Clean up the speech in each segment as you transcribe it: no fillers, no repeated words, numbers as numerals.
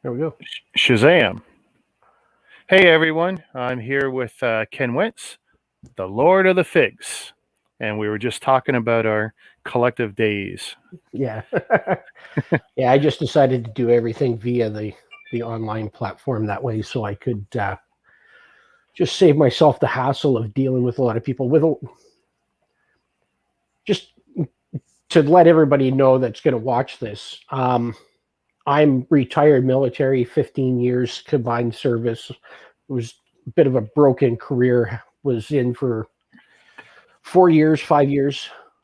There we go. Shazam. Hey everyone, I'm here with Ken Wentz, the Lord of the Figs. And we were just talking about our collective days. Yeah. Yeah, I just decided to do everything via the online platform that way so I could just save myself the hassle of dealing with a lot of people. Just to let everybody know that's going to watch this, I'm retired military, 15 years combined service. It was a bit of a broken career. Was in for 5 years,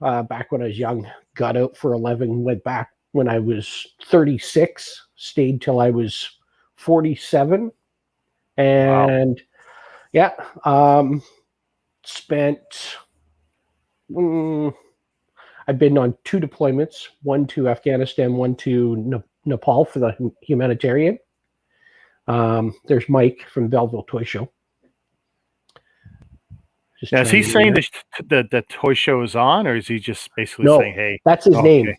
back when I was young. Got out for 11, went back when I was 36, stayed till I was 47. And wow. Yeah, spent, I've been on 2 deployments, one to Afghanistan, one to Nepal for the humanitarian. There's Mike from Belleville Toy Show. Now, is he saying the toy show is on, or is he just basically saying, hey? That's his name.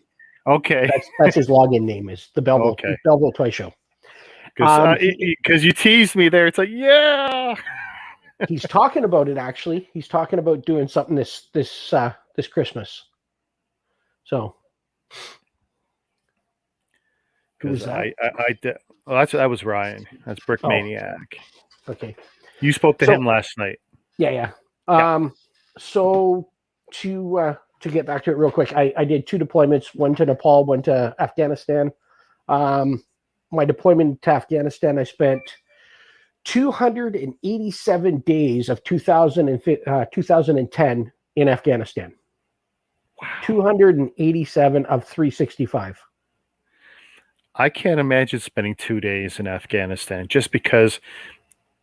Okay. That's his login name, is the Belleville Toy Show. Because you teased me there. It's like, yeah. He's talking about it, actually. He's talking about doing something this Christmas. So. Who was that? That was Ryan. That's Brick Maniac. Okay. You spoke to him last night. Yeah. So to get back to it real quick, I did 2 deployments, one to Nepal, one to Afghanistan. My deployment to Afghanistan, I spent 287 days of 2010 in Afghanistan. Wow. 287 of 365. I can't imagine spending 2 days in Afghanistan just because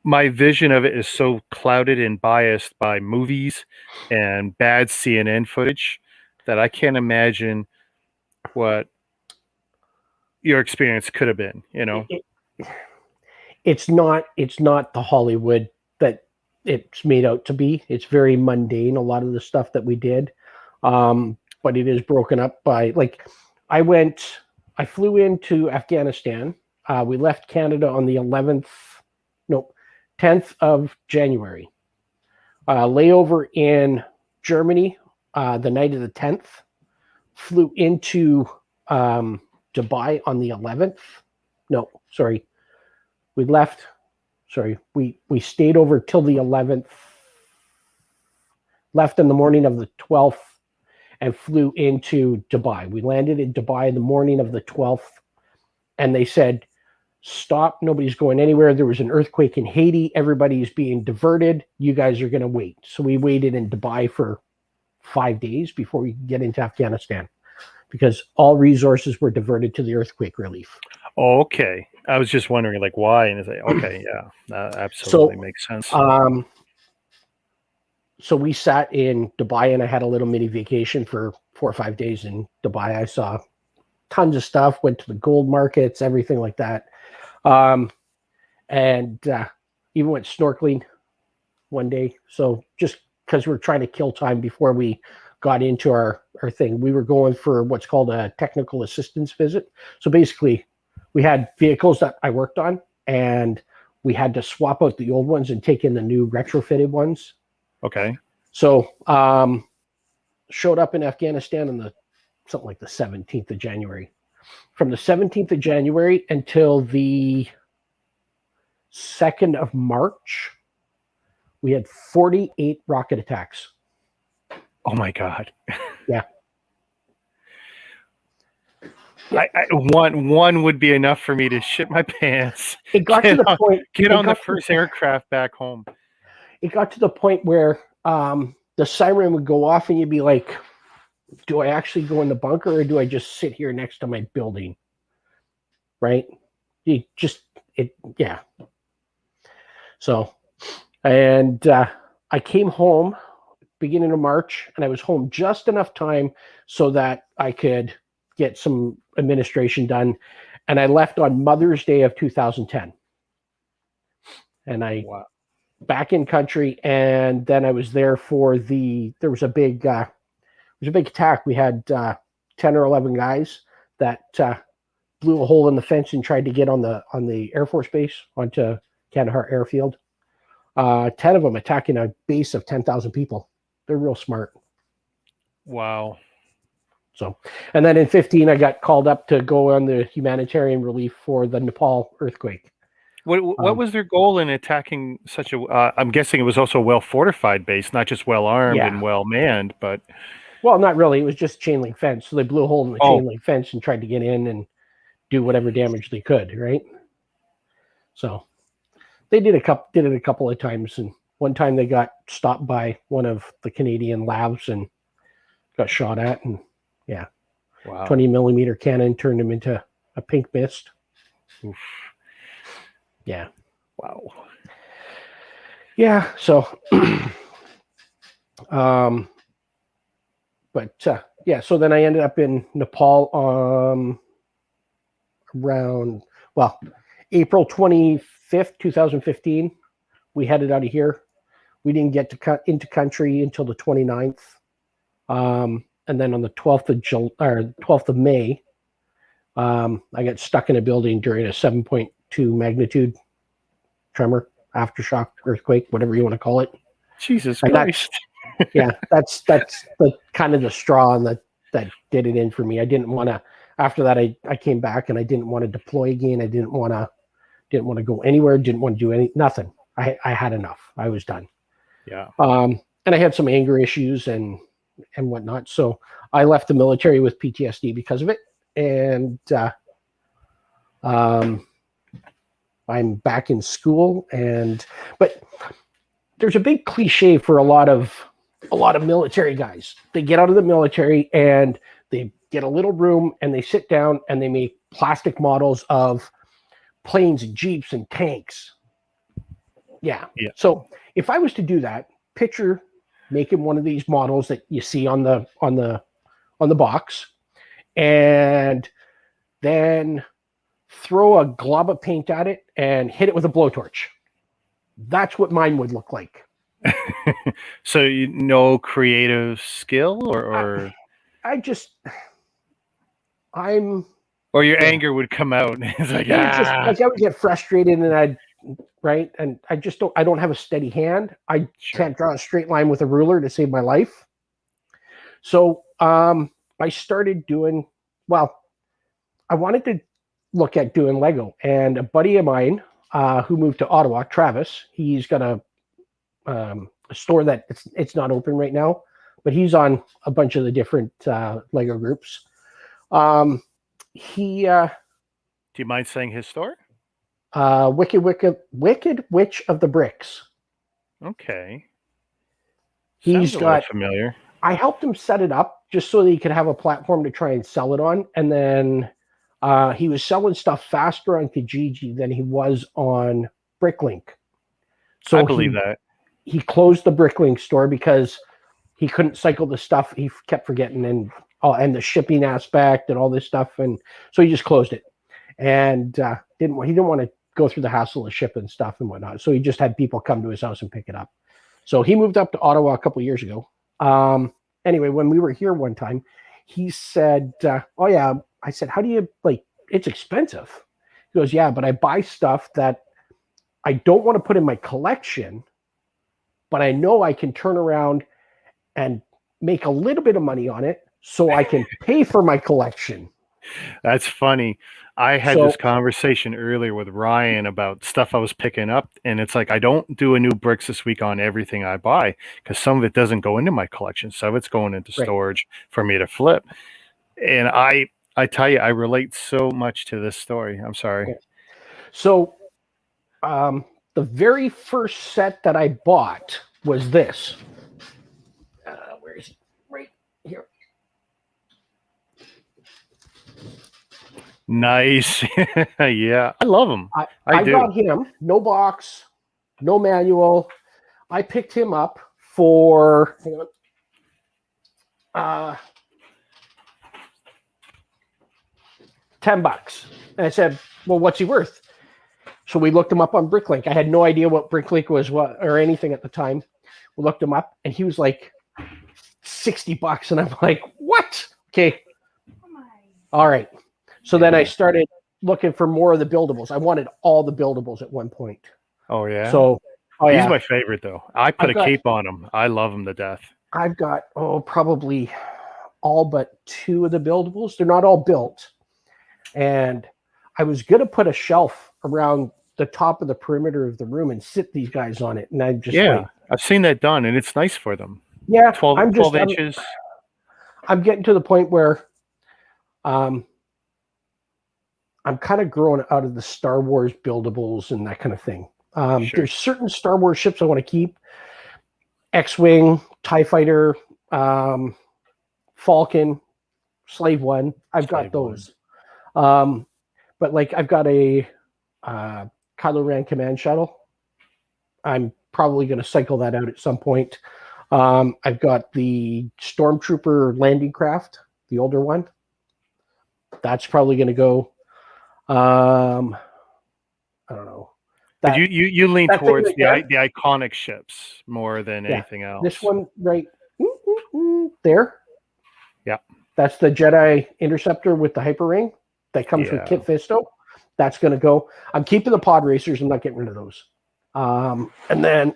my vision of it is so clouded and biased by movies and bad CNN footage that I can't imagine what your experience could have been, you know. It's not the Hollywood that it's made out to be. It's very mundane, a lot of the stuff that we did. But it is broken up by, like, I flew into Afghanistan. We left Canada on the 10th of January. Layover in Germany the night of the 10th. Flew into Dubai on the 11th. No, sorry. We left. Sorry. We stayed over till the 11th. Left in the morning of the 12th and flew into Dubai. We landed in Dubai the morning of the 12th. And they said, stop, nobody's going anywhere. There was an earthquake in Haiti. Everybody's being diverted. You guys are going to wait. So we waited in Dubai for 5 days before we could get into Afghanistan because all resources were diverted to the earthquake relief. Oh, okay. I was just wondering, like, why? And it's like, okay, yeah, that absolutely makes sense. So we sat in Dubai and I had a little mini vacation for 4 or 5 days in Dubai. I saw tons of stuff, went to the gold markets, everything like that. And even went snorkeling one day. So just because we're trying to kill time before we got into our thing, we were going for what's called a technical assistance visit. So basically we had vehicles that I worked on and we had to swap out the old ones and take in the new retrofitted ones. Okay. So, showed up in Afghanistan on something like the 17th of January. From the 17th of January until the 2nd of March, we had 48 rocket attacks. Oh my God. Yeah. One would be enough for me to shit my pants. It got to the point. Get on the first aircraft back home. It got to the point where the siren would go off and you'd be like, do I actually go in the bunker or do I just sit here next to my building? Right? Yeah. So, and I came home beginning of March and I was home just enough time so that I could get some administration done. And I left on Mother's Day of 2010. And back in country, and then I was there for there was a big attack. We had 10 or 11 guys that blew a hole in the fence and tried to get on the Air Force base onto Kandahar Airfield. 10 of them attacking a base of 10,000 people. They're real smart. Wow. So, and then in 15, I got called up to go on the humanitarian relief for the Nepal earthquake. What was their goal in attacking such a? I'm guessing it was also a well-fortified base, not just well-armed and well-manned, but. Well, not really. It was just chain link fence. So they blew a hole in the chain link fence and tried to get in and do whatever damage they could, right? So they did it a couple of times, and one time they got stopped by one of the Canadian labs and got shot at, and 20 millimeter cannon turned him into a pink mist. Oof. Yeah. Wow. Yeah. So, so then I ended up in Nepal around April 25th, 2015. We headed out of here. We didn't get to cut into country until the 29th. And then on the 12th of May, I got stuck in a building during a 7.2 magnitude tremor, aftershock, earthquake, whatever you want to call it. Jesus Christ. That's the kind of the straw that did it in for me. I didn't want to. After that, I came back and I didn't want to deploy again. I didn't want to go anywhere. Didn't want to do nothing. I had enough. I was done. Yeah. And I had some anger issues and whatnot. So I left the military with PTSD because of it. And I'm back in school. But there's a big cliche for a lot of military guys. They get out of the military and they get a little room and they sit down and they make plastic models of planes and jeeps and tanks. Yeah. So if I was to do that, picture making one of these models that you see on the box, and then throw a glob of paint at it and hit it with a blowtorch. That's what mine would look like. So no creative skill or or your anger would come out and it's like, I would get frustrated and and I don't have a steady hand. I can't draw a straight line with a ruler to save my life. So I started doing, I wanted to look at doing Lego, and a buddy of mine who moved to Ottawa, Travis, he's got a store that it's not open right now, but he's on a bunch of the different Lego groups. Do you mind saying his store? Wicked Witch of the Bricks. Okay. He's got familiar. I helped him set it up just so that he could have a platform to try and sell it on. And then he was selling stuff faster on Kijiji than he was on Bricklink. So I believe that. He closed the Bricklink store because he couldn't cycle the stuff. He kept forgetting and the shipping aspect and all this stuff. And so he just closed it and he didn't want to go through the hassle of shipping stuff and whatnot. So he just had people come to his house and pick it up. So he moved up to Ottawa a couple of years ago. Anyway, when we were here one time, he said, I said, how do you it's expensive. He goes, yeah, but I buy stuff that I don't want to put in my collection, but I know I can turn around and make a little bit of money on it so I can pay for my collection. That's funny. I had this conversation earlier with Ryan about stuff I was picking up, and it's like I don't do a new bricks this week on everything I buy because some of it doesn't go into my collection. Some of it's going into storage for me to flip. And I tell you, I relate so much to this story. I'm sorry. Okay. So the very first set that I bought was this. Where is it? Right here. Nice. Yeah, I love him. I got him. No box, no manual. I picked him up for $10. And I said, well, what's he worth? So we looked him up on Bricklink. I had no idea what Bricklink was or anything at the time. We looked him up and he was like $60. And I'm like, what? Okay. All right. So then I started looking for more of the buildables. I wanted all the buildables at one point. Oh yeah. So, He's my favorite though. I put I've a cape on him. I love him to death. I've got probably all but 2 of the buildables. They're not all built, and I was gonna put a shelf around the top of the perimeter of the room and sit these guys on it, and I just I've seen that done, and it's nice for them. Yeah, 12 inches. I'm getting to the point where I'm kind of growing out of the Star Wars buildables and that kind of thing. Sure. There's certain Star Wars ships I want to keep. X-Wing, TIE Fighter, Falcon, Slave One. I've got those. But like I've got a Kylo Ren command shuttle. I'm probably going to cycle that out at some point. I've got the Stormtrooper landing craft, the older one. That's probably going to go. I don't know. But you lean towards the iconic ships more than anything else. This one right there. Yeah. That's the Jedi Interceptor with the hyper ring that comes with Kit Fisto. That's going to go. I'm keeping the pod racers. I'm not getting rid of those. And then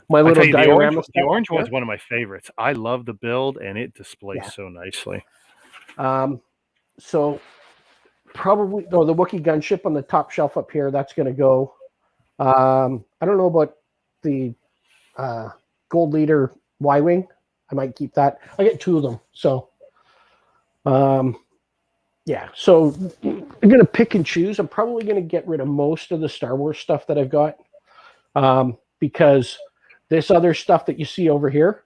my little diorama. The orange one's one of my favorites. I love the build, and it displays so nicely. So probably the Wookiee gunship on the top shelf up here. That's going to go. I don't know about the Gold Leader Y-wing. I might keep that. I get 2 of them. So, So I'm going to pick and choose. I'm probably going to get rid of most of the Star Wars stuff that I've got, because this other stuff that you see over here,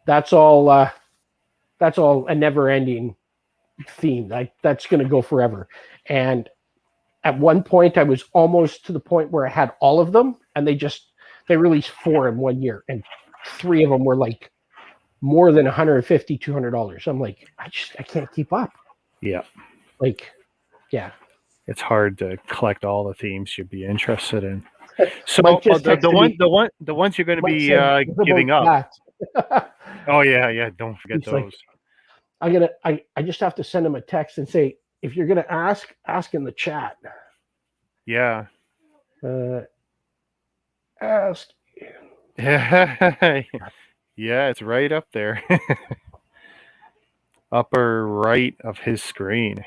that's all a never-ending theme. That's going to go forever. And at one point, I was almost to the point where I had all of them, and they released 4 in 1 year, and 3 of them were like more than $150, $200. I'm like, I can't keep up. Yeah. It's hard to collect all the themes you'd be interested in. So the ones you're going to be giving up. Oh yeah. Don't forget those. Like, I just have to send him a text and say, if you're going to ask in the chat. Yeah. Ask. Yeah, it's right up there. Upper right of his screen.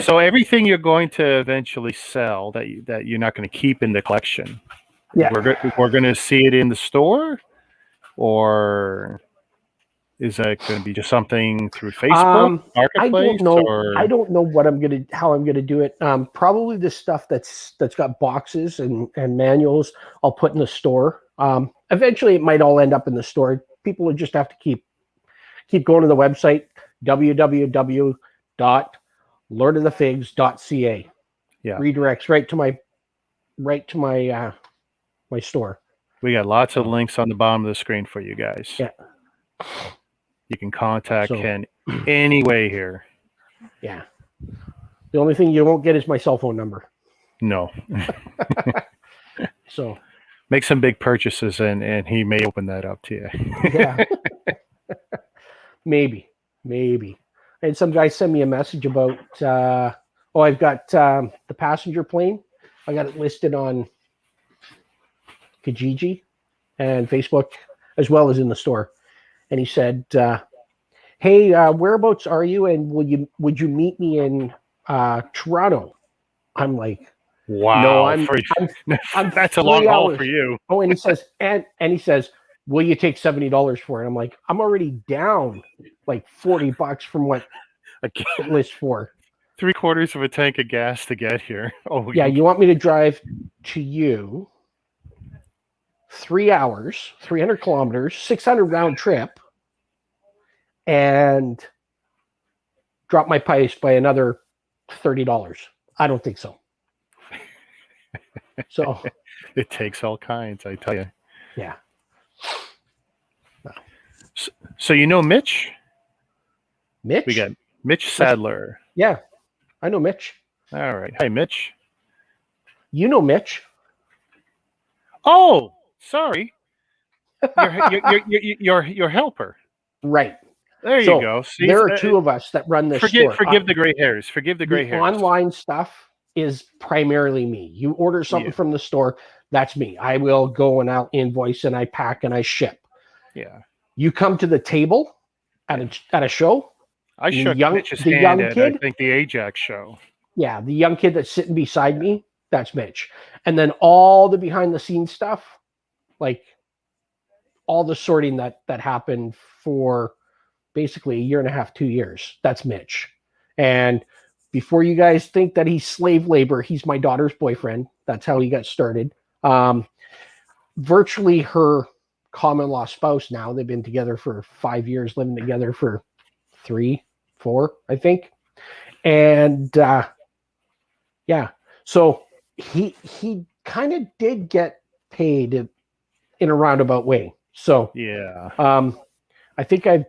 So everything you're going to eventually sell that you're not going to keep in the collection. Yeah. We're going to see it in the store, or is that going to be just something through Facebook Marketplace? I don't know how I'm gonna do it. Probably the stuff that's got boxes and manuals I'll put in the store. Eventually it might all end up in the store. People will just have to keep going to the website www.lordofthefigs.ca. Yeah. Redirects right to my my store. We got lots of links on the bottom of the screen for you guys. Yeah. You can contact Ken any way here. Yeah. The only thing you won't get is my cell phone number. No. So make some big purchases and he may open that up to you. Yeah. Maybe. And some guy sent me a message about I've got the passenger plane. I got it listed on Kijiji and Facebook as well as in the store. And he said, hey, whereabouts are you? And would you meet me in Toronto? I'm like, wow, no, I'm that's a long haul for you. Oh, and he says, and he says, will you take $70 for it? I'm like, I'm already down like $40 from what I can't list for. 3/4 of a tank of gas to get here. Oh yeah, you want me to drive to you 3 hours, 300 kilometers, 600 round trip, and drop my price by another $30. I don't think so. So it takes all kinds, I tell you. Yeah. So you know Mitch? Mitch? We got Mitch Sadler. Yeah, I know Mitch. All right. Hi, Mitch. You know Mitch. Oh, sorry. Your helper. Right. There you So go. See, there are two of us that run this store. forgive the gray hairs. Forgive the gray hairs. Online stuff is primarily me. You order something from the store, that's me. I will go and I'll invoice and I pack and I ship. Yeah. You come to the table at a show. I shook Mitch's the hand young at, kid. I think, the Ajax show. Yeah, the young kid that's sitting beside me, that's Mitch. And then all the behind the scenes stuff, like all the sorting that happened for basically a year and a half, 2 years, that's Mitch. And before you guys think that he's slave labor, he's my daughter's boyfriend. That's how he got started. Virtually her common law spouse now. They've been together for 5 years, living together for 3, 4, I think. And yeah, so he kind of did get paid in a roundabout way. So yeah, I think I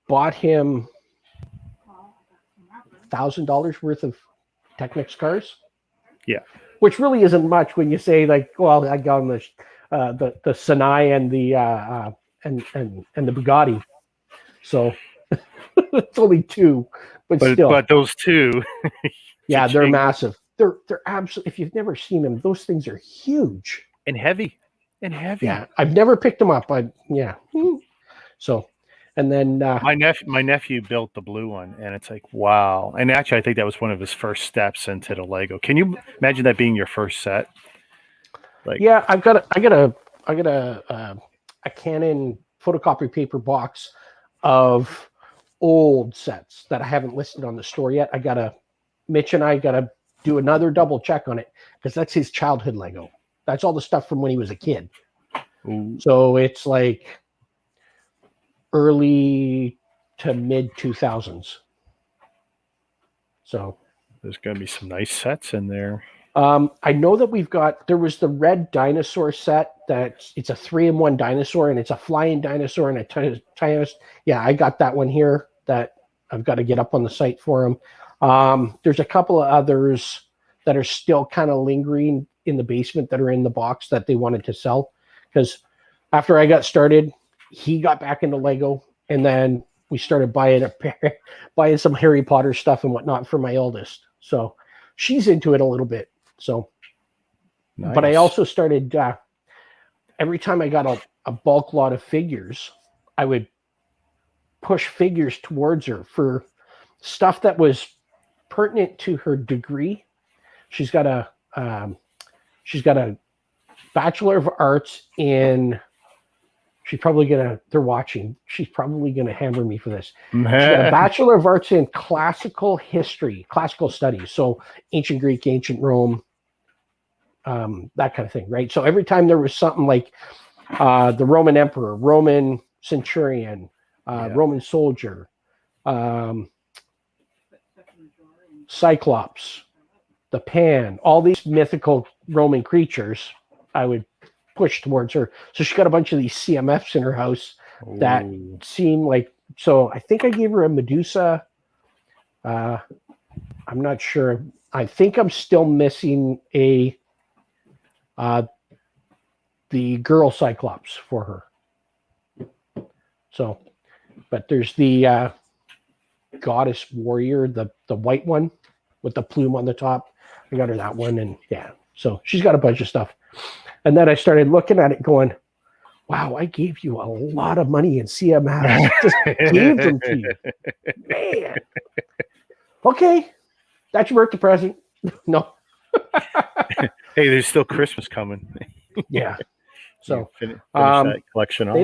bought him $1,000 worth of Technics cars. Yeah, which really isn't much when you say like, well, I got him the Sinai and the and the Bugatti. So it's only 2, but still. But those 2, yeah, they're massive. They're absolutely. If you've never seen them, those things are huge and heavy. Yeah, I've never picked them up, but yeah. So, and then my nephew built the blue one, and it's like, wow. And actually, I think that was one of his first steps into the Lego. Can you imagine that being your first set? Like, yeah, I got a Canon photocopy paper box of old sets that I haven't listed on the store yet. Mitch and I gotta do another double check on it because that's his childhood Lego. That's all the stuff from when he was a kid. Ooh. So it's like early to mid 2000s. So there's going to be some nice sets in there. I know that there was the red dinosaur set it's a 3-in-1 dinosaur and it's a flying dinosaur and a Tyrannosaurus. Yeah, I got that one here that I've got to get up on the site for him. There's a couple of others that are still kind of lingering in the basement that are in the box that they wanted to sell. Because after I got started, he got back into Lego, and then we started buying some Harry Potter stuff and whatnot for my eldest. So she's into it a little bit. So, nice. But I also started, every time I got a bulk lot of figures, I would push figures towards her for stuff that was pertinent to her degree. She's got a Bachelor of Arts in, she's probably gonna hammer me for this. She's got a Bachelor of Arts in classical history, classical studies. So ancient Greek, ancient Rome, that kind of thing, right? So every time there was something like the Roman emperor, Roman centurion, Roman soldier, Cyclops, the Pan, all these mythical Roman creatures, I would push towards her. So she got a bunch of these CMFs in her house that seemed like, so I think I gave her a Medusa. I'm not sure. I think I'm still missing the girl Cyclops for her. So, but there's the goddess warrior, the white one with the plume on the top. I got her that one, and yeah. So she's got a bunch of stuff. And then I started looking at it going, wow, I gave you a lot of money in CMS. Just gave them to you. Man. Okay. That's your birthday present. No. Hey, there's still Christmas coming. Yeah. So finish that collection off.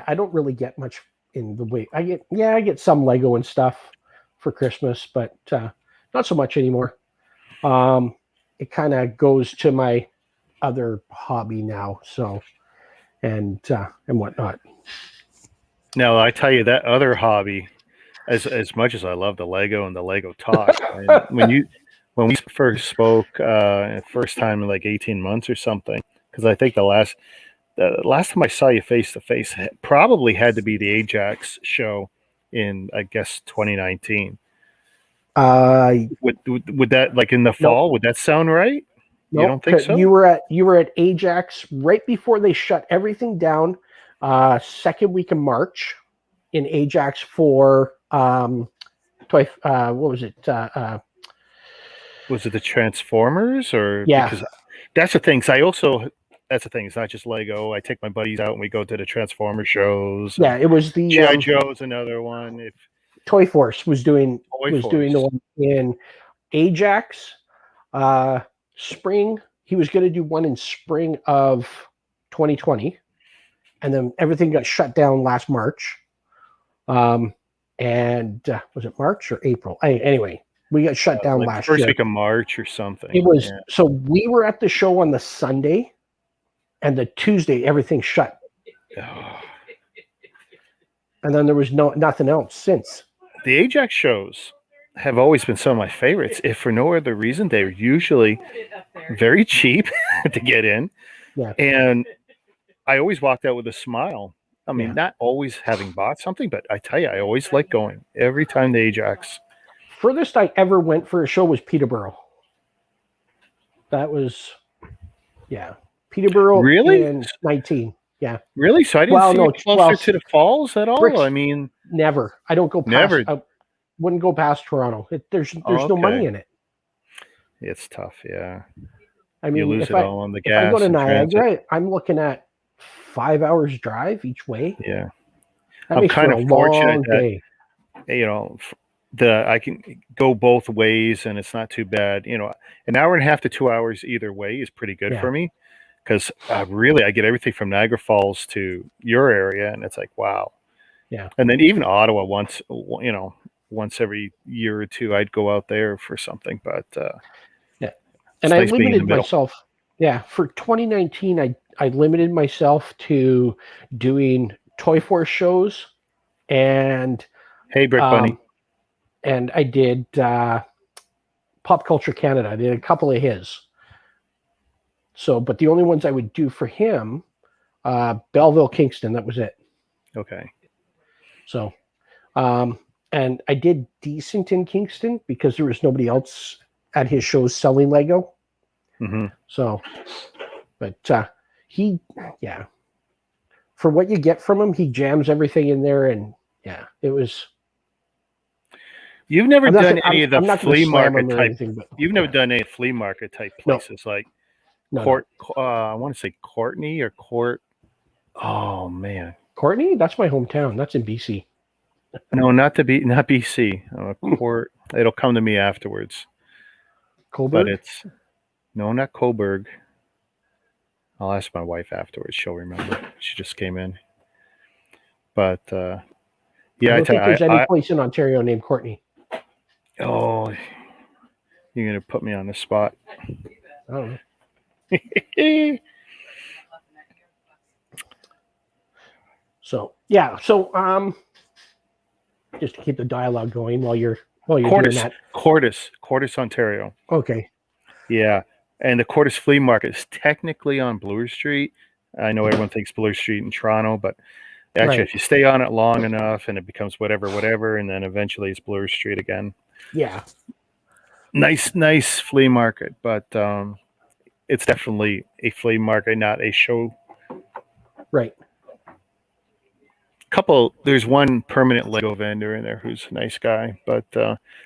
I don't really get much in the way. I get some Lego and stuff for Christmas, but not so much anymore. It kind of goes to my other hobby now, so and whatnot. Now I tell you, that other hobby, as much as I love the Lego and the Lego talk, when we first spoke first time in like 18 months or something, because I think the last time I saw you face to face probably had to be the Ajax show in, I guess, 2019. Would that, like in the fall? Nope. Would that sound right? Nope. You don't think so? You were at Ajax right before they shut everything down. Second week of March, in Ajax for toy. What was it? Was it the Transformers or Yeah. because that's the thing? 'Cause I also that's the thing. It's not just Lego. I take my buddies out and we go to the Transformer shows. Yeah, it was the G.I. Joe's another one. If Toy Force was doing Toy Force. the one in Ajax spring. He was going to do one in spring of 2020, and then everything got shut down last March. And was it March or April? Anyway, we got shut down like last first year. week of March or something. It was so we were at the show on the Sunday, and the Tuesday everything shut, and then there was nothing else since. The Ajax shows have always been some of my favorites. If for no other reason, they're usually very cheap to get in, and I always walked out with a smile. I mean, not always having bought something, but I tell you, I always like going every time the Ajax. Furthest I ever went for a show was Peterborough. That was, Peterborough in 19. Yeah. Really? So I didn't see it closer to the falls at all? Bricks, I mean, never. I don't go past. I wouldn't go past Toronto. There's no money in it. It's tough, yeah. I mean, you lose it all on the gas. If I go to Niagara, I'm looking at 5 hours drive each way. Yeah. I'm kind of fortunate that, I can go both ways and it's not too bad. An hour and a half to 2 hours either way is pretty good for me because really I get everything from Niagara Falls to your area and it's like, wow. Yeah. And then even Ottawa once every year or two, I'd go out there for something, but and I limited myself. Yeah. For 2019, I limited myself to doing Toy Force shows and Hey Brick Bunny. And I did Pop Culture Canada. I did a couple of his. So, but the only ones I would do for him, Belleville, Kingston, that was it. Okay. So, and I did decent in Kingston because there was nobody else at his shows selling Lego. Mm-hmm. So, but for what you get from him, he jams everything in there, and it was. You've never done any of the flea market type. You've never done any flea market type places like Court. I want to say Courtney or Court. Oh man, Courtney. That's my hometown. That's in BC. No, not BC. Court. It'll come to me afterwards. Coburg? But not Coburg. I'll ask my wife afterwards. She'll remember. She just came in. But I don't think there's any place in Ontario named Courtney. Oh, you're gonna put me on the spot. I don't know. So just to keep the dialogue going while you're doing that. Cordis, Ontario. Okay. Yeah, and the Cordis Flea Market is technically on Bloor Street. I know everyone thinks Bloor Street in Toronto, but actually, if you stay on it long enough, and it becomes whatever, and then eventually it's Bloor Street again. Yeah. Nice flea market, but it's definitely a flea market, not a show. Right. There's one permanent Lego vendor in there who's a nice guy, but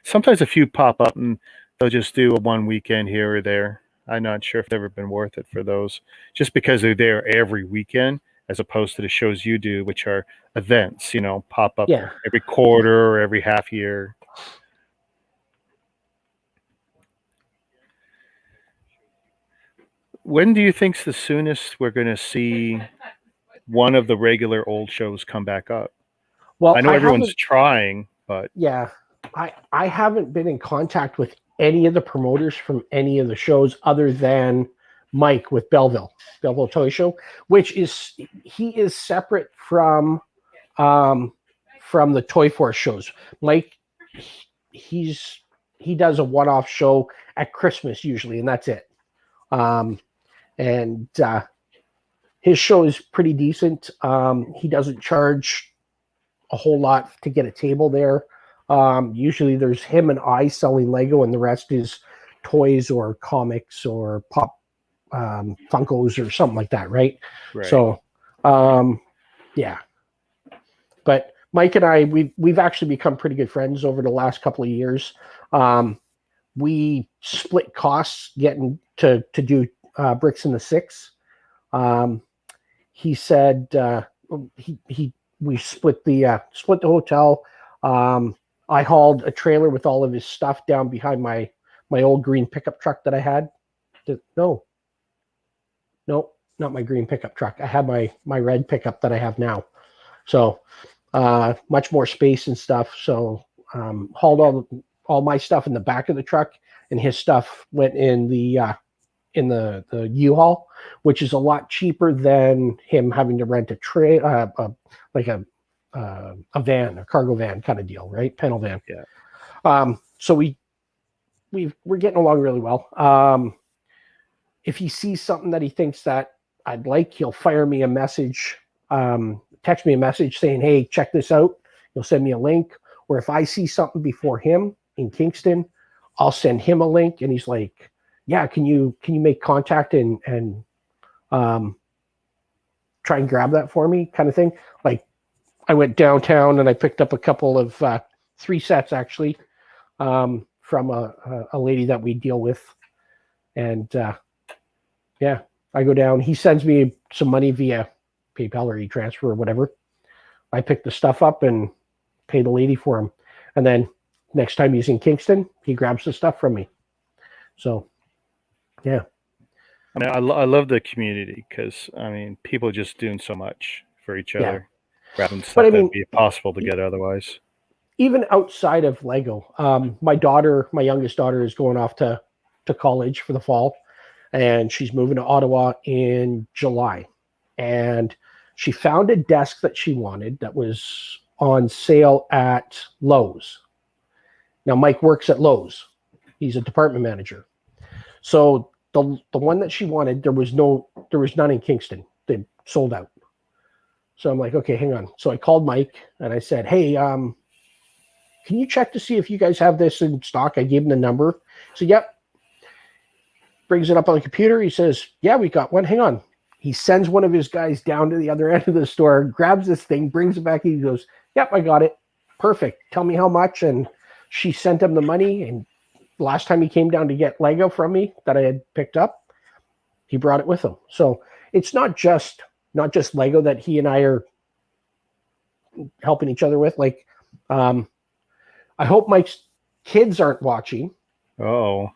sometimes a few pop up and they'll just do a one weekend here or there. I'm not sure if they've ever been worth it for those, just because they're there every weekend as opposed to the shows you do, which are events, pop up every quarter or every half year. When do you think's the soonest we're going to see one of the regular old shows come back up? Well, I know everyone's trying, but I haven't been in contact with any of the promoters from any of the shows other than Mike with Belleville Toy Show, which he is separate from the Toy Force shows. Mike, he does a one-off show at Christmas usually, and that's it. And his show is pretty decent. He doesn't charge a whole lot to get a table there. Usually there's him and I selling Lego, and the rest is toys or comics or pop Funkos or something like that, right? Right. So, but Mike and I, we've actually become pretty good friends over the last couple of years. We split costs getting to do Bricks in the Six. He said we split the hotel. I hauled a trailer with all of his stuff down behind my old green pickup truck that I had. No, not my green pickup truck. I had my red pickup that I have now. So much more space and stuff. So hauled all my stuff in the back of the truck, and his stuff went in the U-Haul, which is a lot cheaper than him having to rent a like a van, a cargo van kind of deal, right? Panel van. Yeah. So we're getting along really well. If he sees something that he thinks that I'd like, he'll fire me a message, text me a message saying, "Hey, check this out." He'll send me a link. Or if I see something before him in Kingston, I'll send him a link, and he's like, "Yeah, can you make contact and try and grab that for me," kind of thing. Like, I went downtown and I picked up a couple of 3 sets actually from a lady that we deal with, and yeah, I go down. He sends me some money via PayPal or e-transfer or whatever. I pick the stuff up and pay the lady for him, and then next time he's in Kingston, he grabs the stuff from me. So, yeah. I mean, I love the community because, I mean, people just doing so much for each other, grabbing stuff I mean, that'd be impossible to get otherwise. Even outside of Lego, my youngest daughter, is going off to college for the fall, and she's moving to Ottawa in July. And she found a desk that she wanted that was on sale at Lowe's. Now, Mike works at Lowe's. He's a department manager. So the one that she wanted, there was none in Kingston. They sold out. So I'm like, okay, hang on. So I called Mike and I said, "Hey, can you check to see if you guys have this in stock?" I gave him the number. So, yep. Brings it up on the computer. He says, "Yeah, we got one. Hang on." He sends one of his guys down to the other end of the store, grabs this thing, brings it back. He goes, "Yep, I got it. Perfect. Tell me how much." And she sent him the money. And last time he came down to get Lego from me that I had picked up, he brought it with him. So it's not just Lego that he and I are helping each other with. Like, I hope Mike's kids aren't watching. Oh.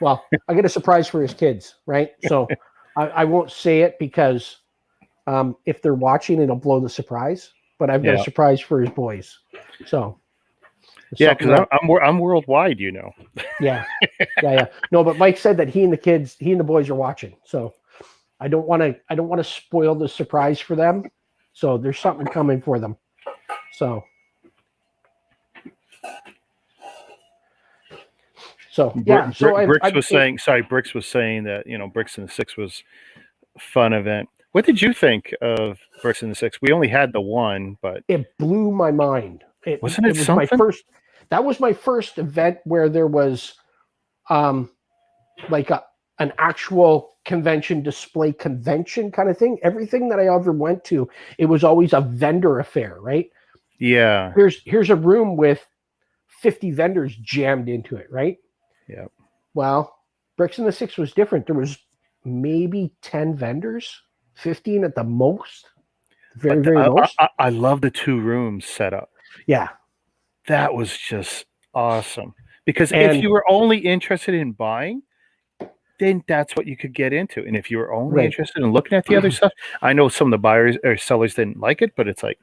Well, I get a surprise for his kids, right? So I won't say it because if they're watching, it'll blow the surprise. But I've got a surprise for his boys. So yeah, because I'm worldwide, you know. Yeah. No, but Mike said that he and the boys are watching. So I don't want to spoil the surprise for them. So there's something coming for them. So yeah. Bricks was saying that, you know, Bricks in the Six was a fun event. What did you think of Bricks in the Six? We only had the one, but it blew my mind. It was something? That was my first event where there was like an actual convention display convention kind of thing. Everything that I ever went to, it was always a vendor affair, right? Yeah. Here's a room with 50 vendors jammed into it, right? Yeah. Well, Bricks in the Six was different. There was maybe 10 vendors, 15 at the most. Very most. I love the 2 rooms set up. Yeah. That was just awesome. Because if you were only interested in buying, then that's what you could get into. And if you were only interested in looking at the other stuff, I know some of the buyers or sellers didn't like it, but it's like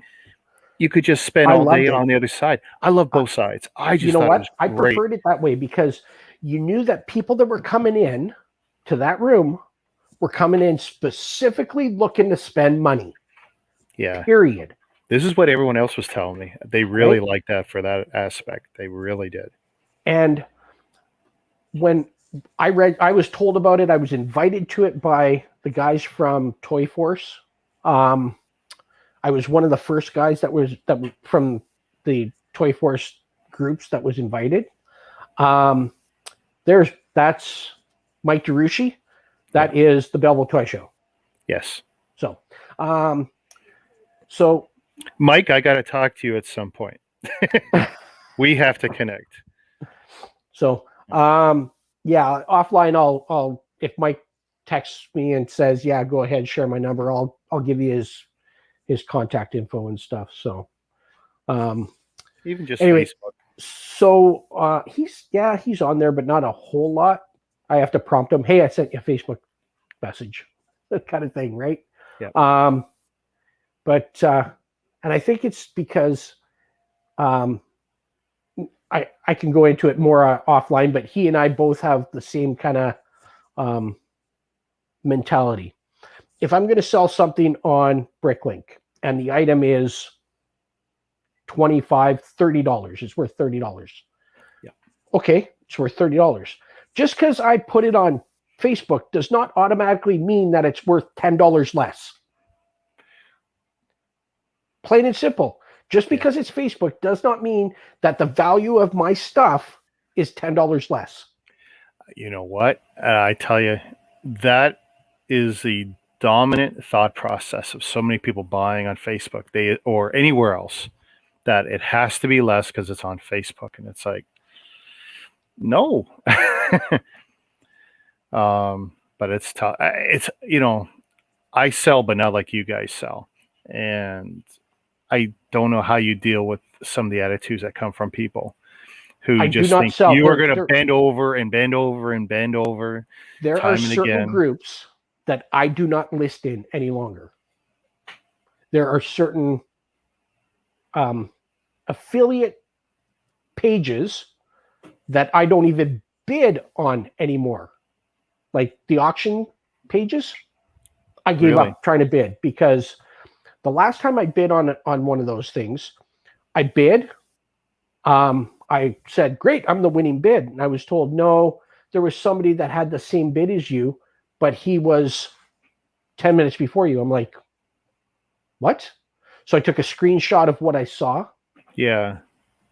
you could just spend all day on the other side. I love both sides. I just thought it was I preferred it that way because you knew that people that were coming in to that room were coming in specifically looking to spend money. Yeah. Period. This is what everyone else was telling me. They really liked that for that aspect. They really did. And when I was told about it, I was invited to it by the guys from Toy Force. I was one of the first guys that were from the Toy Force groups that was invited. That's Mike DeRucci. That is the Belleville Toy Show. Yes. So Mike, I got to talk to you at some point. We have to connect. So, yeah, offline, I'll if Mike texts me and says, yeah, go ahead, share my number, I'll give you his contact info and stuff. So, Even just anyway, Facebook. so he's on there, but not a whole lot. I have to prompt him. Hey, I sent you a Facebook message, that kind of thing, right? Yeah. But and I think it's because I can go into it more offline, but he and I both have the same kind of mentality. If I'm going to sell something on Bricklink and the item is $25, $30, it's worth $30. Yeah. Okay, it's worth $30. Just because I put it on Facebook does not automatically mean that it's worth $10 less. Plain and simple. Just because it's Facebook does not mean that the value of my stuff is $10 less. You know what? I tell you, that is the dominant thought process of so many people buying on Facebook, or anywhere else, that it has to be less because it's on Facebook, and it's like, no. But it's tough. It's I sell, but not like you guys sell, and I don't know how you deal with some of the attitudes that come from people who just think you are going to bend over and bend over and bend over. There are certain groups that I do not list in any longer. There are certain affiliate pages that I don't even bid on anymore. Like the auction pages, I gave up trying to bid, because the last time I bid on one of those things, I bid. I said, great, I'm the winning bid. And I was told, no, there was somebody that had the same bid as you, but he was 10 minutes before you. I'm like, what? So I took a screenshot of what I saw. Yeah.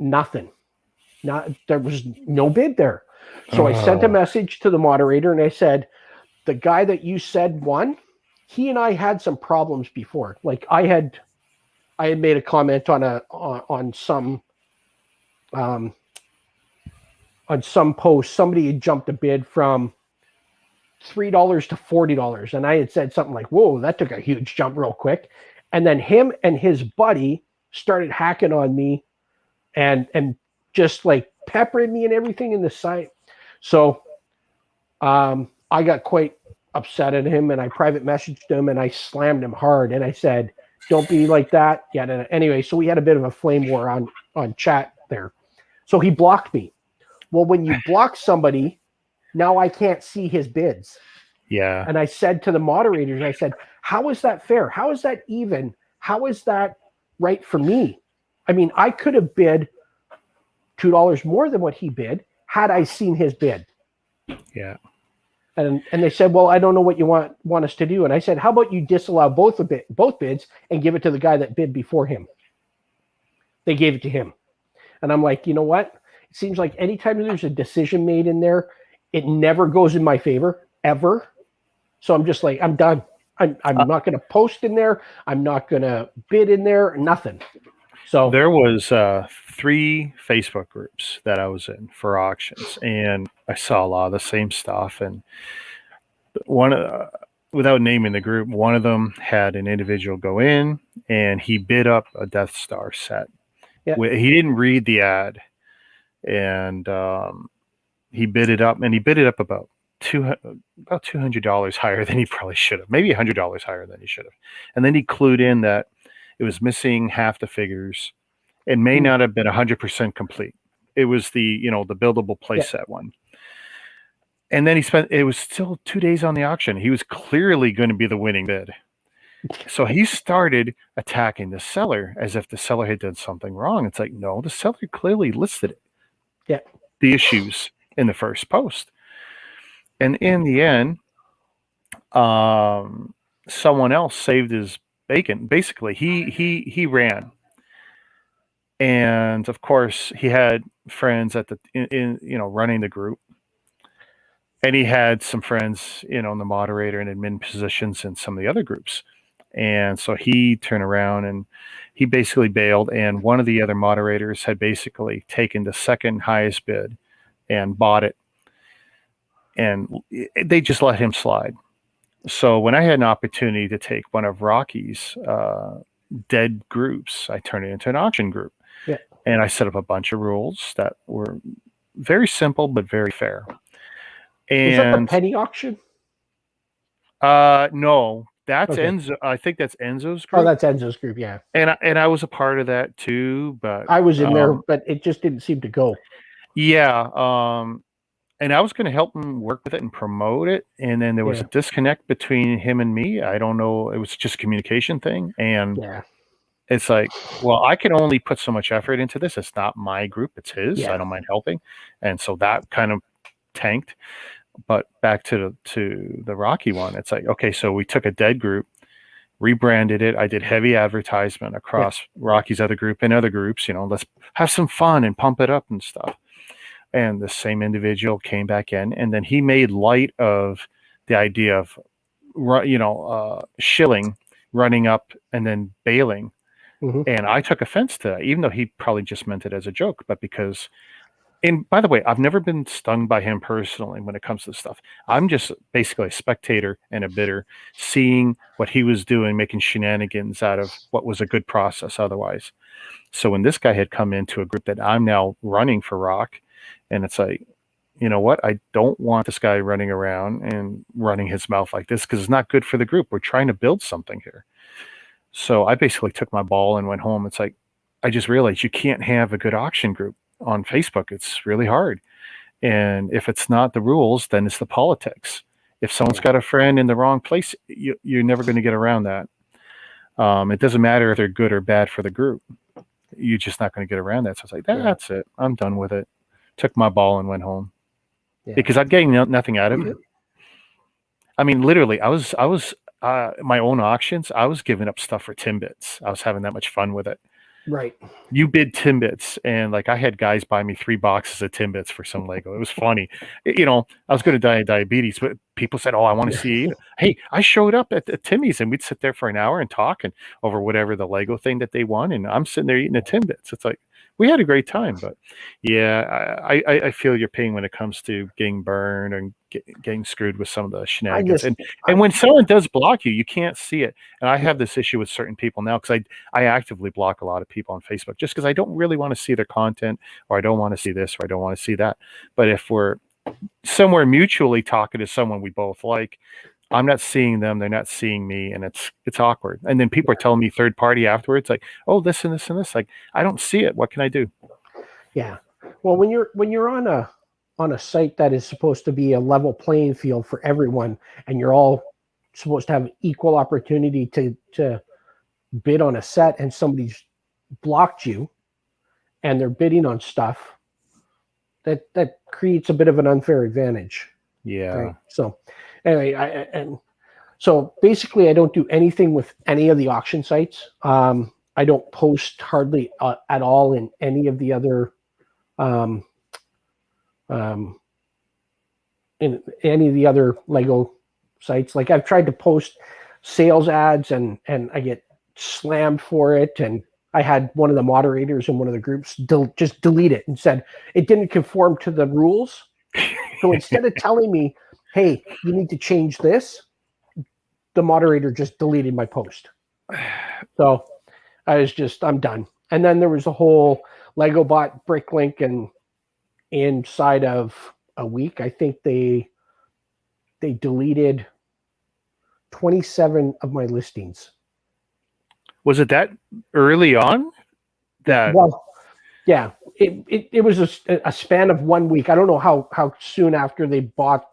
Nothing. There was no bid there. So I sent a message to the moderator and I said, the guy that you said won, he and I had some problems before. Like I had made a comment on some post. Somebody had jumped a bid from $3 to $40, and I had said something like, whoa, that took a huge jump real quick. And then him and his buddy started hacking on me and just like peppering me and everything in the site. So I got quite upset at him, and I private messaged him and I slammed him hard, and I said, don't be like that. Yeah. Anyway, so we had a bit of a flame war on chat there. So he blocked me. Well, when you block somebody, now I can't see his bids. Yeah. And I said to the moderators, I said, how is that fair? How is that even? How is that right for me? I mean, I could have bid $2 more than what he bid had I seen his bid. Yeah. And they said, well, I don't know what you want us to do. And I said, how about you disallow both bids and give it to the guy that bid before him? They gave it to him. And I'm like, you know what? It seems like anytime there's a decision made in there, it never goes in my favor, ever. So I'm just like, I'm done. I'm not going to post in there. I'm not going to bid in there, nothing. So there was 3 Facebook groups that I was in for auctions, and I saw a lot of the same stuff. And without naming the group, one of them had an individual go in and he bid up a Death Star set. Yeah. He didn't read the ad, and he bid it up, and he bid it up about $200 higher than he probably should have, maybe $100 higher than he should have. And then he clued in that it was missing half the figures. It may not have been 100% complete. It was the buildable playset one. And then it was still 2 days on the auction. He was clearly going to be the winning bid. So he started attacking the seller as if the seller had done something wrong. It's like, no, the seller clearly listed it. Yeah. The issues in the first post. And in the end, someone else saved his bacon. Basically, he ran. And of course, he had friends in running the group. And he had some friends, in the moderator and admin positions in some of the other groups. And so he turned around and he basically bailed. And one of the other moderators had basically taken the second highest bid and bought it. And they just let him slide. So when I had an opportunity to take one of Rocky's dead groups, I turned it into an auction group. Yeah. And I set up a bunch of rules that were very simple but very fair. And was that the penny auction? No, that's Okay. Enzo. I think that's Enzo's group. Oh, that's Enzo's group, yeah. And I was a part of that too, but I was in there, but it just didn't seem to go. Yeah. And I was going to help him work with it and promote it. And then there was a disconnect between him and me. I don't know. It was just a communication thing. And it's like, well, I can only put so much effort into this. It's not my group. It's his. I don't mind helping. And so that kind of tanked. But back to the Rocky one, it's like, okay, so we took a dead group, rebranded it. I did heavy advertisement across Rocky's other group and other groups, let's have some fun and pump it up and stuff. And the same individual came back in, and then he made light of the idea of, shilling, running up and then bailing. Mm-hmm. And I took offense to that, even though he probably just meant it as a joke, but because, and by the way, I've never been stung by him personally when it comes to this stuff. I'm just basically a spectator and a bidder, seeing what he was doing, making shenanigans out of what was a good process otherwise. So when this guy had come into a group that I'm now running for Rock, and it's like, you know what? I don't want this guy running around and running his mouth like this because it's not good for the group. We're trying to build something here. So I basically took my ball and went home. It's like, I just realized you can't have a good auction group on Facebook. It's really hard. And if it's not the rules, then it's the politics. If someone's got a friend in the wrong place, you're never going to get around that. It doesn't matter if they're good or bad for the group. You're just not going to get around that. So it's like, that's it. I'm done with it. Took my ball and went home because I'm getting nothing out of it. I mean, literally, I was my own auctions. I was giving up stuff for Timbits. I was having that much fun with it. Right. You bid Timbits, and like I had guys buy me 3 boxes of Timbits for some Lego. It was funny. I was going to die of diabetes, but people said, "Oh, I want to see you." Hey, I showed up at Timmy's, and we'd sit there for an hour and talk and over whatever the Lego thing that they won, and I'm sitting there eating a Timbits. It's like we had a great time, but I feel your pain when it comes to getting burned and getting screwed with some of the shenanigans. And when someone does block you, you can't see it. And I have this issue with certain people now because I actively block a lot of people on Facebook just because I don't really want to see their content, or I don't want to see this, or I don't want to see that. But if we're somewhere mutually talking to someone we both like, I'm not seeing them, they're not seeing me, and it's awkward. And then people are telling me third party afterwards, like, oh, this and this and this. Like, I don't see it. What can I do? Yeah. Well, when you're on a site that is supposed to be a level playing field for everyone, and you're all supposed to have equal opportunity to bid on a set, and somebody's blocked you and they're bidding on stuff, that creates a bit of an unfair advantage. Yeah. Right? So anyway, so basically I don't do anything with any of the auction sites. I don't post hardly at all in any of the other in any of the other Lego sites. Like I've tried to post sales ads and I get slammed for it. And I had one of the moderators in one of the groups just delete it and said it didn't conform to the rules. So instead of telling me, hey, you need to change this, the moderator just deleted my post. So I'm done. And then there was a whole Lego bought Bricklink, and inside of a week, I think they deleted 27 of my listings. Was it that early on? Well, yeah, it was a span of 1 week. I don't know how soon after they bought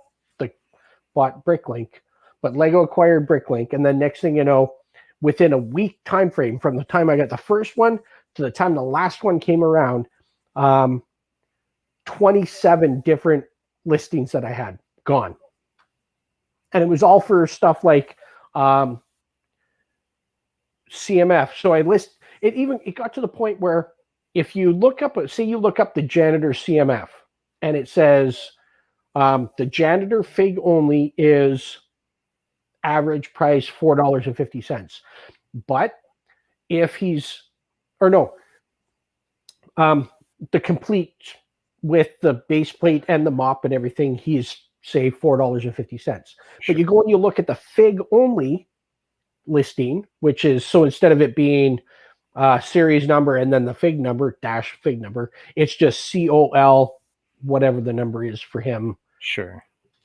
Bricklink, but Lego acquired Bricklink, and then next thing you know, within a week time frame from the time I got the first one to the time the last one came around, 27 different listings that I had gone. And it was all for stuff like CMF. So I list it. It got to the point where if you look up the janitor CMF, and it says the janitor fig only is average price $4.50. But if he's, or no, the complete with the base plate and the mop and everything, he's say $4.50. But you go and you look at the fig only listing, which is, so instead of it being series number and then the fig number dash fig number, it's just COL, whatever the number is for him. Sure.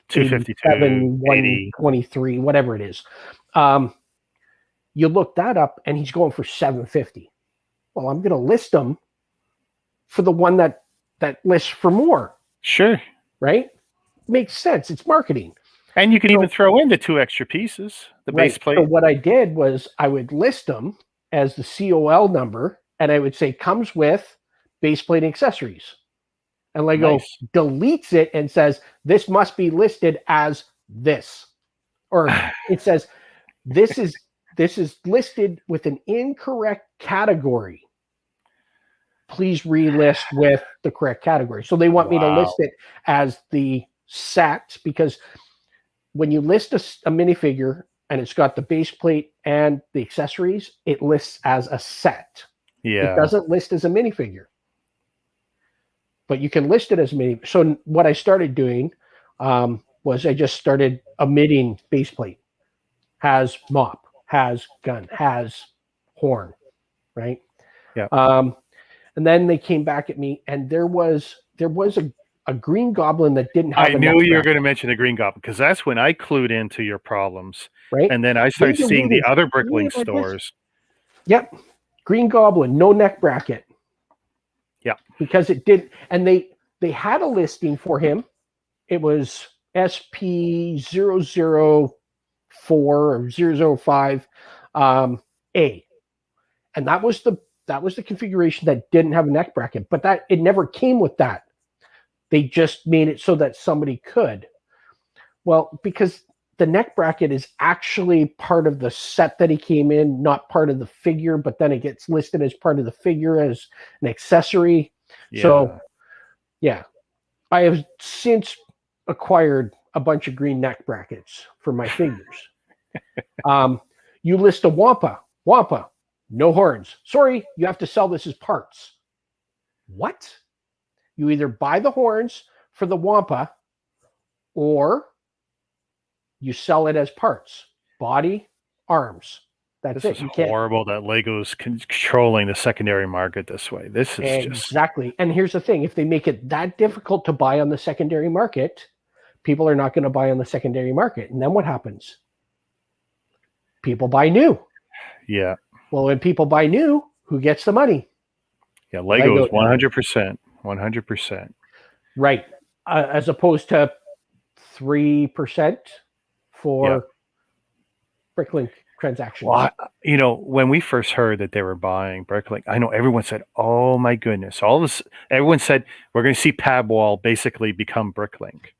252, 123, whatever it is. You look that up and he's going for $750. Well, I'm going to list him for the one that lists for more. Sure. Right? Makes sense. It's marketing. And you can even throw in the 2 extra pieces, the base plate. So what I did was I would list them as the COL number, and I would say comes with base plate accessories. And Lego deletes it and says, this must be listed as this. Or it says, this is listed with an incorrect category. Please relist with the correct category. So they want me to list it as the set, because when you list a minifigure and it's got the base plate and the accessories, it lists as a set. Yeah. It doesn't list as a minifigure. But you can list it as a mini. So what I started doing was I just started omitting base plate. Has mop, has gun, has horn, right? Yeah. And then they came back at me, and there was a green goblin that didn't have. I knew you were going to mention the green goblin, because that's when I clued into your problems, right? And then I started seeing the other Bricklink stores. Yep, green goblin, no neck bracket. Yeah, because it did, and they had a listing for him. It was SP004 or 005 A, and that was the configuration that didn't have a neck bracket, but that it never came with that. They just made it so that somebody could. Well, because the neck bracket is actually part of the set that he came in, not part of the figure, but then it gets listed as part of the figure as an accessory. Yeah. So, yeah, I have since acquired a bunch of green neck brackets for my figures. You list a Wampa, no horns. Sorry, you have to sell this as parts. What? You either buy the horns for the Wampa or you sell it as parts. Body, arms. That's it. This is horrible that Lego's controlling the secondary market this way. This is exactly. And here's the thing. If they make it that difficult to buy on the secondary market, people are not going to buy on the secondary market. And then what happens? People buy new. Yeah. Well, when people buy new, who gets the money? Yeah, Lego is 100%. 100%. Right. As opposed to 3% for Bricklink transactions. Well, when we first heard that they were buying Bricklink, I know everyone said, oh my goodness. Everyone said, we're going to see Pabwall basically become Bricklink.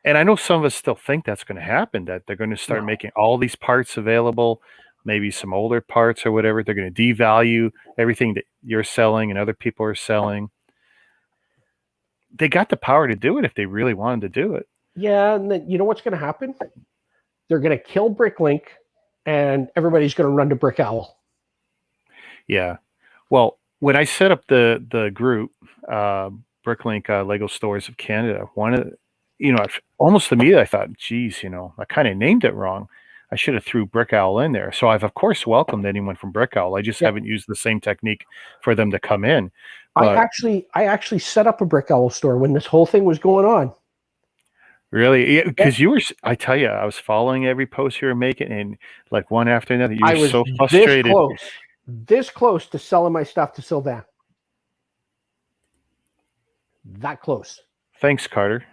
And I know some of us still think that's going to happen, that they're going to start making all these parts available, maybe some older parts or whatever. They're going to devalue everything that you're selling and other people are selling. They got the power to do it if they really wanted to do it. Yeah, and then you know what's going to happen? They're going to kill Bricklink, and everybody's going to run to Brick Owl. Yeah. Well, when I set up the group, Bricklink Lego Stores of Canada, almost immediately I thought, geez, I kind of named it wrong. I should have threw Brick Owl in there. So I've, of course, welcomed anyone from Brick Owl. I just haven't used the same technique for them to come in. But I actually set up a Brick Owl store when this whole thing was going on. Really? Because you were, I tell you, I was following every post you were making, and like one after another, you were so frustrated. This close to selling my stuff to Sylvain. That close. Thanks, Carter.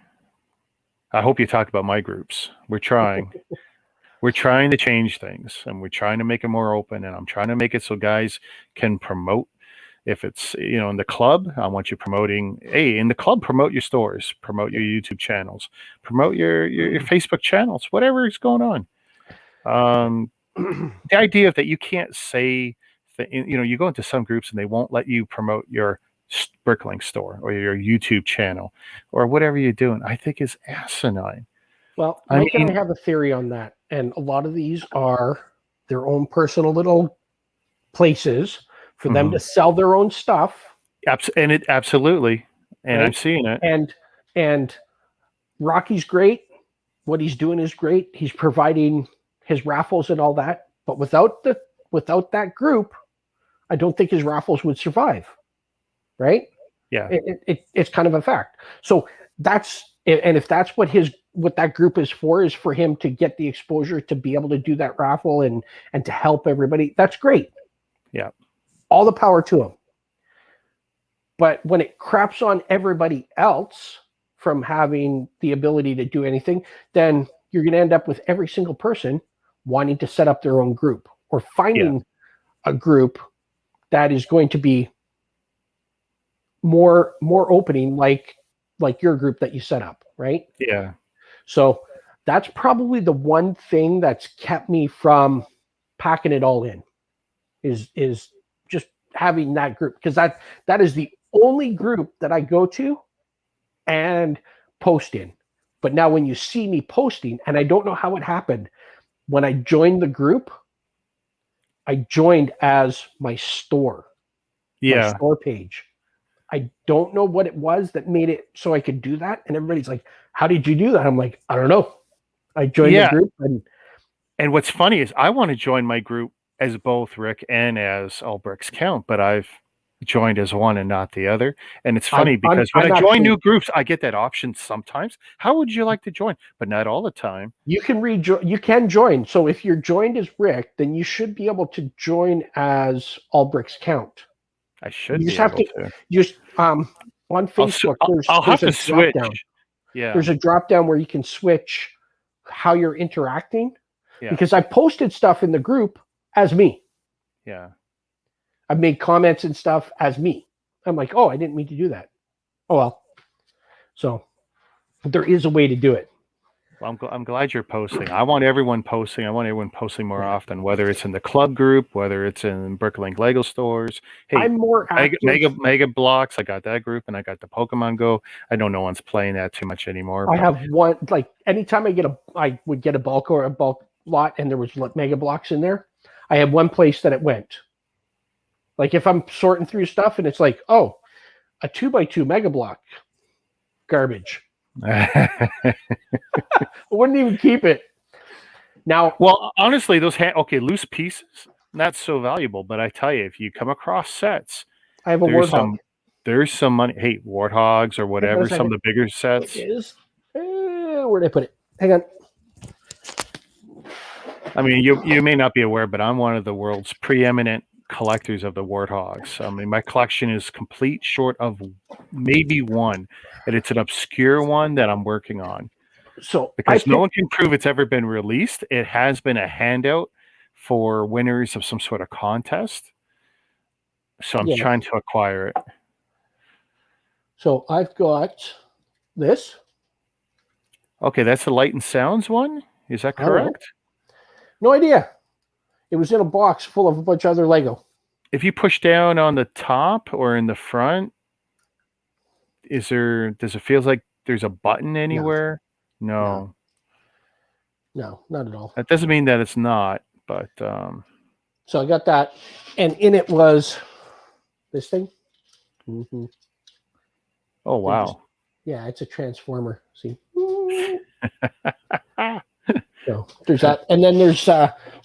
I hope you talk about my groups. We're trying. We're trying to change things, and we're trying to make it more open, and I'm trying to make it so guys can promote. If it's, in the club, I want you promoting, in the club, promote your stores, promote your YouTube channels, promote your Facebook channels, whatever is going on. The idea that you can't say that, you go into some groups and they won't let you promote your Bricklink store or your YouTube channel or whatever you're doing, I think is asinine. Well, I have a theory on that. and a lot of these are their own personal little places for them to sell their own stuff. Absolutely, and right? I'm seeing it. And Rocky's great. What he's doing is great. He's providing his raffles and all that. But without that group, I don't think his raffles would survive. Right? Yeah. It's kind of a fact. So if that's what that group is for him to get the exposure to be able to do that raffle and to help everybody, that's great. Yeah. All the power to him. But when it craps on everybody else from having the ability to do anything, then you're going to end up with every single person wanting to set up their own group or finding a group that is going to be more opening like your group that you set up, right? Yeah. So that's probably the one thing that's kept me from packing it all in is just having that group, because that is the only group that I go to and post in. But now when you see me posting, and I don't know how it happened, when I joined the group, I joined as my store. My store page. I don't know what it was that made it so I could do that. And everybody's like, how did you do that? I'm like, I don't know. I joined the group. And what's funny is I want to join my group as both Rick and as All Bricks Count, but I've joined as one and not the other. And it's funny because when I join new groups, I get that option sometimes. How would you like to join? But not all the time. You can join. So if you're joined as Rick, then you should be able to join as All Bricks Count. I should just have to. Just on Facebook, I'll have to switch. Yeah, there's a drop down where you can switch how you're interacting. Yeah. Because I posted stuff in the group as me. Yeah, I've made comments and stuff as me. I'm like, oh, I didn't mean to do that. Oh well. So there is a way to do it. Well, I'm glad you're posting. I want everyone posting. I want everyone posting more often, whether it's in the club group, whether it's in Bricklink Lego stores. Hey, I'm more active. Mega Blocks. I got that group, and I got the Pokemon Go. I know no one's playing that too much anymore. I have one. Like anytime I would get a bulk lot, and there was Mega Blocks in there. I have one place that it went. Like if I'm sorting through stuff, and it's like, oh, a 2x2 Mega Block, garbage. I wouldn't even keep it. Now, well, honestly, those loose pieces, not so valuable. But I tell you, if you come across sets, I have a Warthog. There's some money. Hey, Warthogs or whatever, some of the bigger sets. Where'd I put it? Hang on. I mean, you may not be aware, but I'm one of the world's preeminent collectors of the Warthogs. I mean, my collection is complete short of maybe one, and it's an obscure one that I'm working on. So because no one can prove it's ever been released, it has been a handout for winners of some sort of contest. So I'm trying to acquire it. So I've got this. Okay, that's the Light and Sounds one. Is that correct? No idea. It was in a box full of a bunch of other Lego. If you push down on the top or in the front, does it feel like there's a button anywhere? No, not at all. That doesn't mean that it's not, but so I got that, and in it was this thing. Mm-hmm. Oh wow! It's a transformer. See. So there's that, and then there's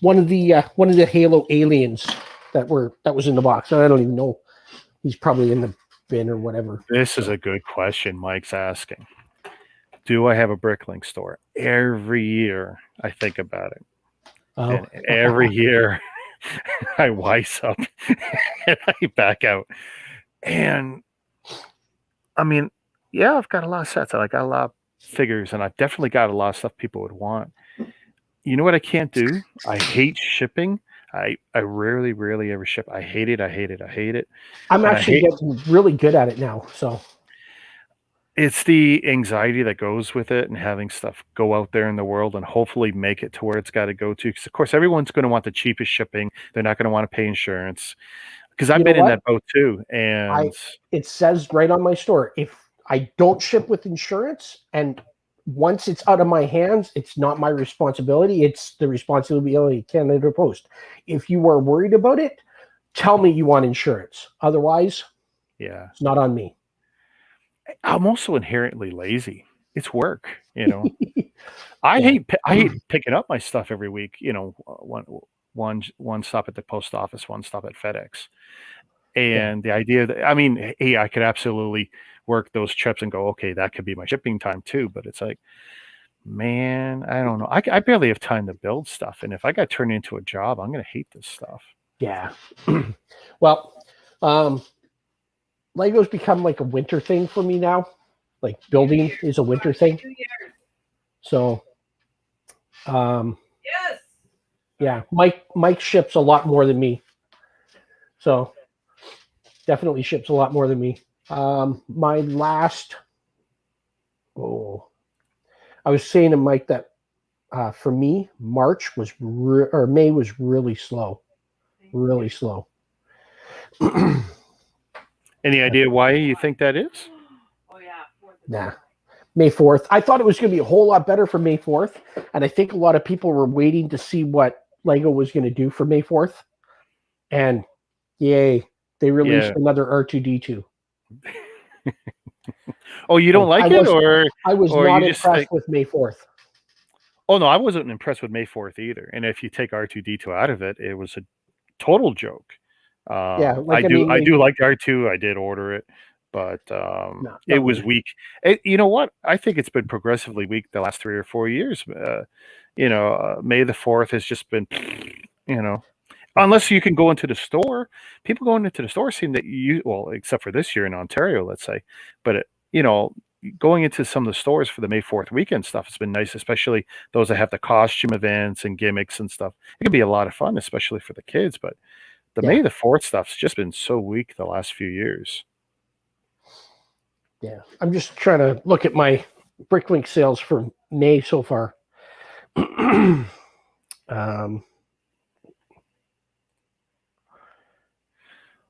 one of the Halo aliens that was in the box. I don't even know. He's probably in the bin or whatever. This is a good question Mike's asking. Do I have a Bricklink store? Every year I think about it. Oh. And every year I wise up and I back out. And I mean, I've got a lot of sets. I got a lot of figures, and I've definitely got a lot of stuff people would want. You know what I can't do? I hate shipping. I rarely ever ship. I hate it. I'm actually getting really good at it now. So it's the anxiety that goes with it, and having stuff go out there in the world and hopefully make it to where it's got to go to. Because of course, everyone's going to want the cheapest shipping. They're not going to want to pay insurance. Because I've been in that boat too. And it says right on my store, if I don't ship with insurance and once it's out of my hands, it's not my responsibility. It's the responsibility of Canada Post. If you are worried about it, tell me you want insurance. Otherwise, Yeah. it's not on me. I'm also inherently lazy. It's work, you know. I Yeah. hate picking up my stuff every week. You know, one stop at the post office, one stop at FedEx, and the idea that, I mean, hey, I could absolutely work those trips and go, okay, that could be my shipping time too. But it's like, man, I don't know. I barely have time to build stuff, and if I got turned into a job, I'm gonna hate this stuff. Yeah. Well, Lego's become like a winter thing for me now. Like building is a winter thing. So, yeah, Mike ships a lot more than me. So definitely ships a lot more than me. My last, I was saying to Mike that for me, March was or May was really slow, really slow. Any idea why you think that is? Nah, May 4th. I thought it was going to be a whole lot better for May 4th, and I think a lot of people were waiting to see what Lego was going to do for May 4th. And yay, they released another R2D2. Oh, you don't like it, or I was or not you just impressed think, with May 4th. oh no, I wasn't impressed with May 4th either. And if you take R2D2 out of it, it was a total joke. Yeah, like, I mean, do like R2. I did order it, but it was weak. You know what? I think it's been progressively weak the last 3 or 4 years. You know, May the 4th has just been, you know, unless you can go into the store. People going into the store seem that well, except for this year in Ontario, let's say, but you know, going into some of the stores for the May 4th weekend stuff has been nice, especially those that have the costume events and gimmicks and stuff. It can be a lot of fun, especially for the kids, but the May the 4th stuff's just been so weak the last few years. Yeah, I'm just trying to look at my Bricklink sales for May so far.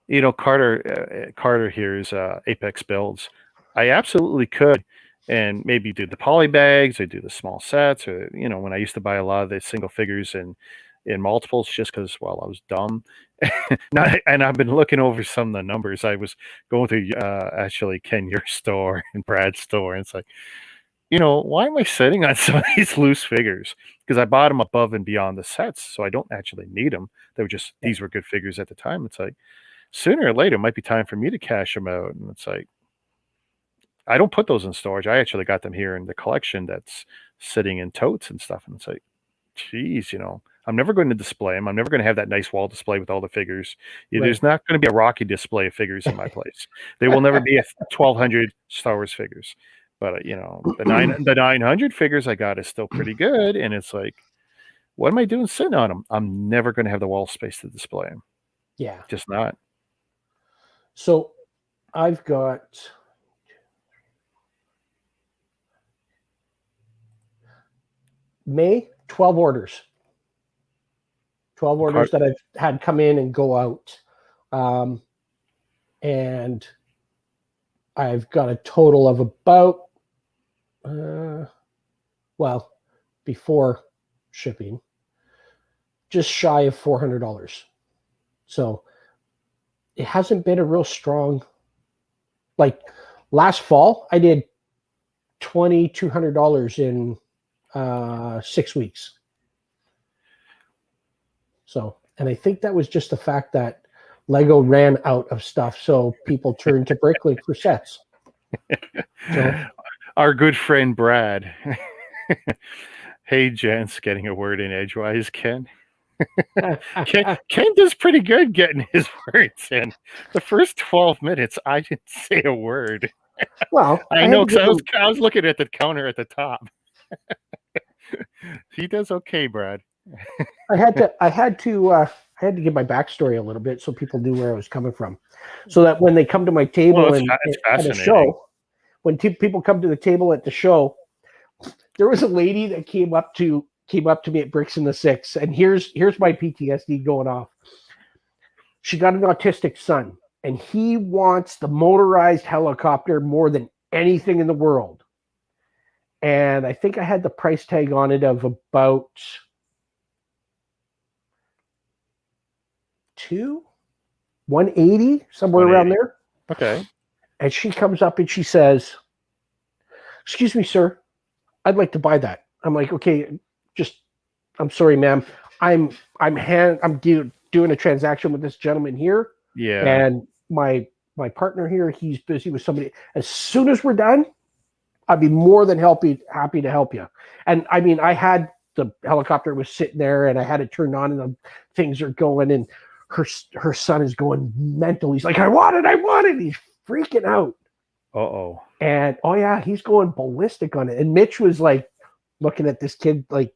You know, Carter here's Apex builds. I absolutely could, and maybe do the poly bags or do the small sets, or you know, when I used to buy a lot of the single figures in multiples, just because, well, I was dumb. And I've been looking over some of the numbers. I was going through actually Ken, your store and Brad's store, and it's like, you know, why am I sitting on some of these loose figures? Because I bought them above and beyond the sets, so I don't actually need them. They were just, these were good figures at the time. It's like, sooner or later, it might be time for me to cash them out. And it's like, I don't put those in storage. I actually got them here in the collection that's sitting in totes and stuff. And it's like, geez, you know, I'm never going to display them. I'm never going to have that nice wall display with all the figures. There's not going to be a Rocky display of figures in my place. There will never be a 1,200 Star Wars figures. But, you know, the 900 figures I got is still pretty good. And it's like, what am I doing sitting on them? I'm never going to have the wall space to display them. Yeah. Just not. So I've got May 12 orders. 12 orders that I've had come in and go out. And I've got a total of about, well, before shipping, just shy of $400. So it hasn't been a real strong, like last fall, I did $2,200 in 6 weeks. So, and I think that was just the fact that Lego ran out of stuff, so people turned to Bricklink for sets. So, our good friend Brad. Hey, gents, getting a word in edgewise, Ken. Ken does pretty good getting his words in. The first 12 minutes, I didn't say a word. Well, I know, because I was looking at the counter at the top. He does okay, Brad. I had to give my backstory a little bit so people knew where I was coming from, so that when they come to my table at a show, when people come to the table at the show, there was a lady that came up to me at Bricks in the Six, and here's my PTSD going off. She got an autistic son, and he wants the motorized helicopter more than anything in the world. and I think I had the price tag on it of about $180, somewhere around 180. there. Okay. And she comes up and she says, "Excuse me, sir, I'd like to buy that." I'm like, "Okay, just I'm sorry, ma'am. I'm doing a transaction with this gentleman here, Yeah. and my partner here, he's busy with somebody. As soon as we're done, I'd be more than happy to help you." And I mean, I had the helicopter was sitting there, and I had it turned on, and the things are going, and her son is going mental. He's like, "I want it, I want it." He's freaking out. Uh-oh. And oh yeah, he's going ballistic on it. And Mitch was like looking at this kid like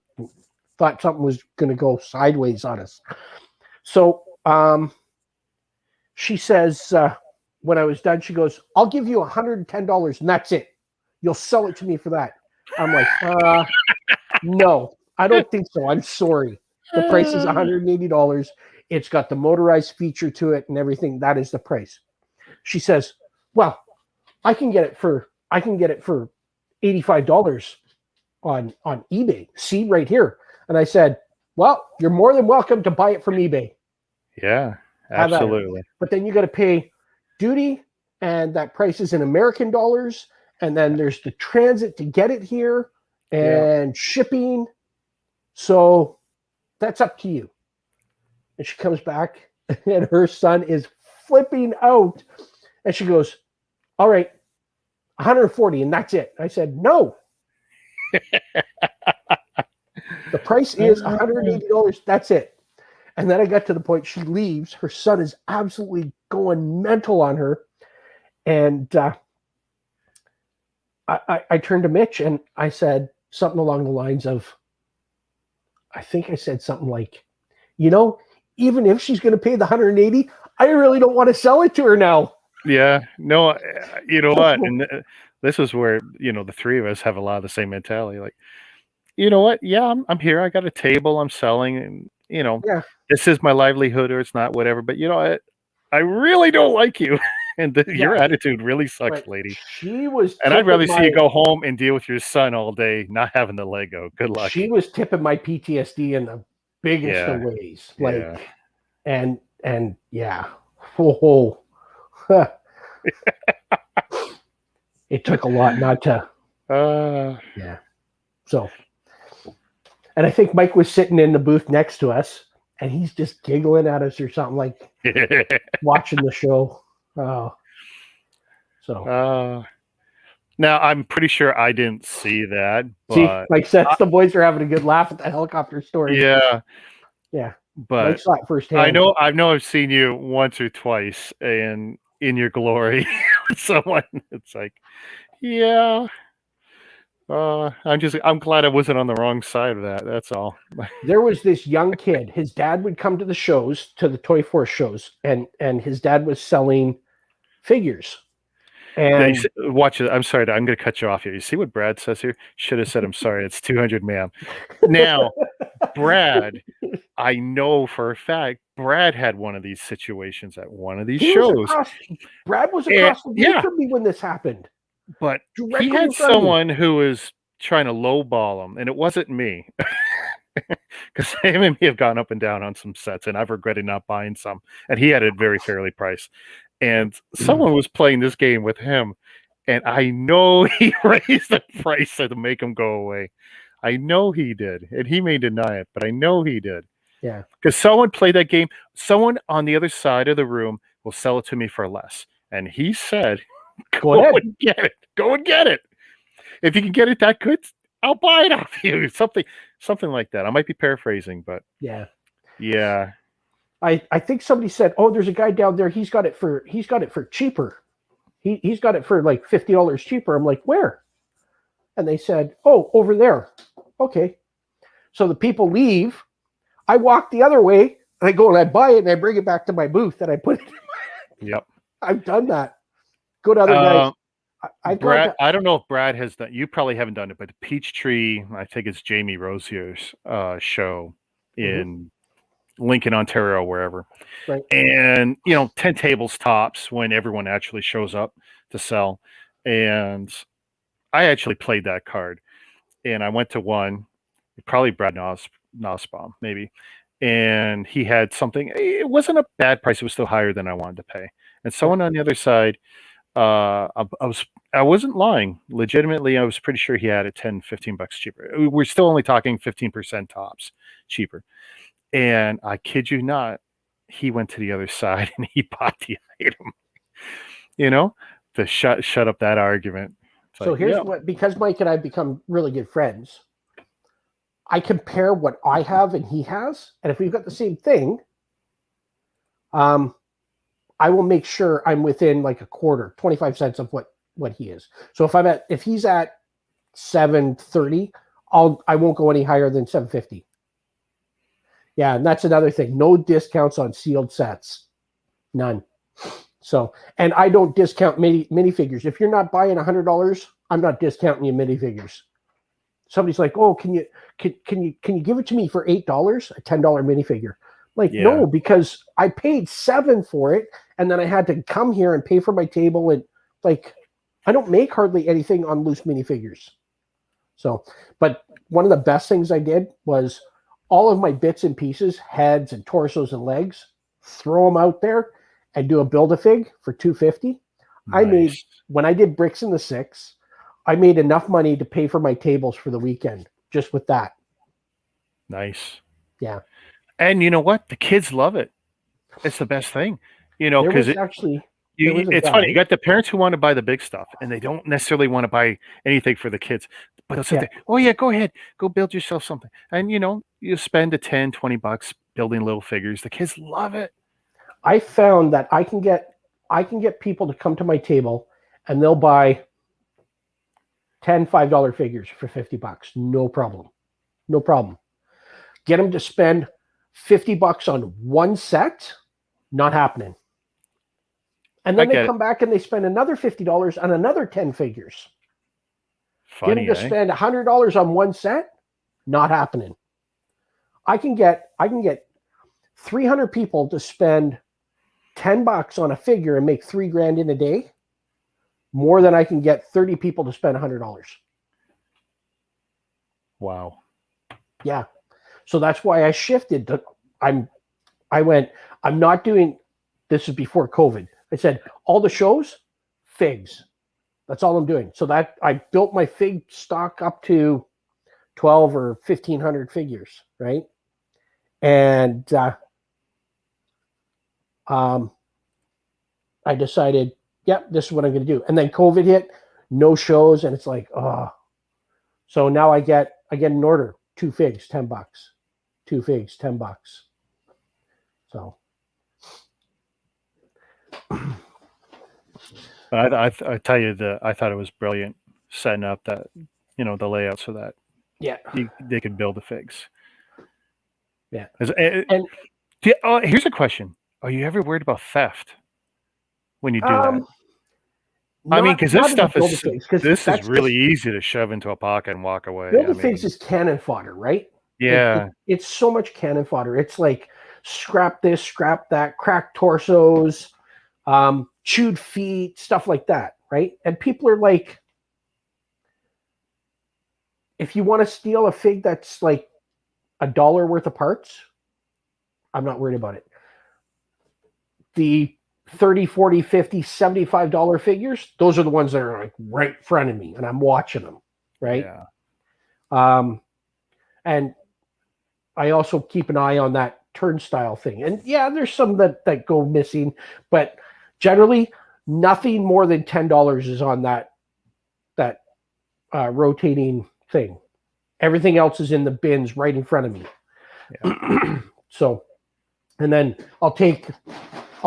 thought something was going to go sideways on us. So she says when I was done, she goes, "I'll give you $110 and that's it. You'll sell it to me for that." I'm like, no, I don't think so. I'm sorry. The price is $180. It's got the motorized feature to it and everything. That is the price. She says, "Well, I can get it for $85 on eBay. See right here." And I said, "Well, you're more than welcome to buy it from eBay. Yeah, Have at it. absolutely. But then you got to pay duty, and that price is in American dollars. And then there's the transit to get it here and shipping. So that's up to you." And she comes back, and her son is flipping out. And she goes, "All right, 140, and that's it." I said, "No. The price is $180. That's it." And then I got to the point she leaves. Her son is absolutely going mental on her. And I turned to Mitch and I said something along the lines of, I think I said something like, even if she's going to pay the 180, I really don't want to sell it to her now. Yeah. No, you know what? And this is where, the three of us have a lot of the same mentality. Like, you know what? Yeah, I'm here. I got a table. I'm selling, and Yeah. this is my livelihood, or it's not, whatever. But I really don't like you, and your attitude really sucks, lady. She was, and I'd rather see you go home and deal with your son all day, not having the Lego. Good luck. She was tipping my PTSD in the biggest of ways. Like, and yeah, it took a lot not to. Yeah. So, and I think Mike was sitting in the booth next to us, and he's just giggling at us or something, like watching the show. Oh, so. Now I'm pretty sure I didn't see that. But see, like says, the boys are having a good laugh at the helicopter story. Yeah. Yeah. But Mike saw it firsthand. I know I've seen you once or twice in your glory with someone. It's like, yeah. I'm glad I wasn't on the wrong side of that. That's all. There was this young kid. His dad would come to the shows, to the Toy Force shows, and his dad was selling figures. And watch it. I'm sorry. I'm going to cut you off here. You see what Brad says here? Should have said, "I'm sorry. It's 200, ma'am." Now, Brad, I know for a fact, Brad had one of these situations at one of these shows. Brad was across the way from me when this happened. But he had someone who was trying to lowball him, and it wasn't me. Because him and me have gone up and down on some sets, and I've regretted not buying some. And he had it very fairly priced. And someone was playing this game with him, and I know he raised the price to make him go away. I know he did, and he may deny it, but I know he did. Yeah. Because someone played that game. Someone on the other side of the room will sell it to me for less. And he said, Go and get it. Go and get it. If you can get it that good, I'll buy it off you. Something like that. I might be paraphrasing, but yeah. I think somebody said, "Oh, there's a guy down there. He's got it for cheaper. He's got it for like $50 cheaper." I'm like, "Where?" And they said, "Oh, over there." Okay. So the people leave. I walk the other way, and I go and I buy it, and I bring it back to my booth, and I put it in Yep. I've done that. Good other guys. Brad, I don't know if Brad has done. You probably haven't done it, but the Peachtree, I think it's Jamie Rosier's show in Lincoln, Ontario, wherever. Right. And 10 tables tops when everyone actually shows up to sell. And I actually played that card. and I went to one, probably Brad Nussbaum, maybe, and he had something. It wasn't a bad price; it was still higher than I wanted to pay. And someone on the other side, I wasn't lying. Legitimately, I was pretty sure he had it 10, $15 cheaper. We're still only talking 15% tops cheaper. And I kid you not, he went to the other side and he bought the item. You know, to shut up that argument. It's So like, here's yeah, what, because Mike and I become really good friends, I compare what I have and he has, and if we've got the same thing, I will make sure I'm within like a quarter, 25 cents of what he is. So if he's at 730, I won't go any higher than 750. Yeah, and that's another thing. No discounts on sealed sets. None. So, and I don't discount minifigures. If you're not buying $100, I'm not discounting you minifigures. Somebody's like, "Oh, can you give it to me for $8, a $10 minifigure?" Like, yeah, no, because I paid $7 for it, and then I had to come here and pay for my table, and like, I don't make hardly anything on loose minifigures. So, but one of the best things I did was all of my bits and pieces, heads and torsos and legs, throw them out there and do a Build-A-Fig for $250. I made, nice, when I did Bricks in the Six, I made enough money to pay for my tables for the weekend just with that. nice. Yeah. And you know what? The kids love it. It's the best thing, There because was actually, there was a it's funny. guy. You got the parents who want to buy the big stuff, and they don't necessarily want to buy anything for the kids. But they'll sit Yeah. there, oh yeah, go ahead, go build yourself something. And you spend the 10, $20 building little figures. The kids love it. I found that I can get people to come to my table and they'll buy 10 $5 figures for $50. No problem. No problem. Get them to spend $50 on one set, not happening. And I then they get it. come back and they spend another $50 on another 10 figures. Get them Funny, to eh? spend $100 on one set, not happening. I can get 300 people to spend $10 on a figure and make $3,000 in a day, more than I can get 30 people to spend $100. Wow. Yeah. So that's why I shifted to I'm not doing, this is before COVID. I said all the shows, figs. That's all I'm doing. So that I built my fig stock up to 12 or 1,500 figures, right? And I decided, yep, this is what I'm going to do. And then COVID hit, no shows, and it's like, oh. So now I get an order, 2 figs, $10. 2 figs, $10. So But I tell you that I thought it was brilliant setting up that the layout so that yeah, they could build the figs. yeah. And here's a question: are you ever worried about theft when you do that? I mean, because this Not in the stuff build a figs, because this is that's really just easy to shove into a pocket and walk away. build I a figs mean, is cannon fodder, right? yeah, It's so much cannon fodder. It's like scrap this, scrap that, cracked torsos, chewed feet, stuff like that, right? And people are like, if you want to steal a fig that's like $1 worth of parts, I'm not worried about it. The 30, 40, 50, $75 figures, those are the ones that are like right in front of me and I'm watching them, right? yeah. And I also keep an eye on that turnstile thing. And yeah, there's some that go missing, but generally nothing more than $10 is on that rotating thing. Everything else is in the bins right in front of me. Yeah. So, and then I'll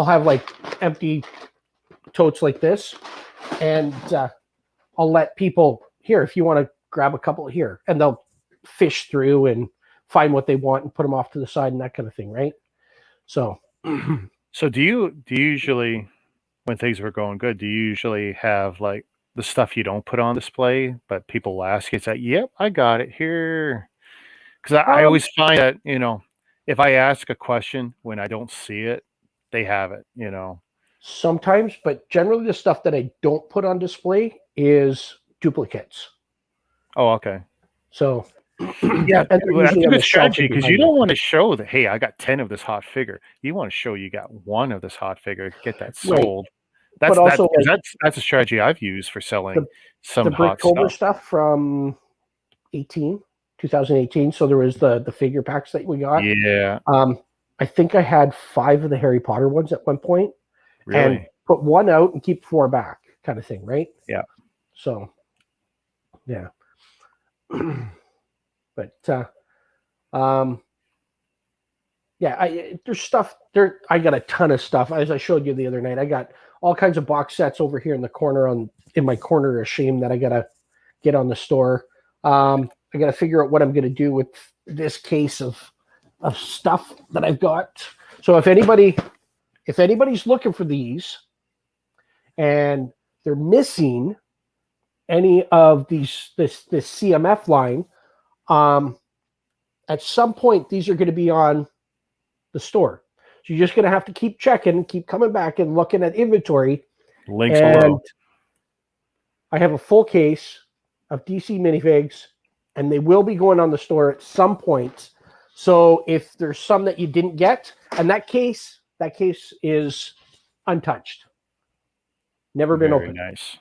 have like empty totes like this, and I'll let people here, if you want to grab a couple here, and they'll fish through and find what they want and put them off to the side and that kind of thing, right? So, So do you usually, when things were going good, do you usually have like the stuff you don't put on display, but people ask you, it's like, yep, I got it here. Because I always find that, if I ask a question when I don't see it, they have it. Sometimes, but generally the stuff that I don't put on display is duplicates. Oh, okay. So Yeah, and they're well, that's usually a on good the shelf strategy because you behind me. don't want to show that, hey, I got 10 of this hot figure. You want to show you got one of this hot figure, get that Right. sold. But That's also because like that's a strategy I've used for selling the some hot Bricktober stuff. stuff from 2018. So there was the figure packs that we got. Yeah, I think I had 5 of the Harry Potter ones at one point, and really. put one out and keep 4 back, kind of thing, right? Yeah. So, yeah. But yeah, there's stuff there. I got a ton of stuff. As I showed you the other night, I got all kinds of box sets over here in the corner in my corner of shame that I gotta get on the store. I gotta figure out what I'm gonna do with this case of stuff that I've got. So if anybody's looking for these and they're missing any of this CMF line, at some point these are going to be on the store. So you're just going to have to keep checking, keep coming back and looking at inventory. Links And below. I have a full case of DC minifigs, and they will be going on the store at some point. So if there's some that you didn't get, and that case is untouched, never been Very opened. nice.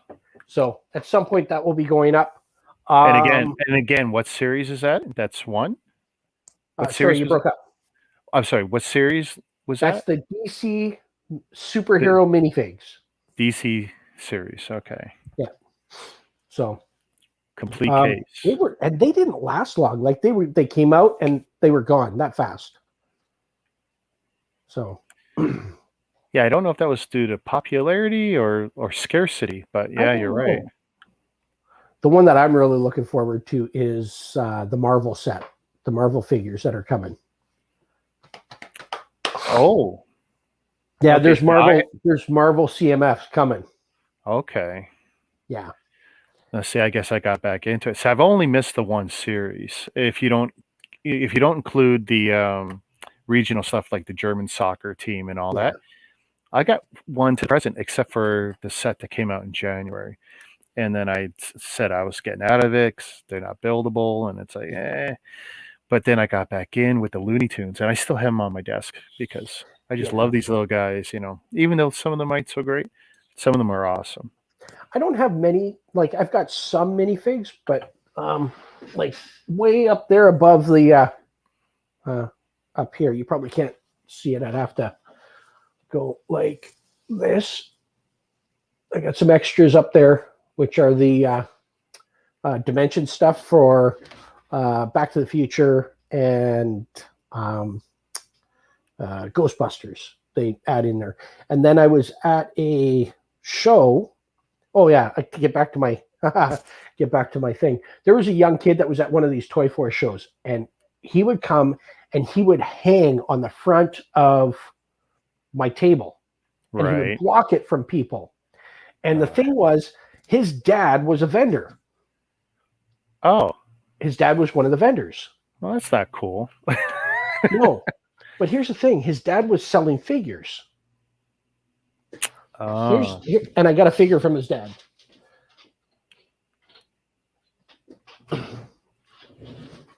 So at some point that will be going up. And again, what series is that? That's one. What Sorry, series you was it? broke up. I'm sorry. What series was That's that? the DC superhero minifigs. DC series. Okay. Yeah. So Complete case. they didn't last long. Like they came out and they were gone that fast. So Yeah, I don't know if that was due to popularity or scarcity, but yeah, you're right. The one that I'm really looking forward to is the Marvel set, the Marvel figures that are coming. Oh. Yeah, Okay, there's Marvel CMFs coming. Okay. Yeah. Let's see, I guess I got back into it. So I've only missed the one series. If you don't include the regional stuff like the German soccer team and all that, I got one to present except for the set that came out in January. And then I said I was getting out of it 'cause they're not buildable, and it's like, eh. But then I got back in with the Looney Tunes, and I still have them on my desk because I just love these little guys, even though some of them aren't so great, some of them are awesome. I don't have many, like I've got some minifigs, but like way up there above the up here, you probably can't see it. I'd have to go like this. I got some extras up there, which are the dimension stuff for Back to the Future and Ghostbusters. They add in there. And then I was at a show. Oh yeah, I get back to my thing. There was a young kid that was at one of these Toy Force shows, and he would come and he would hang on the front of my table, and he would block it from people. And the thing was, his dad was a vendor. Oh. His dad was one of the vendors. Well, that's not cool. No. But here's the thing. His dad was selling figures. And I got a figure from his dad.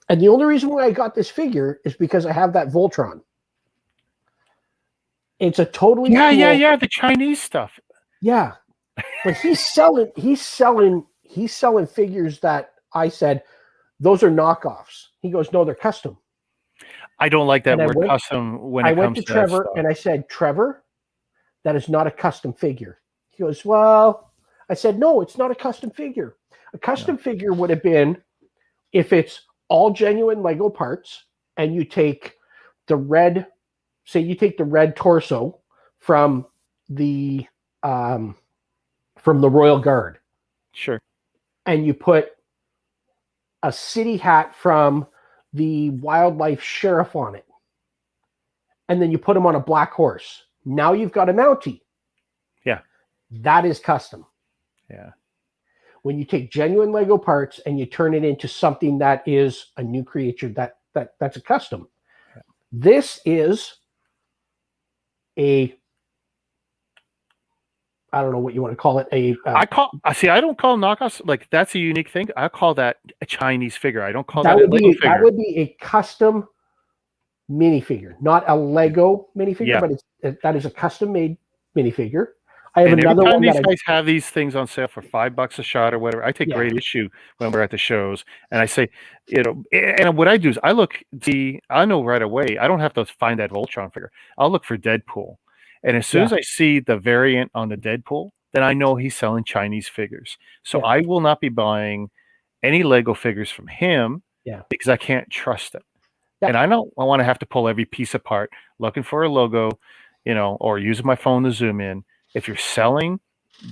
And the only reason why I got this figure is because I have that Voltron. It's a totally cool, the Chinese stuff. Yeah. But he's selling figures that I said, those are knockoffs. He goes, no, they're custom. I don't like that word custom when it comes to I went to Trevor and I said, Trevor, that is not a custom figure. He goes, well, I said, no, it's not a custom figure. A custom figure would have been if it's all genuine Lego parts and you take the red, say you take the red torso from the Royal Guard. Sure. And you put a city hat from the wildlife sheriff on it. And then you put him on a black horse. Now you've got a Mountie. Yeah. That is custom. Yeah. When you take genuine Lego parts and you turn it into something that is a new creature, that's a custom. Yeah. This is a I don't know what you want to call it. I don't call knockoffs, like that's a unique thing. I call that a Chinese figure. I don't call that that a would Lego be that figure. would be a custom minifigure, not a Lego minifigure, Yeah. but that is a custom made minifigure. I have And every another time one these that guys have these things on sale for $5 a shot or whatever, I take yeah, great issue when we're at the shows. And I say, and what I do is I know right away. I don't have to find that Voltron figure. I'll look for Deadpool. And as soon yeah, as I see the variant on the Deadpool, then I know he's selling Chinese figures. So yeah, I will not be buying any Lego figures from him yeah, because I can't trust it. yeah. And I want to have to pull every piece apart, looking for a logo, or using my phone to zoom in. If you're selling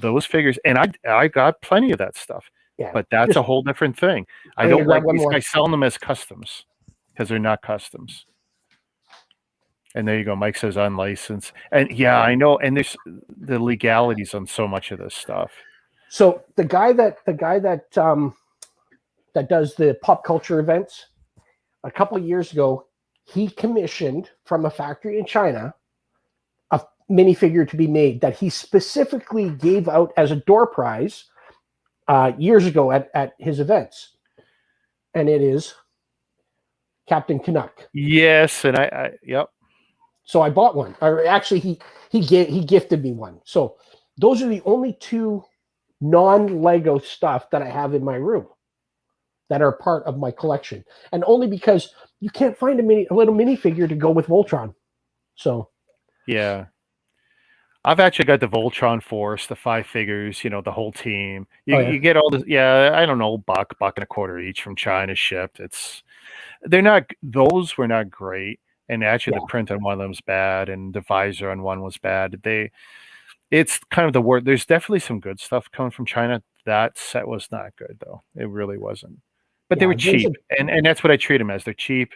those figures, and I got plenty of that stuff, Yeah. but that's a whole different thing. I I'm gonna don't grab like one these more. guys selling them as customs because they're not customs. And there you go. Mike says unlicensed, and yeah, I know. And there's the legalities on so much of this stuff. So the guy that that does the pop culture events, a couple of years ago, he commissioned from a factory in China a minifigure to be made that he specifically gave out as a door prize years ago at his events, and it is Captain Canuck. Yes, and yep. So I bought one. Or actually, he gifted me one. So those are the only two non-Lego stuff that I have in my room that are part of my collection, and only because you can't find a little minifigure to go with Voltron. So yeah. I've actually got the Voltron Force, the 5 figures, the whole team. You get all this, I don't know, buck and a quarter each from China shipped. Those were not great. And actually the print on one of them was bad and the visor on one was bad. It's kind of the word. There's definitely some good stuff coming from China. That set was not good though. It really wasn't. But they were cheap. And that's what I treat them as. They're cheap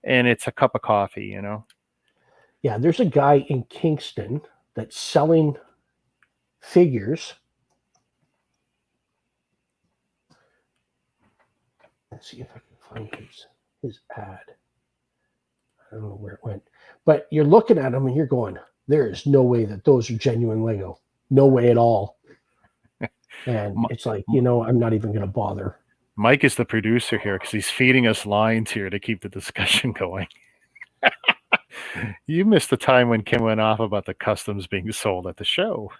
and it's a cup of coffee, Yeah, there's a guy in Kingston that's selling figures. Let's see if I can find his ad. I don't know where it went. But you're looking at them and you're going, there is no way that those are genuine Lego. No way at all. And it's like, I'm not even going to bother. Mike is the producer here because he's feeding us lines here to keep the discussion going. You missed the time when Ken went off about the customs being sold at the show.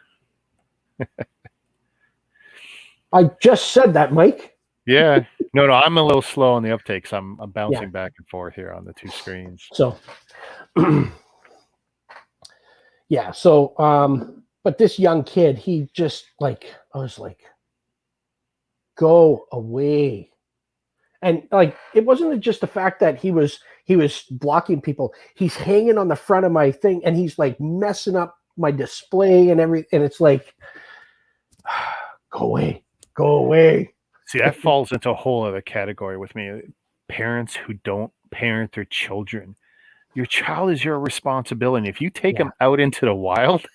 I just said that, Mike. Yeah. No, I'm a little slow on the uptakes. I'm bouncing back and forth here on the two screens. So, yeah. So, but this young kid, he just I was like, go away. And it wasn't just the fact that he was blocking people. He's hanging on the front of my thing and he's like messing up my display and everything. And it's like, go away. See, that falls into a whole other category with me. Parents who don't parent their children. Your child is your responsibility. If you take them out into the wild,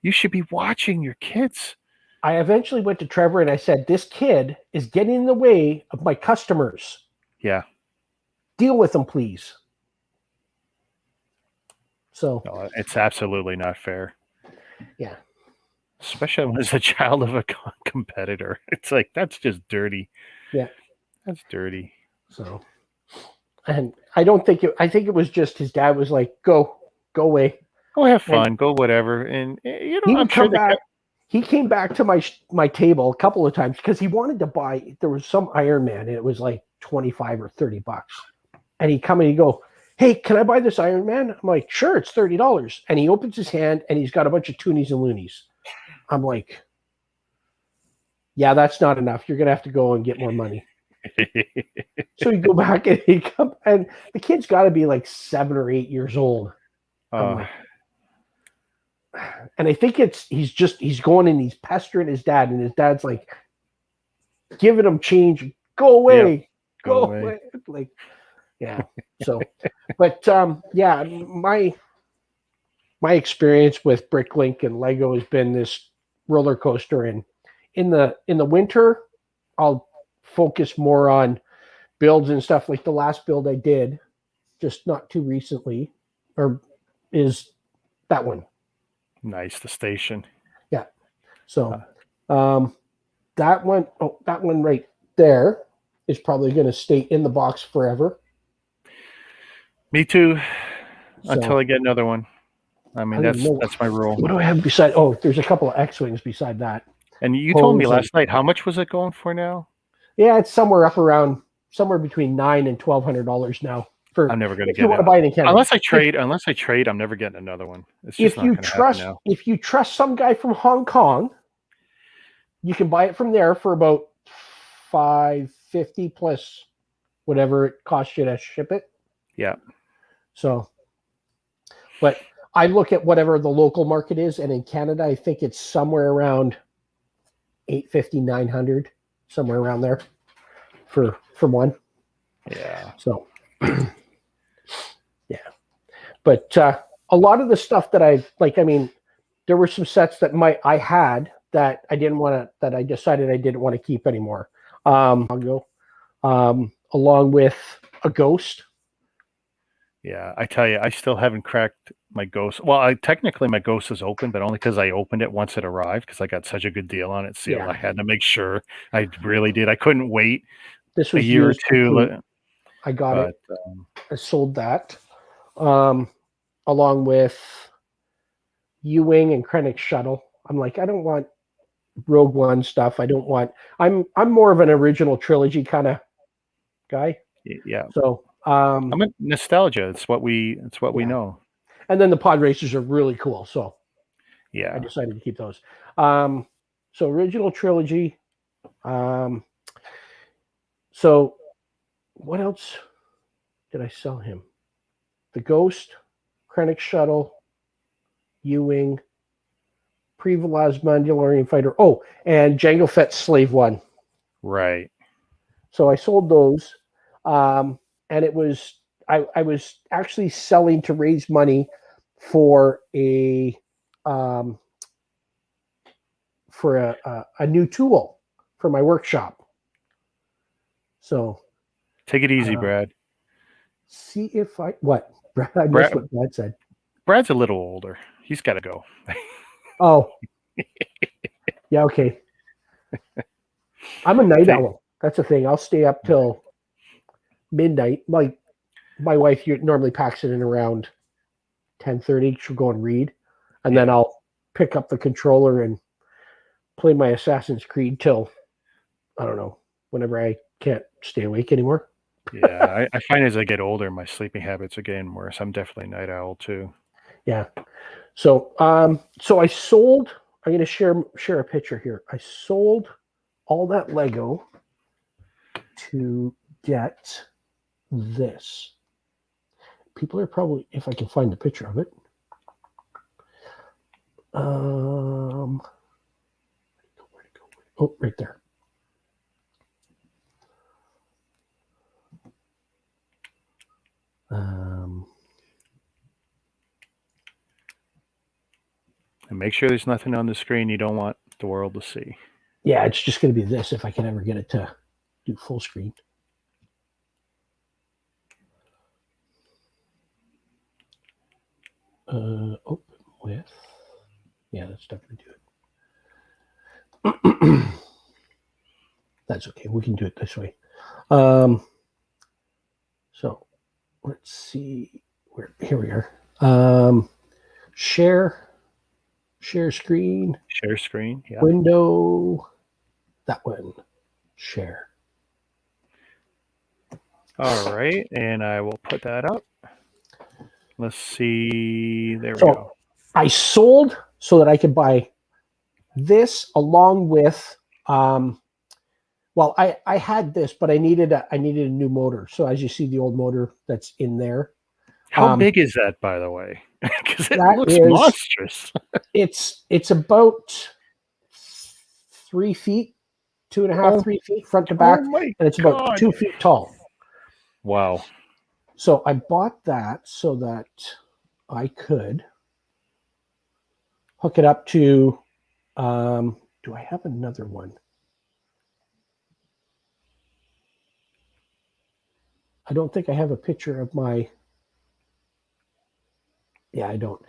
you should be watching your kids. I eventually went to Trevor and I said, this kid is getting in the way of my customers. Yeah. Deal with them, please. So no, it's absolutely not fair. Yeah. Especially when it's a child of a competitor. It's like, that's just dirty. Yeah. That's dirty. So, and I think it was just his dad was like, go away. Go have fun. Go whatever. And, I'm sure he came back to my table a couple of times because he wanted to buy, there was some Iron Man and it was like $25 or $30. And he'd come and he'd go, hey, can I buy this Iron Man? I'm like, sure, it's $30. And he opens his hand and he's got a bunch of toonies and loonies. I'm like, yeah, that's not enough. You're going to have to go and get more money. So you go back and and the kid's got to be like 7 or 8 years old. And I think he's going and he's pestering his dad, and his dad's like giving him change. Go away, go away. Like, yeah. So, but yeah, my experience with Bricklink and Lego has been this roller coaster. And in the winter, I'll focus more on builds and stuff. Like the last build I did, just not too recently, is that one. Nice, the station. Yeah. So that one right there is probably going to stay in the box forever. Me too. So, until I get another one. I mean, that's my rule. What do I have beside? Oh, there's a couple of X-Wings beside that. And you told me last night, how much was it going for now? Yeah, it's somewhere between $900 and $1,200 now. I'm never going to get it. If you want to buy it in Canada. Unless I trade, I'm never getting another one. It's just not going to happen now. If you trust some guy from Hong Kong, you can buy it from there for about $550 plus whatever it costs you to ship it. Yeah. So, but I look at whatever the local market is, and in Canada, I think it's somewhere around $850, $900, somewhere around there for one. Yeah. So, yeah. But a lot of the stuff that I like, I mean, there were some sets that I had that I decided I didn't want to keep anymore. Along with a Ghost. Yeah, I tell you, I still haven't cracked my Ghost. Well, technically my Ghost is open, but only because I opened it once it arrived because I got such a good deal on it sealed. Yeah. I had to make sure. I really did. I couldn't wait this was a year or two. I got it. I sold that along with U-Wing and Krennic Shuttle. I'm like, I don't want Rogue One stuff. I'm more of an original trilogy kind of guy. Yeah. So I'm a nostalgia. It's what we know. And then the pod racers are really cool. So yeah, I decided to keep those. So original trilogy. So what else did I sell him? The Ghost, Krennic Shuttle, U-Wing, Pre-Velaz Mandalorian Fighter. Oh, and Jango Fett Slave One. Right. So I sold those. And it was I was actually selling to raise money for a new tool for my workshop. So take it easy, Brad. See if what Brad. I missed what Brad said. Brad's a little older. He's got to go. Oh, yeah. Okay. I'm a night owl. That's the thing. I'll stay up till midnight. My wife normally packs it in around 10:30. She'll go and read, and then I'll pick up the controller and play my Assassin's Creed till I don't know, whenever I can't stay awake anymore. Yeah, I find as I get older, my sleeping habits are getting worse. I'm definitely a night owl too. Yeah. So I sold. I'm going to share a picture here. I sold all that Lego to get this. People are probably, if I can find the picture of it. Oh, right there. And make sure there's nothing on the screen you don't want the world to see. Yeah, it's just going to be this if I can ever get it to do full screen. Open with. Yeah, that's definitely do it. That's okay. We can do it this way. So let's see. Here we are. Share screen. Share screen. Yeah. Window. That one. Share. All right, and I will put that up. Let's see. There we go. I sold so that I could buy this along with. Well, I had this, but I needed a new motor. So as you see, the old motor that's in there. How big is that, by the way? Because it looks monstrous. It's about 3 feet, 2.5, 3 feet front to back, and it's about 2 feet tall. Wow. So I bought that so that I could hook it up to. Do I have another one? I don't think I have a picture of my. Yeah, I don't.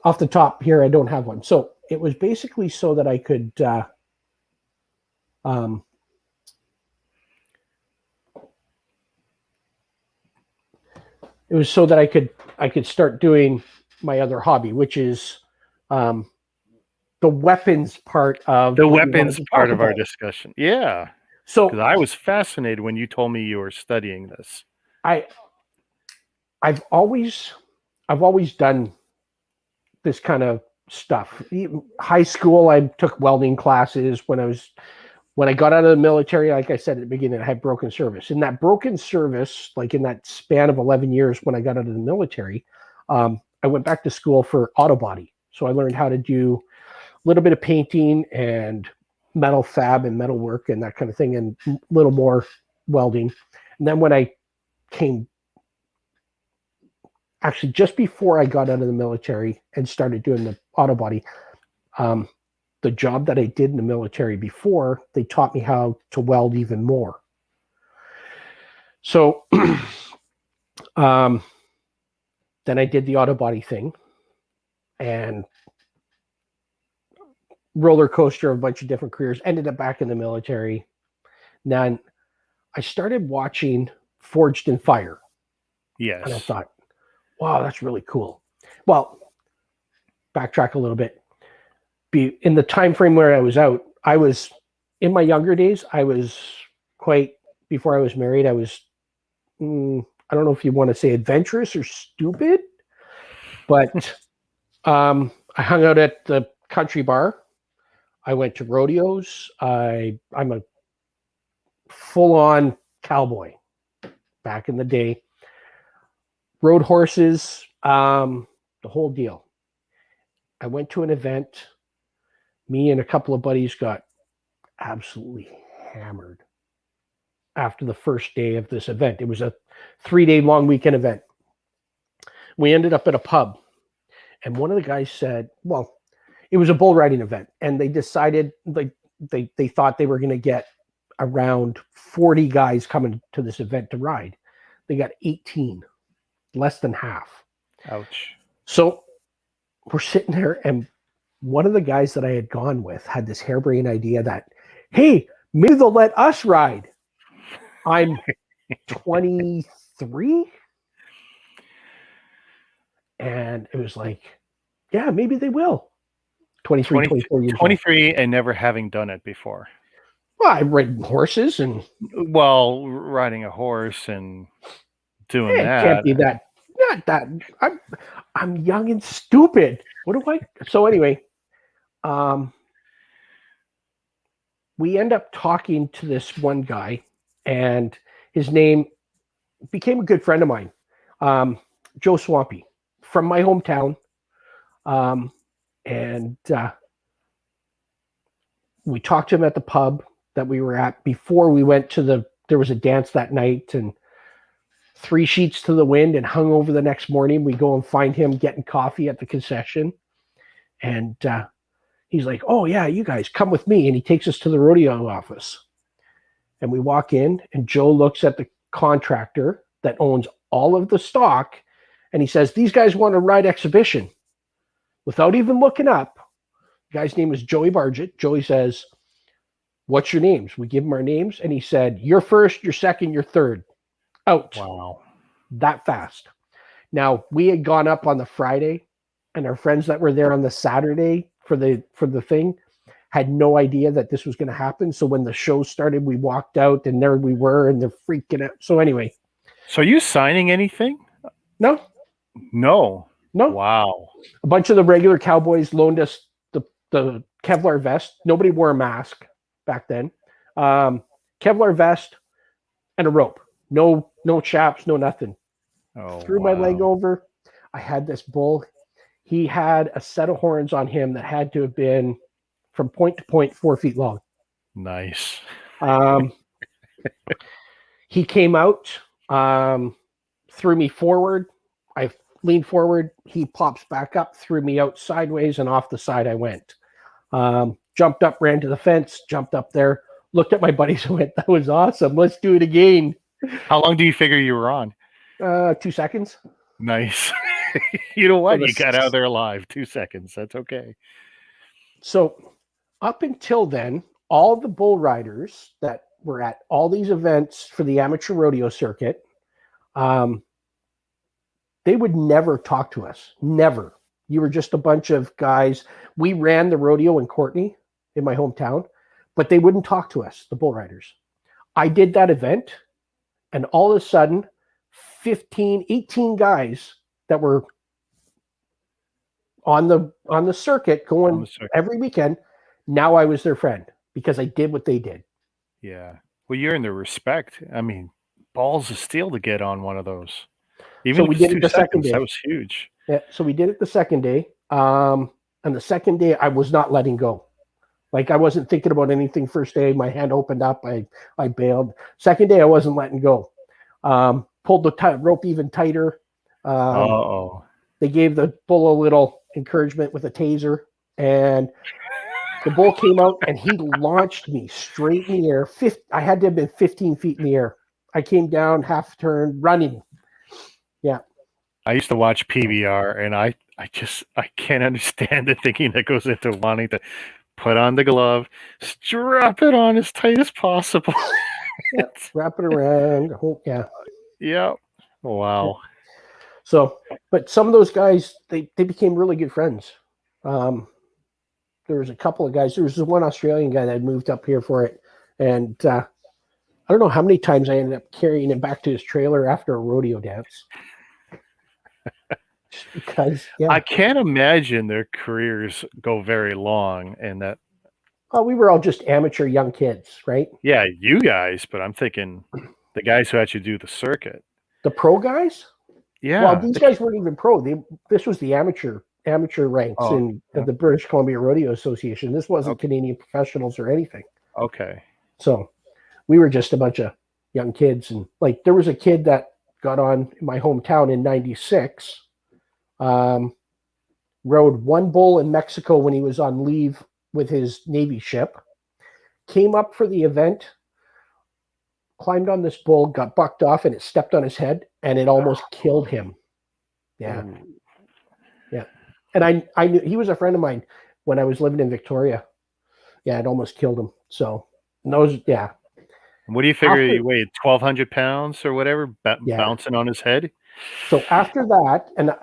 Off the top here, I don't have one. So it was basically so that I could it was so that I could start doing my other hobby, which is the weapons part of The what we wanted weapons to part talk of our about. discussion. Yeah. So Because I was fascinated when you told me you were studying this. I've always done this kind of stuff. High school, I took welding classes. When I got out of the military, like I said at the beginning, I had broken service. In that broken service, like in that span of 11 years when I got out of the military, I went back to school for auto body. So I learned how to do a little bit of painting and metal fab and metal work and that kind of thing, and a little more welding. And then when I came, actually just before I got out of the military and started doing the auto body, the job that I did in the military before, they taught me how to weld even more. So then I did the auto body thing and roller coaster of a bunch of different careers, ended up back in the military. Then I started watching Forged in Fire. Yes. And I thought, wow, that's really cool. Well, backtrack a little bit. In the time frame where I was in my younger days, I was quite, before I was married, I was, I don't know if you want to say adventurous or stupid, but I hung out at the country bar. I went to rodeos. I'm a full-on cowboy back in the day. Rode horses, the whole deal. I went to an event. Me and a couple of buddies got absolutely hammered after the first day of this event. It was a 3-day long weekend event. We ended up at a pub, and one of the guys said, well, it was a bull riding event, and they decided they thought they were going to get around 40 guys coming to this event to ride. They got 18, less than half. Ouch. So we're sitting there, and one of the guys that I had gone with had this harebrained idea that, hey, maybe they'll let us ride. I'm 23. And it was like, yeah, maybe they will. 23, 24 years 23 old. and never having done it before. Well, I've ridden horses and. Well, riding a horse and doing that. It can't be that. Not that. I'm young and stupid. What do I? So anyway, we end up talking to this one guy, and his name became a good friend of mine, Joe Swampy, from my hometown. And we talked to him at the pub that we were at before we went to there was a dance that night, and 3 sheets to the wind and hung over the next morning. We go and find him getting coffee at the concession. And he's like, oh yeah, you guys come with me. And he takes us to the rodeo office. And we walk in, and Joe looks at the contractor that owns all of the stock, and he says, these guys want a ride exhibition. Without even looking up, the guy's name is Joey Bargett. Joey says, what's your names? We give him our names, and he said, you're first, you're second, you're third. Out. Wow. That fast. Now, we had gone up on the Friday, and our friends that were there on the Saturday for the thing had no idea that this was going to happen. So when the show started, we walked out, and there we were, and they're freaking out. So anyway. So are you signing anything? No. Wow. A bunch of the regular cowboys loaned us the Kevlar vest. Nobody wore a mask back then. Kevlar vest and a rope. No chaps, no nothing. Threw my leg over. I had this bull. He had a set of horns on him that had to have been from point to point 4 feet long. Nice. He came out, threw me forward. I leaned forward. He pops back up, threw me out sideways, and off the side I went. Jumped up, ran to the fence, jumped up there, looked at my buddies and went, that was awesome. Let's do it again. How long do you figure you were on? 2 seconds. Nice. You know what? You got out of there alive. 2 seconds. That's okay. So up until then, all the bull riders that were at all these events for the amateur rodeo circuit, um, they would never talk to us. Never. You were just a bunch of guys. We ran the rodeo in Courtney, in my hometown, but they wouldn't talk to us, the bull riders. I did that event, and all of a sudden, 15, 18 guys that were on the circuit going every weekend, now I was their friend because I did what they did. Yeah. Well, you're in the respect. I mean, balls of steel to get on one of those. Even So if we it's did it 2 the second seconds, that day. was huge. Yeah, so we did it the second day. And the second day, I was not letting go. Like I wasn't thinking about anything. First day, my hand opened up. I bailed. Second day, I wasn't letting go. Pulled the rope even tighter. They gave the bull a little encouragement with a taser, and the bull came out and he launched me straight in the air. I had to have been 15 feet in the air. I came down half turn running. Yeah. I used to watch PBR, and I can't understand the thinking that goes into wanting to put on the glove, strap it on as tight as possible. Yeah, wrap it around. Yeah. Yeah. Wow. So, but some of those guys, they became really good friends. There was a couple of guys. There was one Australian guy that had moved up here for it, and I don't know how many times I ended up carrying him back to his trailer after a rodeo dance. Just because, yeah. I can't imagine their careers go very long, and that. Oh, we were all just amateur young kids, right? Yeah, you guys, but I'm thinking the guys who actually do the circuit. The pro guys? Yeah. Well, these guys weren't even pro. This was the amateur ranks in the British Columbia Rodeo Association. This wasn't Canadian professionals or anything. Okay. So we were just a bunch of young kids. And like there was a kid that got on in my hometown in 96, rode one bull in Mexico when he was on leave with his Navy ship, came up for the event, climbed on this bull, got bucked off, and it stepped on his head, and it almost killed him. Yeah. Yeah. And I knew he was a friend of mine when I was living in Victoria. Yeah, it almost killed him. So those, yeah. What do you figure he weighed? 1,200 pounds or whatever, bouncing on his head? So after that, and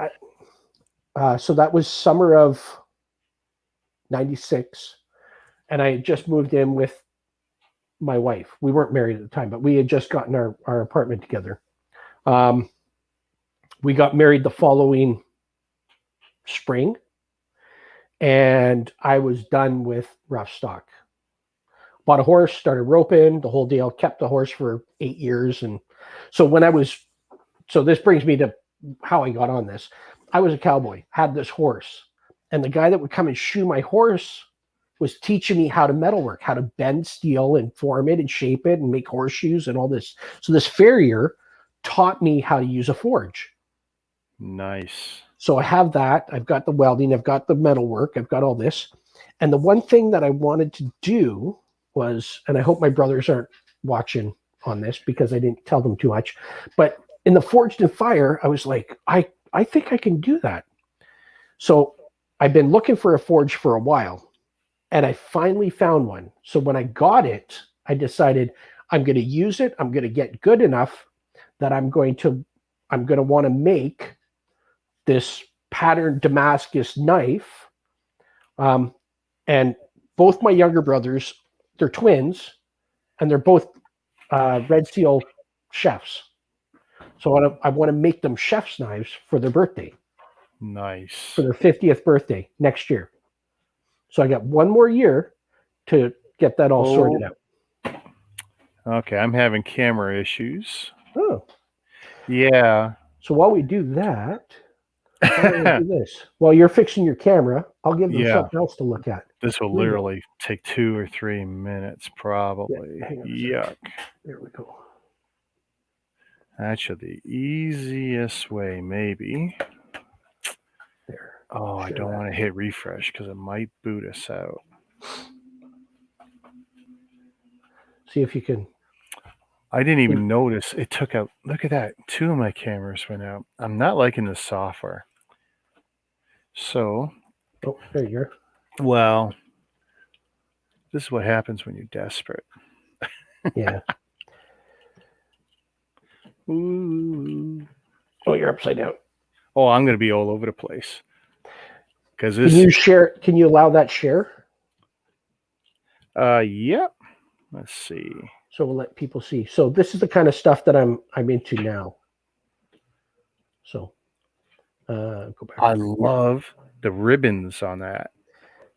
so that was summer of 96, and I had just moved in with my wife. We weren't married at the time, but we had just gotten our apartment together. We got married the following spring, and I was done with rough stock. Bought a horse, started roping the whole deal, kept the horse for 8 years. And so so this brings me to how I got on this. I was a cowboy, had this horse, and the guy that would come and shoe my horse was teaching me how to metalwork, how to bend steel and form it and shape it and make horseshoes and all this. So this farrier taught me how to use a forge. Nice. So I have that. I've got the welding. I've got the metalwork. I've got all this. And the one thing that I wanted to do was, and I hope my brothers aren't watching on this because I didn't tell them too much, but in the Forged in Fire, I was like, I think I can do that. So I've been looking for a forge for a while, and I finally found one. So when I got it, I decided I'm going to use it. I'm going to get good enough that I'm going to want to make this patterned Damascus knife. And both my younger brothers, they're twins, and they're both Red Seal chefs. So I want to make them chef's knives for their birthday. Nice. For their 50th birthday next year. So I got one more year to get that all sorted out. Okay, I'm having camera issues. Oh. Yeah. So while we do that, do this. While you're fixing your camera, I'll give them something else to look at. This will literally take 2 or 3 minutes, probably. Yuck. There we go. Actually, the easiest way, maybe. There. Oh, I don't want to hit refresh because it might boot us out. See if you can. I didn't even notice it took out. Look at that. 2 of my cameras went out. I'm not liking the software. So. Oh, there you are. Well, This is what happens when you're desperate. Yeah. Ooh. Oh, you're upside down. Oh, I'm going to be all over the place. Because Can this. you share? Can you allow that share? Yep. Let's see. So we'll let people see. So this is the kind of stuff that I'm into now. So go back. I love the ribbons on that.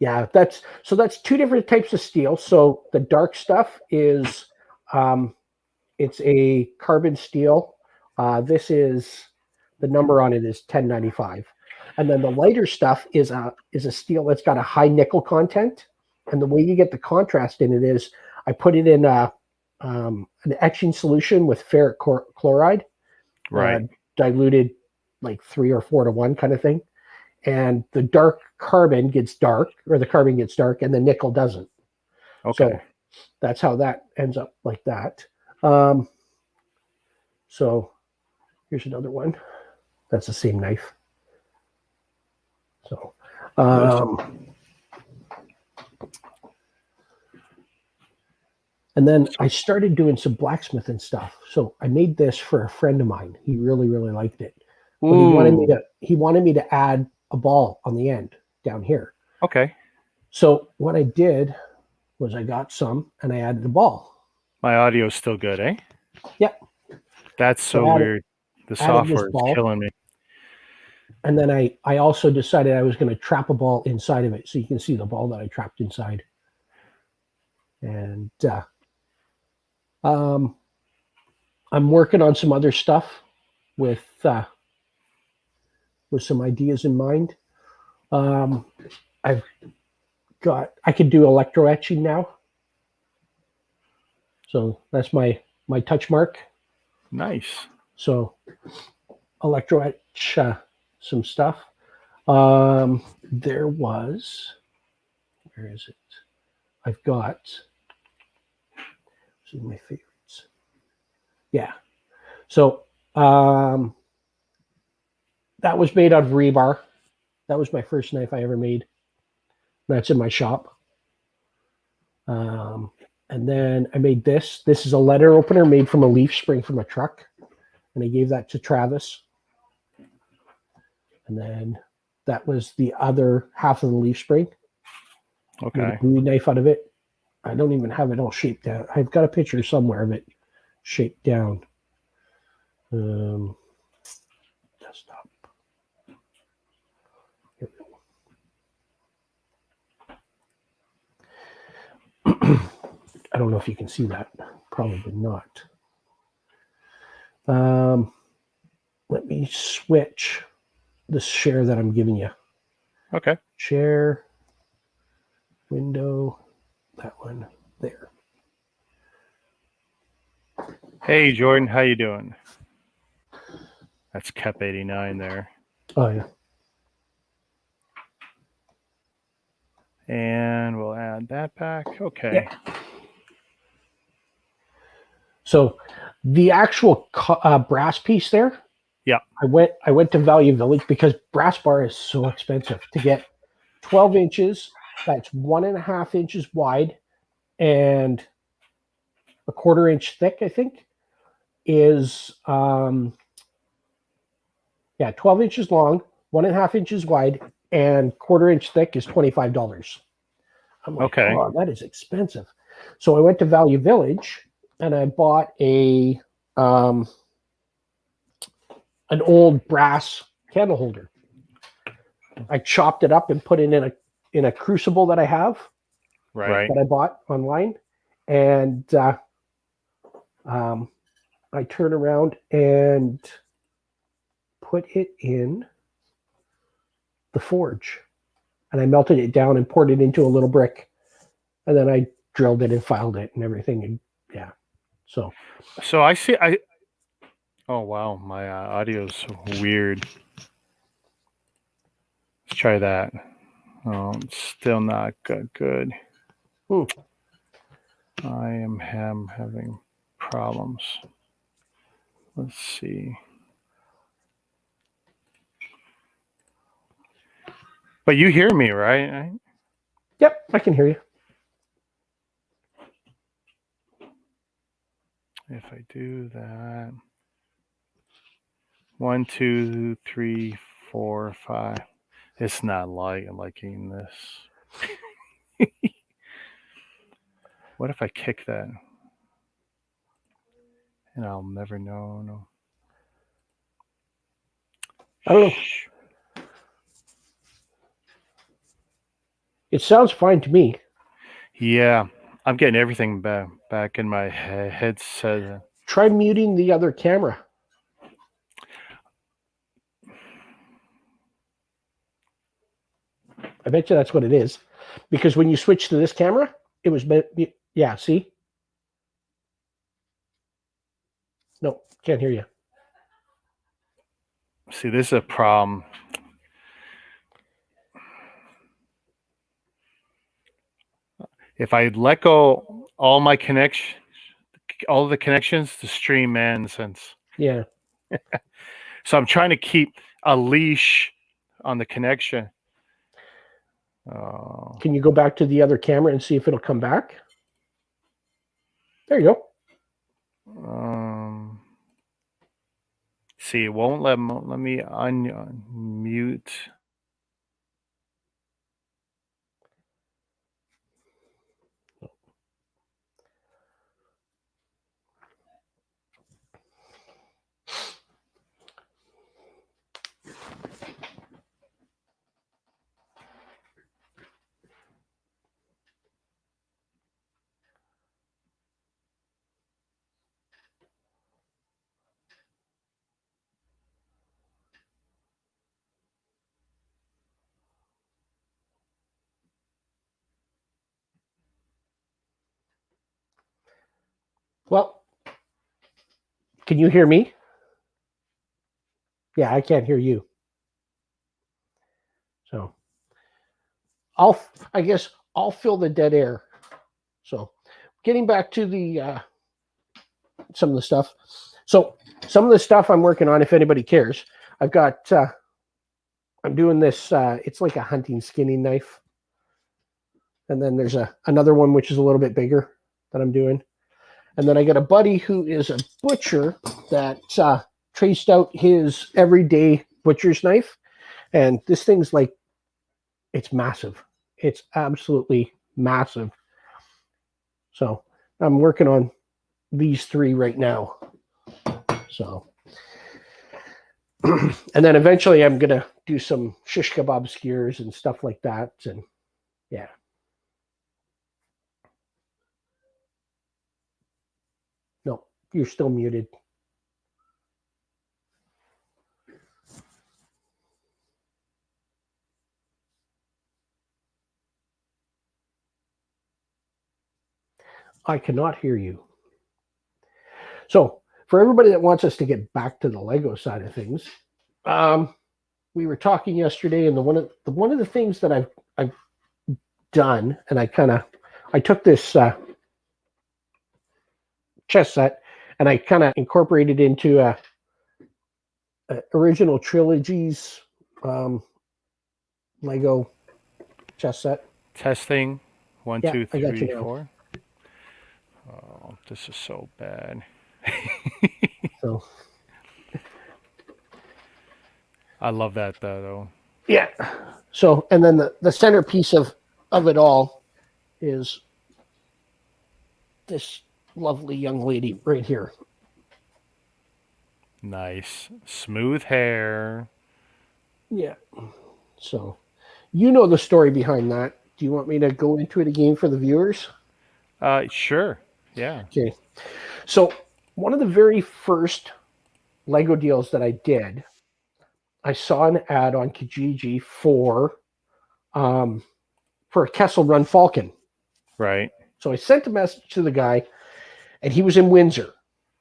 Yeah, that's two different types of steel. So the dark stuff is it's a carbon steel. This is the number on it is 1095. And then the lighter stuff is a steel that's got a high nickel content. And the way you get the contrast in it is I put it in an etching solution with ferric chloride, Right. diluted like 3 or 4 to 1 kind of thing. And the dark carbon gets dark, or the carbon gets dark, and the nickel doesn't. Okay. So that's how that ends up like that. So here's another one. That's the same knife. So, and then I started doing some blacksmithing stuff. So I made this for a friend of mine. He really, really liked it. But he wanted me to add a ball on the end down here. Okay. So what I did was I got some and I added a ball. My audio's still good, eh? Yep. That's so weird. The software is killing me. And then I also decided I was going to trap a ball inside of it. So you can see the ball that I trapped inside. And I'm working on some other stuff with some ideas in mind. I can do electro etching now. So that's my touch mark. Nice. So electro etch some stuff. There was, where is it? I've got, this is my favorites. Yeah. So that was made out of rebar. That was my first knife I ever made. That's in my shop. And then I made this. This is a letter opener made from a leaf spring from a truck. And I gave that to Travis. And then that was the other half of the leaf spring. Okay. Made a Bowie knife out of it. I don't even have it all shaped out. I've got a picture somewhere of it shaped down. Desktop. Here we go. I don't know if you can see that. Probably not. Let me switch the share that I'm giving you. Okay. Share, window, that one there. Hey, Jordan, how you doing? That's Kep 89 there. Oh, yeah. And we'll add that back. Okay. Yep. So the actual brass piece there. Yeah. I went to Value Village because brass bar is so expensive to get 12 inches. That's 1.5 inches wide and a 1/4 inch thick, I think, is 12 inches long, 1.5 inches wide, and 1/4 inch thick is $25. I'm like, okay. Oh, that is expensive. So I went to Value Village and I bought an old brass candle holder. I chopped it up and put it in a crucible that I have, right, that I bought online, and I turn around and put it in the forge, and I melted it down and poured it into a little brick, and then I drilled it and filed it and everything, and yeah. So I see. Oh wow, my audio's weird. Let's try that. Oh, it's still not good. I am having problems. Let's see. But you hear me, right? Yep, I can hear you. If I do that, 1, 2, 3, 4, 5. It's not liking this. What if I kick that? And I'll never know. No. I don't know. It sounds fine to me. Yeah, I'm getting everything back in my headset. Try muting the other camera. I bet you that's what it is. Because when you switch to this camera, it was, yeah, see? No, can't hear you. See, this is a problem. If I let go all the connections, the stream ends. Yeah. So I'm trying to keep a leash on the connection. Can you go back to the other camera and see if it'll come back? There you go. See, it won't let me unmute. Well, can you hear me? Yeah, I can't hear you. So I guess I'll fill the dead air. So getting back to the some of the stuff. So some of the stuff I'm working on, if anybody cares, I've got I'm doing this it's like a hunting skinning knife. And then there's another one which is a little bit bigger that I'm doing. And then I got a buddy who is a butcher that traced out his everyday butcher's knife. And this thing's like, it's massive. It's absolutely massive. So I'm working on these three right now. So, and then eventually I'm going to do some shish kebab skewers and stuff like that. And yeah. No, you're still muted. I cannot hear you. So for everybody that wants us to get back to the Lego side of things, we were talking yesterday, and one of the things that I've done, and I took this chess set and I kind of incorporated into a original trilogies Lego chess set. Testing 1, Yeah, 2, I got you 3, now. 4. Oh, this is so bad. So I love that though. Yeah. So, and then the centerpiece of it all is this lovely young lady right here. Nice. Smooth hair. Yeah. So, you know the story behind that. Do you want me to go into it again for the viewers? Sure. Yeah. Okay. So, one of the very first Lego deals that I did, I saw an ad on Kijiji for a Kessel Run Falcon. Right. So I sent a message to the guy, and he was in Windsor,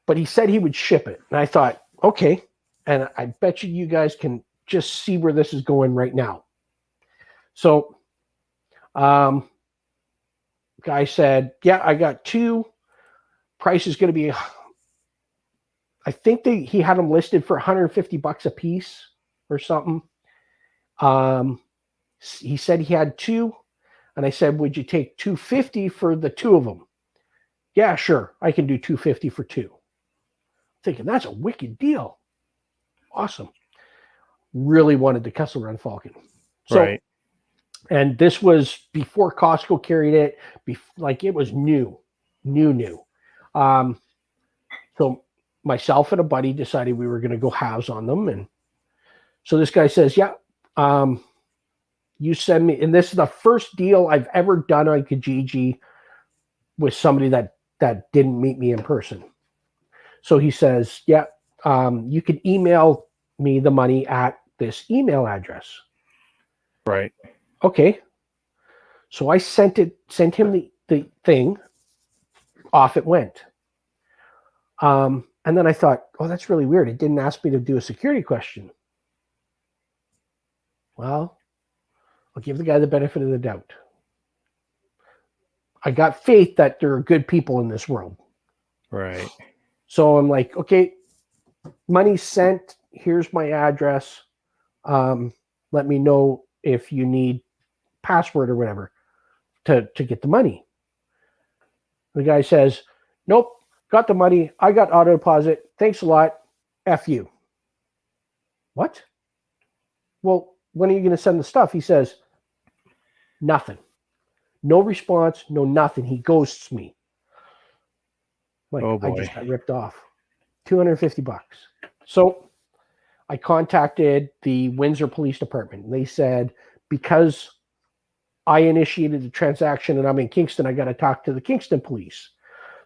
but he said he would ship it. And I thought, okay. And I bet you guys can just see where this is going right now. So, guy said, yeah, I got two. Price is going to be, I think he had them listed for $150 a piece or something. He said he had two. And I said, would you take $250 for the two of them? Yeah, sure. I can do $250 for two. thinking that's a wicked deal. Awesome. Really wanted the Kessel Run Falcon. So, Right. and this was before Costco carried it. Like it was new. So myself and a buddy decided we were going to go halves on them, and so this guy says, "Yeah, you send me." And this is the first deal I've ever done on Kijiji with somebody that didn't meet me in person. So he says, "Yeah, you can email me the money at this email address." Right. Okay. So I sent him the thing. Off it went. And then I thought, oh, that's really weird. It didn't ask me to do a security question. Well, I'll give the guy the benefit of the doubt. I got faith that there are good people in this world. Right. So I'm like, okay, money sent. Here's my address. Let me know if you need password or whatever to get the money. The guy says, nope, got the money. I got auto deposit. Thanks a lot. F you. What? Well, when are you going to send the stuff? He says, nothing. No response, no nothing. He ghosts me. Like, Oh, boy. I just got ripped off. $250. So I contacted the Windsor Police Department. They said, because I initiated the transaction and I'm in Kingston, I got to talk to the Kingston police.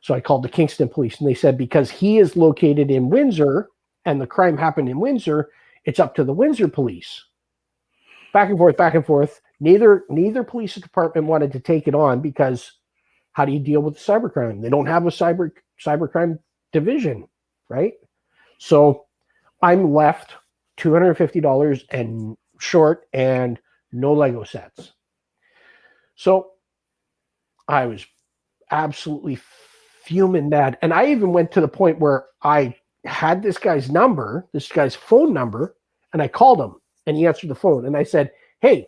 So I called the Kingston police, and they said, because he is located in Windsor and the crime happened in Windsor, it's up to the Windsor police. Back and forth. Neither police department wanted to take it on, because how do you deal with cybercrime? They don't have a cybercrime division, right? So I'm left $250 and short and no Lego sets. So I was absolutely fuming mad. And I even went to the point where I had this guy's phone number, and I called him, and he answered the phone. And I said, hey,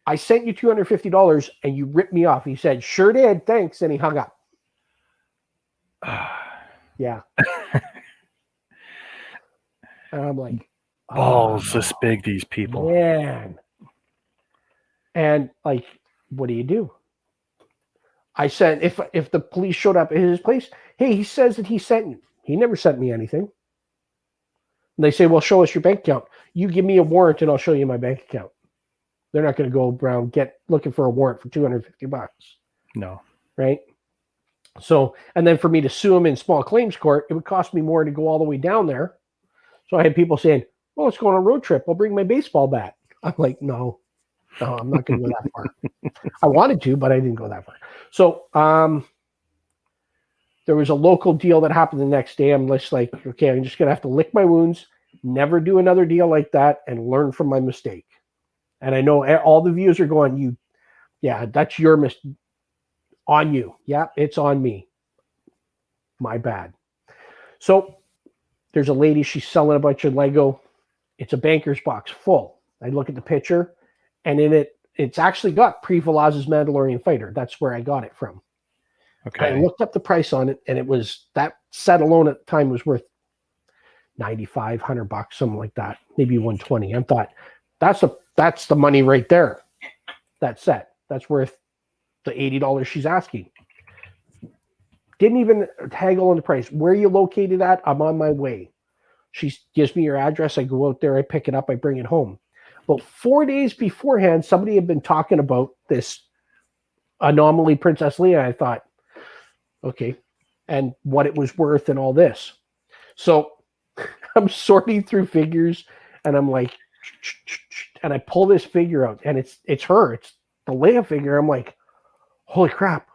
I sent you $250 and you ripped me off. He said, sure did. Thanks. And he hung up. Yeah. And I'm like, balls this big, these people. Man. And like, what do? I said, if the police showed up at his place, hey, he says that he sent you. He never sent me anything. And they say, well, show us your bank account. You give me a warrant and I'll show you my bank account. They're not going to go around looking for a warrant for $250. No. Right? So, and then for me to sue him in small claims court, it would cost me more to go all the way down there. So I had people saying, well, let's go on a road trip. I'll bring my baseball bat. I'm like, no, I'm not going to go that far. I wanted to, but I didn't go that far. So there was a local deal that happened the next day. I'm just like, okay, I'm just going to have to lick my wounds, never do another deal like that, and learn from my mistake. And I know all the views are going, that's your mistake. On you. Yeah, it's on me. My bad. So there's a lady, she's selling a bunch of Lego. It's a banker's box full. I look at the picture, and in it's actually got Pre Velaz's Mandalorian Fighter. That's where I got it from. Okay. I looked up the price on it, and it was, that set alone at the time was worth $95, $100, something like that, maybe $120. I thought, that's the money right there. That set. That's worth the $80 she's asking. Didn't even haggle on the price. Where are you located at? I'm on my way. She gives me your address. I go out there. I pick it up. I bring it home. But 4 days beforehand, somebody had been talking about this anomaly Princess Leia. I thought, okay, and what it was worth and all this. So I'm sorting through figures, and I'm like, and I pull this figure out, and it's her. It's the Leia figure. I'm like, holy crap.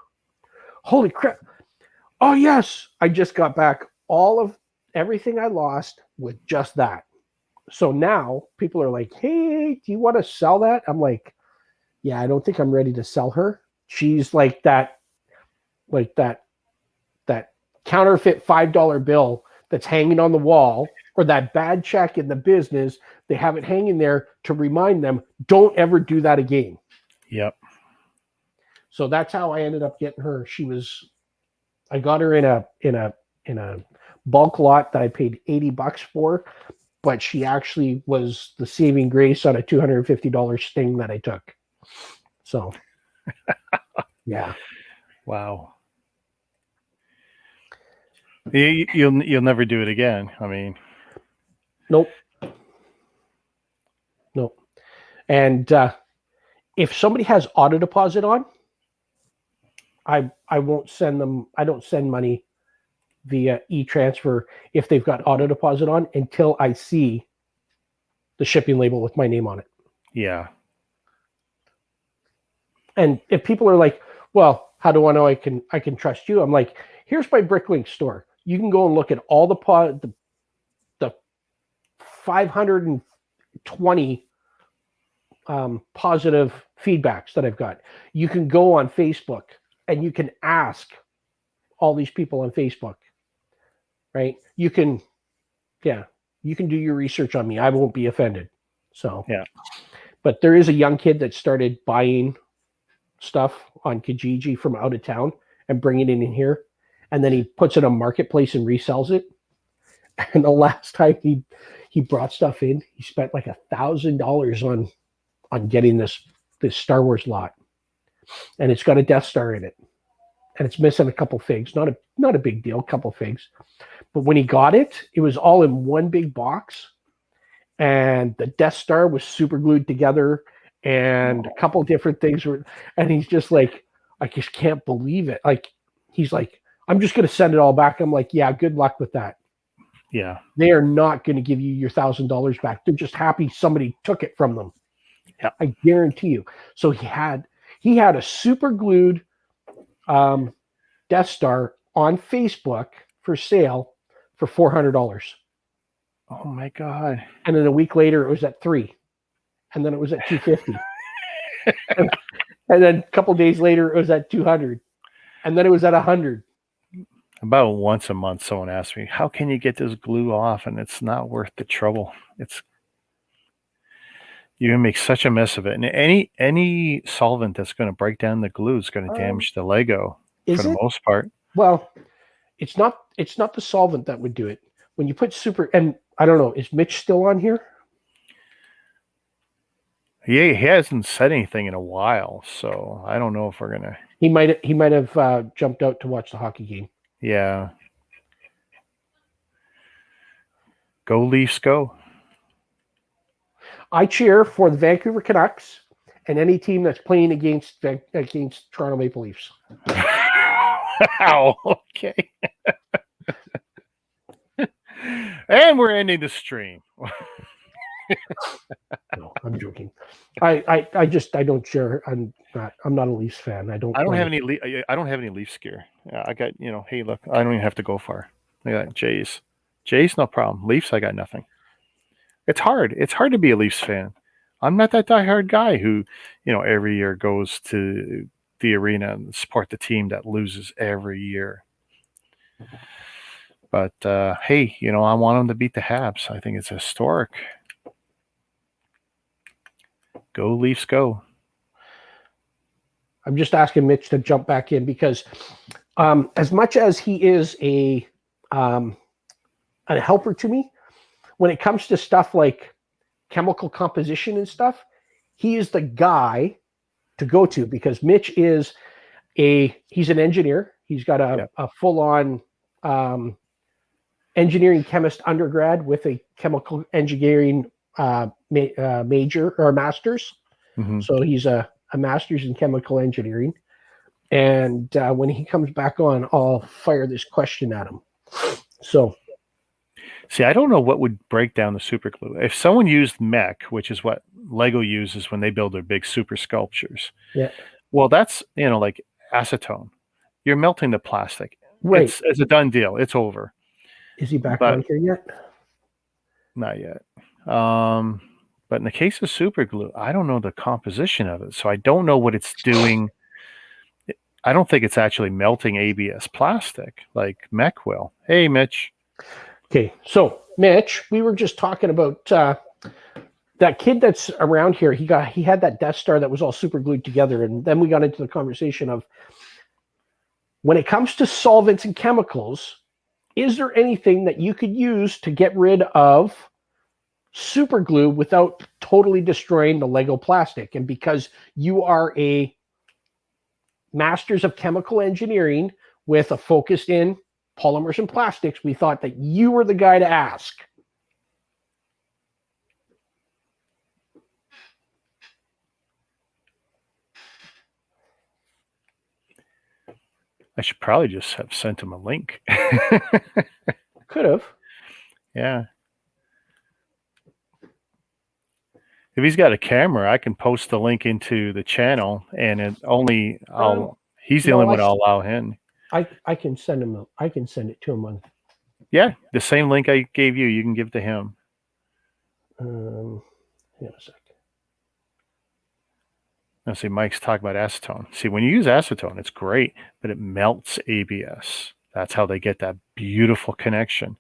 Oh, yes. I just got back all of everything I lost with just that. So now people are like, hey, do you want to sell that? I'm like, yeah, I don't think I'm ready to sell her. She's like that counterfeit $5 bill that's hanging on the wall, or that bad check in the business. They have it hanging there to remind them, don't ever do that again. Yep. So that's how I ended up getting her. I got her in a bulk lot that I paid $80 for, but she actually was the saving grace on a $250 sting that I took. So, yeah. Wow. You'll never do it again. I mean, Nope. And if somebody has auto deposit on, I won't send them. I don't send money via e-transfer if they've got auto deposit on until I see the shipping label with my name on it. yeah. And if people are like, well, how do I know I can trust you? I'm like, here's my Bricklink store. You can go and look at all the 520 positive feedbacks that I've got. You can go on Facebook and you can ask all these people on Facebook, right? You can do your research on me. I won't be offended. So, Yeah. But there is a young kid that started buying stuff on Kijiji from out of town and bringing it in here. And then he puts it on Marketplace and resells it. And the last time he brought stuff in, he spent like $1,000 on getting this Star Wars lot. And it's got a Death Star in it. And it's missing a couple figs. Not a big deal, a couple figs. But when he got it, it was all in one big box. And the Death Star was super glued together. And a couple different things were, and he's just like, I just can't believe it. Like, he's like, I'm just going to send it all back. I'm like, yeah, good luck with that. Yeah. They are not going to give you your $1,000 back. They're just happy somebody took it from them. Yeah. I guarantee you. So he had a super glued Death Star on Facebook for sale for $400. Oh my God. And then a week later it was at $300. And then it was at $250. and then a couple days later it was at $200. And then it was at $100. About once a month, someone asks me, how can you get this glue off? And it's not worth the trouble. You can make such a mess of it. And any solvent that's going to break down the glue is going to damage the Lego for the most part. Well, it's not the solvent that would do it. When you put and I don't know, is Mitch still on here? Yeah, he hasn't said anything in a while, so I don't know if we're gonna. He might have jumped out to watch the hockey game. Yeah. Go Leafs, go! I cheer for the Vancouver Canucks and any team that's playing against Toronto Maple Leafs. Wow. Okay. And we're ending the stream. No, I'm joking. I don't share. I'm not a Leafs fan. I don't have any Leafs gear. I got, hey, look, I don't even have to go far. I got Jays, no problem. Leafs, I got nothing. It's hard to be a Leafs fan. I'm not that diehard guy who, every year goes to the arena and support the team that loses every year. But hey, I want them to beat the Habs. I think it's historic. Go Leafs, go! I'm just asking Mitch to jump back in because, as much as he is a helper to me, when it comes to stuff like chemical composition and stuff, he is the guy to go to because Mitch is he's an engineer. He's got a full-on engineering chemist undergrad with a chemical engineering major or master's. Mm-hmm. So he's a master's in chemical engineering. And when he comes back on, I'll fire this question at him. So, see, I don't know what would break down the super glue. If someone used mech, which is what Lego uses when they build their big super sculptures. Yeah. Well, that's, like acetone. You're melting the plastic. Right. It's a done deal. It's over. Is he back on here yet? Not yet. But in the case of super glue, I don't know the composition of it. So I don't know what it's doing. I don't think it's actually melting ABS plastic like mech will. Hey, Mitch. Okay. So, Mitch, we were just talking about that kid that's around here. He had that Death Star that was all super glued together. And then we got into the conversation of when it comes to solvents and chemicals, is there anything that you could use to get rid of super glue without totally destroying the Lego plastic? And because you are a masters of chemical engineering with a focus in polymers and plastics, we thought that you were the guy to ask. I should probably just have sent him a link. Could have. Yeah. If he's got a camera, I can post the link into the channel, and he's the only one I'll allow in. I can send him. I can send it to him on. Yeah, the same link I gave you, you can give to him. Hang on a sec. Now, see, Mike's talking about acetone. See, when you use acetone, it's great, but it melts ABS. That's how they get that beautiful connection.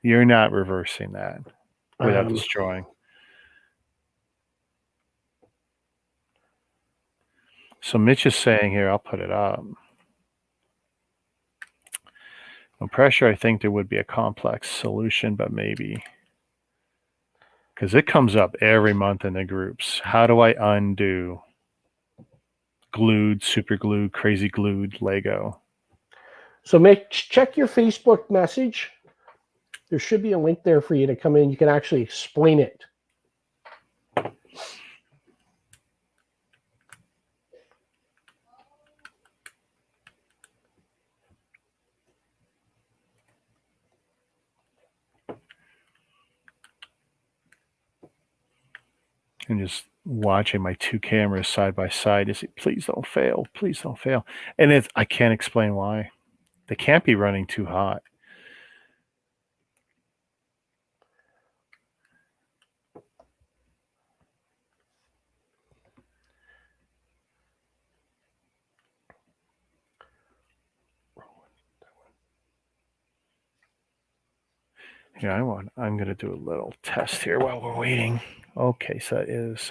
You're not reversing that without destroying. So Mitch is saying here, I'll put it up. On pressure, I think there would be a complex solution, but maybe. Because it comes up every month in the groups. How do I undo glued, super glued, crazy glued Lego? So Mitch, check your Facebook message. There should be a link there for you to come in. You can actually explain it. And just watching my two cameras side by side is, please don't fail, please don't fail. And I can't explain why. They can't be running too hot. Yeah, I'm going to do a little test here while we're waiting. Okay, so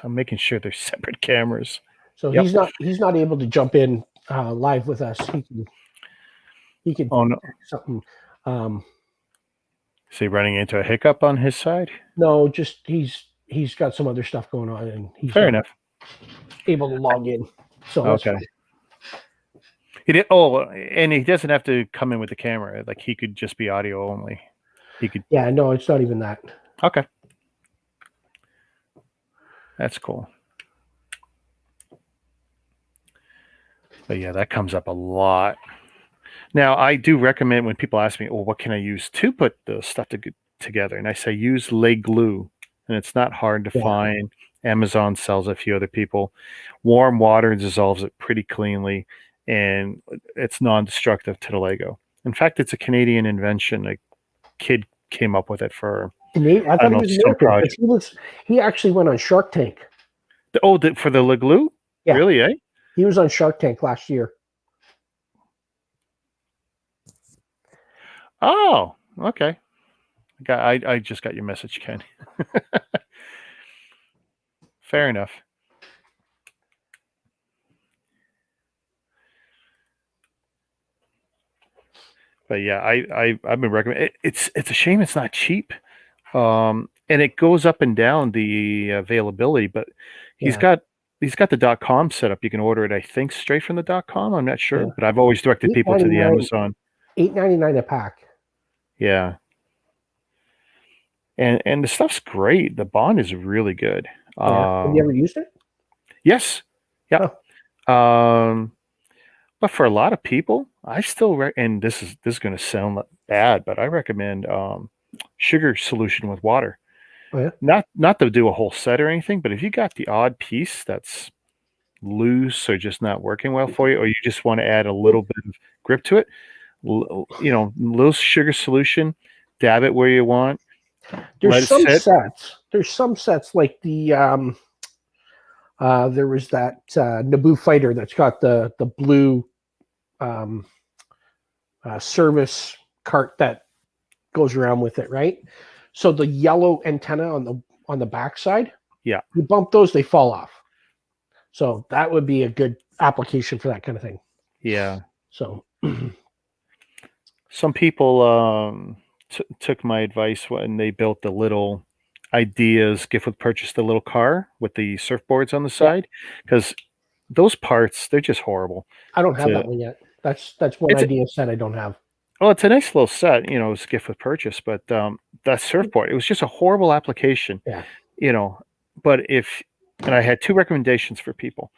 I'm making sure they're separate cameras. So yep. he's not able to jump in live with us. He can oh no something. Is he running into a hiccup on his side? No, just he's got some other stuff going on, and he's fair enough able to log in. So okay. He did. Oh, and he doesn't have to come in with the camera. Like, he could just be audio only. He could. Yeah, no, it's not even that. Okay, that's cool. But yeah, that comes up a lot. Now, I do recommend when people ask me, "Oh, what can I use to put the stuff together?" And I say, use leg glue, and it's not hard to find. Amazon sells a few other people. Warm water dissolves it pretty cleanly, and it's non-destructive to the Lego. In fact, it's a Canadian invention. A kid came up with it for. I thought he was American. He actually went on Shark Tank. For the leg glue? Yeah. Really, eh? He was on Shark Tank last year. Oh, okay. I just got your message, Ken. Fair enough. But yeah, I've been recommending. It's a shame it's not cheap, and it goes up and down the availability. But he's got the .com set up. You can order it, I think, straight from the .com. I'm not sure, but I've always directed people to the Amazon. $8.99 a pack. Yeah. And the stuff's great. The bond is really good. Have you ever used it? Yes. Yeah. Oh. But for a lot of people, I still and this is going to sound bad, but I recommend sugar solution with water. Oh, yeah? Not to do a whole set or anything, but if you got the odd piece that's loose or just not working well for you, or you just want to add a little bit of grip to it, little sugar solution, dab it where you want. There's some sets like the there was that Naboo fighter that's got the blue service cart that goes around with it, right? So the yellow antenna on the backside, you bump those, they fall off. So that would be a good application for that kind of thing. Yeah. So Some people took my advice when they built the little ideas gift with purchase, the little car with the surfboards on the Yeah, side, because those parts, they're just horrible. I don't have To that one yet. That's one it's idea set I don't have. Well, it's a nice little set, it's a gift with purchase, but that surfboard, it was just a horrible application, Yeah, you know. But and I had two recommendations for people.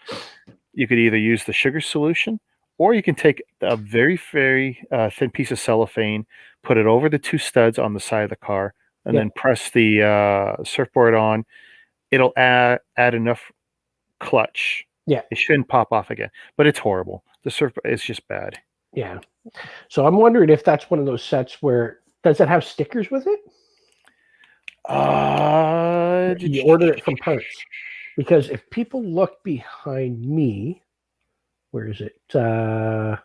You could either use the sugar solution, or you can take a very, very thin piece of cellophane, put it over the two studs on the side of the car, and yeah, then press the surfboard on. It'll add enough clutch. yeah, It shouldn't pop off again, but it's horrible. The surfboard is just bad. yeah. So I'm wondering if that's one of those sets where does it have stickers with it? You order it from parts. Because if people look behind me, where is it? To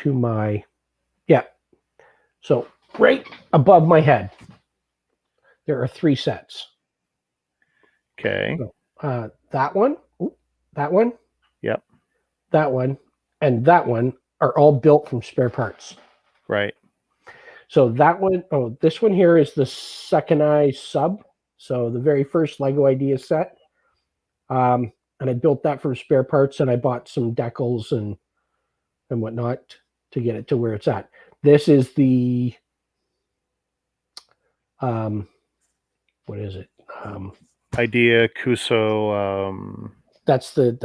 my, yeah. So right above my head, there are 3 sets. Okay. So, that one, that one, Yep. that one, and that one are all built from spare parts. Right. So that one, this one here is the Second Eye sub. So the very first Lego idea set. And I built that from spare parts, and I bought some decals and whatnot to get it to where it's at. This is the what is it? Idea Kuso. That's the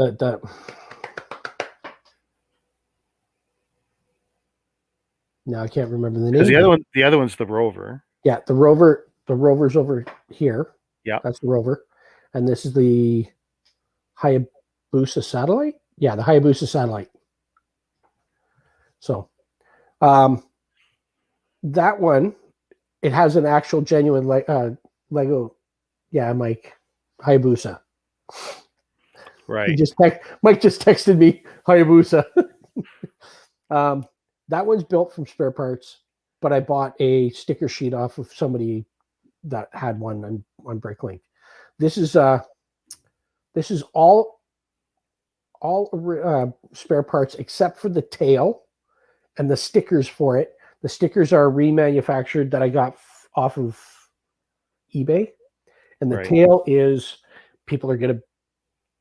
now I can't remember the name. Because the other one's the Rover. Yeah, the Rover. The Rover's over here. Yeah, that's the Rover, and this is the Hayabusa satellite. Yeah, the Hayabusa satellite. So, that one, it has an actual genuine Lego. Yeah, Mike Hayabusa. Right. Mike just texted me Hayabusa. That one's built from spare parts, but I bought a sticker sheet off of somebody that had one on Bricklink. This is all spare parts except for the tail and the stickers for it. The stickers are remanufactured that I got off of eBay, and the tail is, people are gonna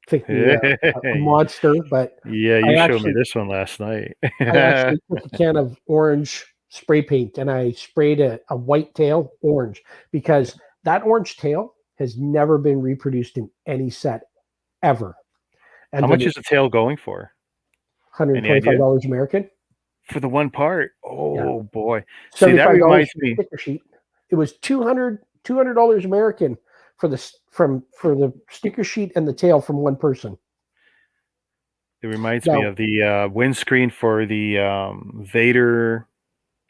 think me a monster, but yeah, you showed me this one last night. I actually took a can of orange spray paint and I sprayed a white tail orange, because that orange tail has never been reproduced in any set ever. And how much is the tail going for? $125 American for the one part. Oh boy! See, that reminds me. Sticker sheet. It was $200 American for the sticker sheet and the tail from one person. It reminds me of the windscreen for the Vader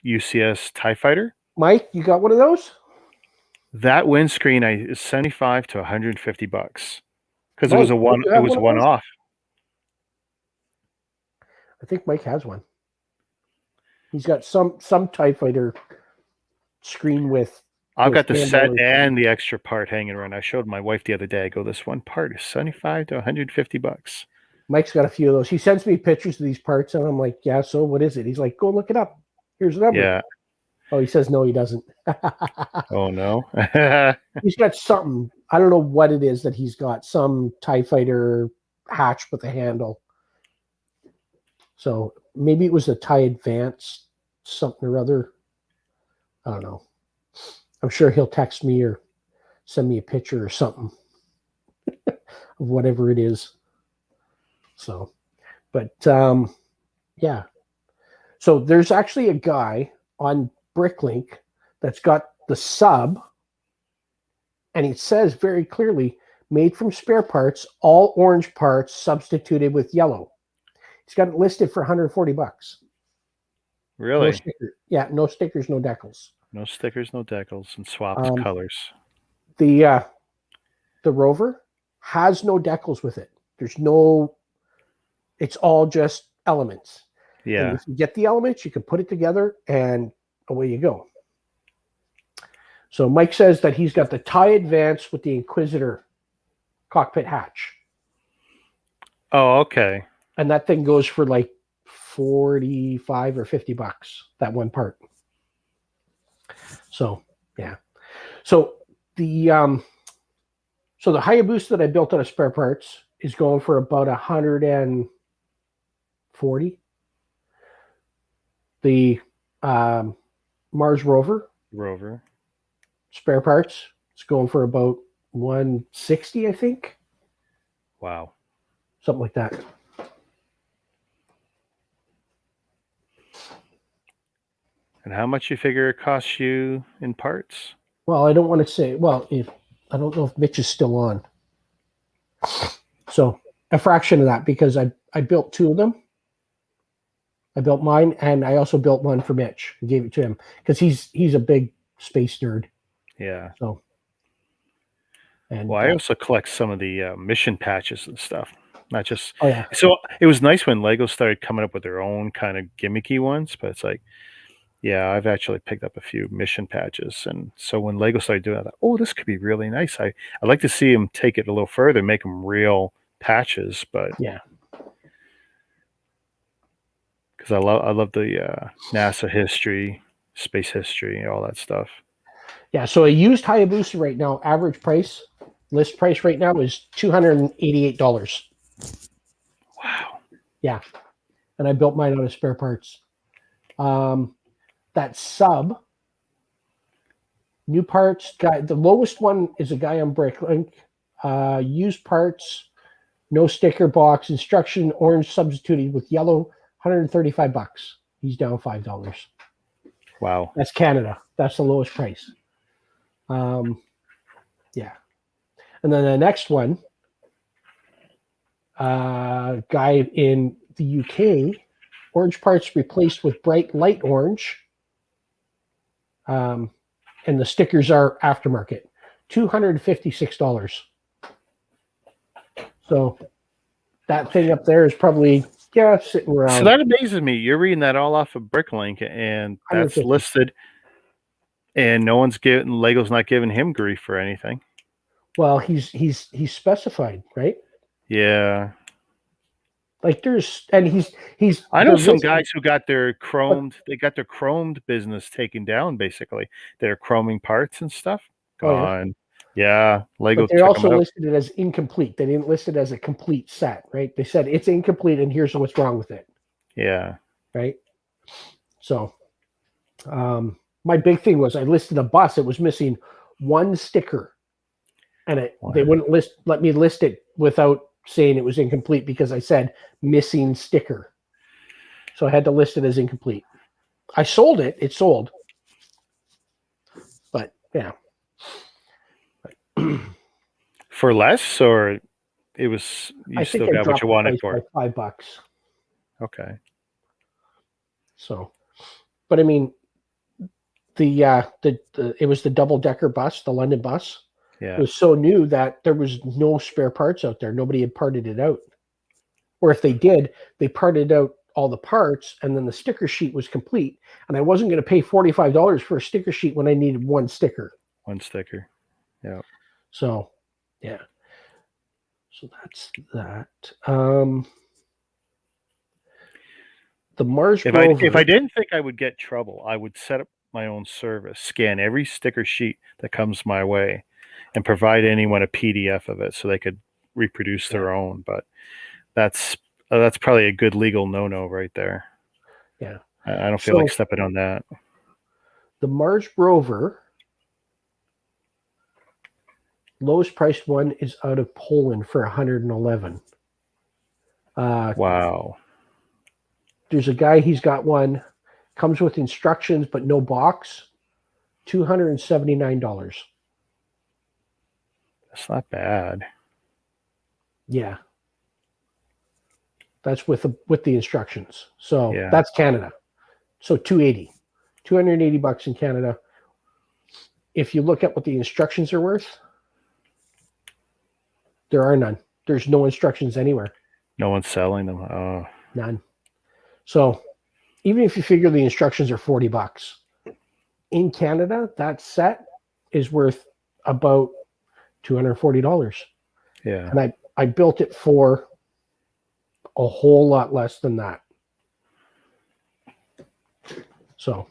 UCS TIE Fighter. Mike, you got one of those? That windscreen is $75 to $150 because it was a one. It was a one-off. I think Mike has one. He's got some TIE Fighter screen with. I've got the set and the extra part hanging around. I showed my wife the other day. I go, this one part is $75 to $150. Mike's got a few of those. He sends me pictures of these parts, and I'm like, yeah, so what is it? He's like, go look it up. Here's the number. Yeah. Oh, he says no, he doesn't. Oh, no. He's got something. I don't know what it is that he's got. Some TIE Fighter hatch with a handle. So maybe it was a TIE Advance something or other. I don't know. I'm sure he'll text me or send me a picture or something of whatever it is. So, but yeah. So there's actually a guy on Bricklink that's got the sub, and it says very clearly, made from spare parts, all orange parts substituted with yellow. He's got it listed for $140. Really? No yeah, no stickers, no decals. No stickers, no decals, and swapped colors. The Rover has no decals with it. There's no. It's all just elements. Yeah. And if you get the elements, you can put it together, and away you go. So Mike says that he's got the TIE Advance with the Inquisitor cockpit hatch. Oh, okay. And that thing goes for like $45 or $50, that one part. So yeah. So the Hayabusa that I built out of spare parts is going for about 140. The Mars Rover spare parts, it's going for about 160, I think. Wow. Something like that. And how much you figure it costs you in parts? Well, I don't want to say. Well, if I don't know if Mitch is still on, so a fraction of that, because I built two of them. I built mine, and I also built one for Mitch. I gave it to him because he's a big space nerd. Yeah. So. And well, I also collect some of the mission patches and stuff. Not just. Oh yeah. So it was nice when Lego started coming up with their own kind of gimmicky ones, but it's like, yeah, I've actually picked up a few mission patches, and so when Lego started doing that, oh, this could be really nice. I'd like to see them take it a little further, make them real patches, but yeah, because I love the NASA history, space history, all that stuff. yeah. So a used Hayabusa right now, average price, list price right now is $288. Wow. Yeah, and I built mine out of spare parts. That sub, new parts guy. The lowest one is a guy on Bricklink. Used parts, no sticker box, instruction orange substituted with yellow, $135. He's down $5. Wow. That's Canada. That's the lowest price. Yeah. And then the next one, guy in the UK, orange parts replaced with bright light orange. And the stickers are aftermarket, $256. So that thing up there is probably sitting around. So that amazes me. You're reading that all off of Bricklink, and that's 150. listed, and Lego's not giving him grief for anything. Well, he's specified, right? Yeah. Like he's. I know some guys who got their chromed. They got their chromed business taken down. Basically, their chroming parts and stuff gone. Yeah, Lego. But they also listed it as incomplete. They didn't list it as a complete set, right? They said it's incomplete, and here's what's wrong with it. Yeah. Right. So, my big thing was I listed a bus. It was missing one sticker, and they wouldn't let me list it without saying it was incomplete because I said missing sticker. So I had to list it as incomplete. I sold it. It sold. But yeah. For less, or it was you still got what you wanted for it? $5. Okay. So, but I mean, it was the double-decker bus, the London bus. Yeah. It was so new that there was no spare parts out there. Nobody had parted it out. Or if they did, they parted out all the parts, and then the sticker sheet was complete. And I wasn't going to pay $45 for a sticker sheet when I needed one sticker. One sticker. Yeah. So, yeah. So that's that. The Mars Rover. If I didn't think I would get trouble, I would set up my own service, scan every sticker sheet that comes my way, and provide anyone a PDF of it so they could reproduce their own. But that's probably a good legal no-no right there. Yeah. I don't feel like stepping on that. The Mars Rover, lowest priced one is out of Poland for $111. Wow. There's a guy, he's got one, comes with instructions but no box, $279. That's not bad. Yeah. That's with the instructions. So yeah. That's Canada. So $280 in Canada. If you look at what the instructions are worth, there are none. There's no instructions anywhere. No one's selling them. Oh. None. So even if you figure the instructions are $40, in Canada, that set is worth about $240. Yeah. And I built it for a whole lot less than that. So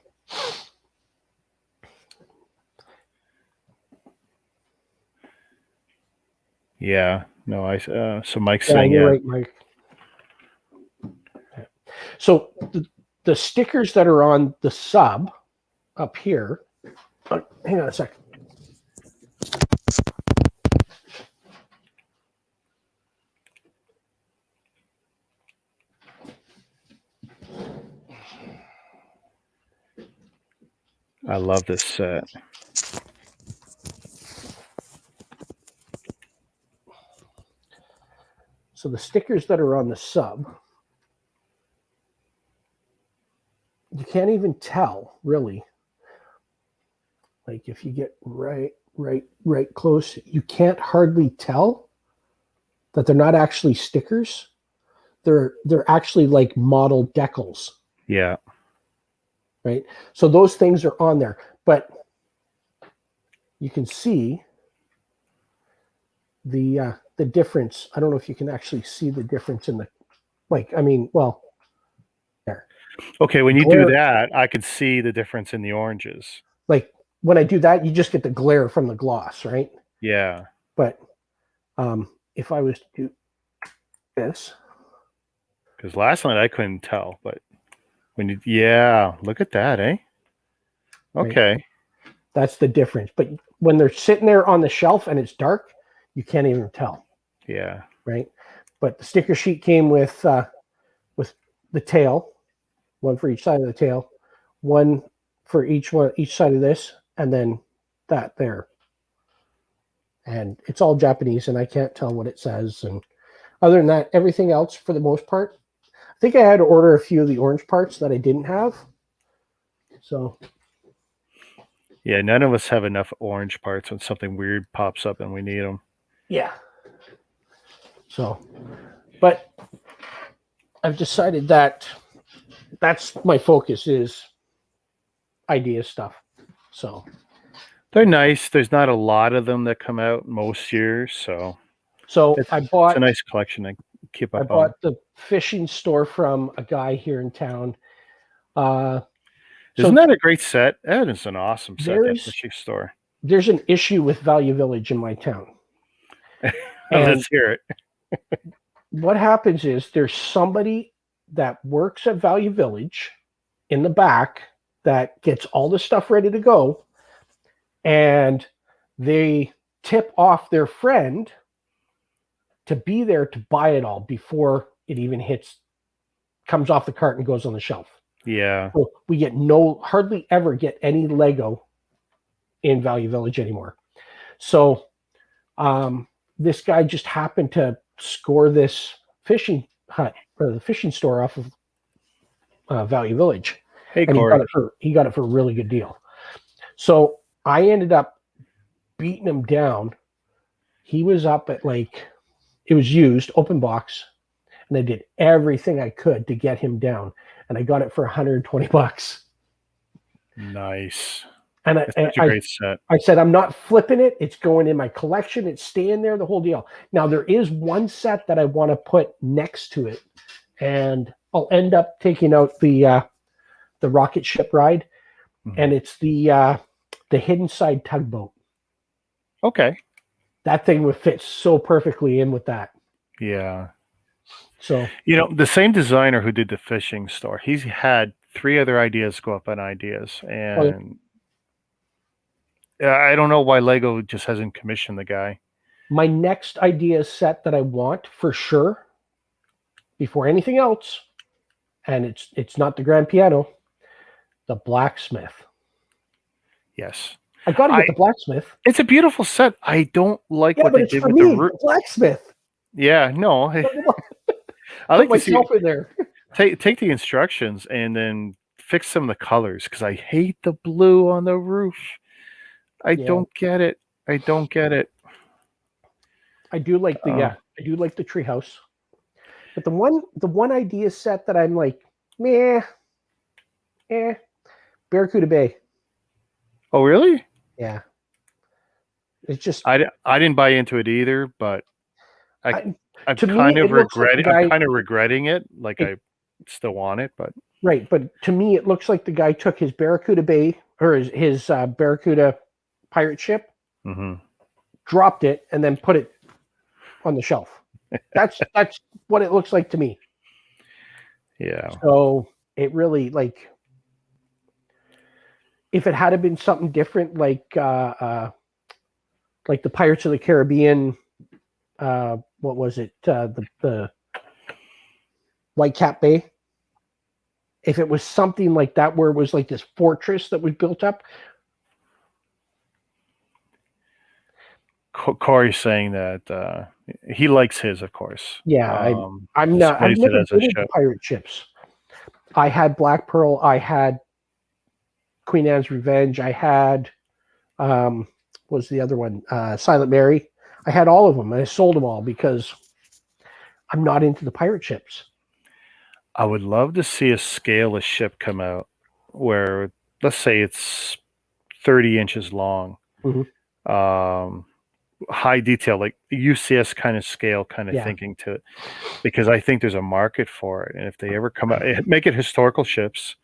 Yeah. No, so Mike's yeah, saying, you're yeah. right, Mike. So the stickers that are on the sub up here. Hang on a second. I love this set. So the stickers that are on the sub, you can't even tell really. Like if you get right close, you can't hardly tell that they're not actually stickers. They're actually like model decals. Yeah. Right? So those things are on there, but you can see the difference. I don't know if you can actually see the difference in the there. Okay, when you Glare, do that, I could see the difference in the oranges. like when I do that, you just get the glare from the gloss, right? Yeah. But if I was to do this, Because last night I couldn't tell, but yeah, look at that, eh? Okay. Right? That's the difference. But when they're sitting there on the shelf and it's dark, you can't even tell. Yeah. Right. But the sticker sheet came with the tail, one for each side of the tail, one for each side of this, and then that there. And it's all Japanese, and I can't tell what it says. And other than that, everything else for the most part, I think I had to order a few of the orange parts that I didn't have. So yeah, none of us have enough orange parts when something weird pops up and we need them. Yeah. So, but I've decided that that's my focus is idea stuff. So they're nice. There's not a lot of them that come out most years, so it's a nice collection to keep up on. I bought the fishing store from a guy here in town. Isn't that a great set? That is an awesome set. That fishing store. There's an issue with Value Village in my town. Let's hear it. What happens is there's somebody that works at Value Village in the back that gets all the stuff ready to go, and they tip off their friend to be there to buy it all before it even comes off the cart and goes on the shelf. Yeah. So we hardly ever get any Lego in Value Village anymore. So this guy just happened to score this fishing hut or the fishing store off of Value Village. Hey, and Corey. he got it for a really good deal. So I ended up beating him down. He was up at it was used, open box, and I did everything I could to get him down. And I got it for $120. Nice. And it's such a great set. I said, I'm not flipping it. It's going in my collection. It's staying there, the whole deal. Now, there is one set that I want to put next to it. And I'll end up taking out the rocket ship ride. Mm-hmm. And it's the hidden side tugboat. Okay. That thing would fit so perfectly in with that. Yeah. So, the same designer who did the fishing store, he's had 3 other ideas go up on ideas. And I don't know why Lego just hasn't commissioned the guy. My next idea set that I want for sure, before anything else, and it's not the grand piano, the blacksmith. Yes. I got to get the blacksmith. It's a beautiful set. I don't like what they did with the blacksmith. Yeah, no. I like to see in there. Take the instructions and then fix some of the colors because I hate the blue on the roof. I don't get it. I don't get it. I do like the treehouse, but the one idea set that I'm like, Barracuda Bay. Oh, really? Yeah. It's just I didn't buy into it either, but I'm kind of regretting it. Like I still want it, but Right, but to me, it looks like the guy took his Barracuda Bay or his Barracuda pirate ship, Mm-hmm. dropped it, and then put it on the shelf. That's what it looks like to me. Yeah. So it really like if it had been something different, like the Pirates of the Caribbean, what was it? The Whitecap Bay. If it was something like that, where it was like this fortress that was built up. Corey's saying that he likes his, of course. Yeah, I'm not. I've Displays it never as a been into ship. pirate ships. I had Black Pearl. I had Queen Anne's Revenge. I had what was the other one? Silent Mary. I had all of them, and I sold them all because I'm not into the pirate ships. I would love to see a scale of ship come out where, let's say, it's 30 inches long. Mm-hmm. High detail, like UCS kind of scale, kind of thinking to it, because I think there's a market for it. And if they ever come out, make it historical ships,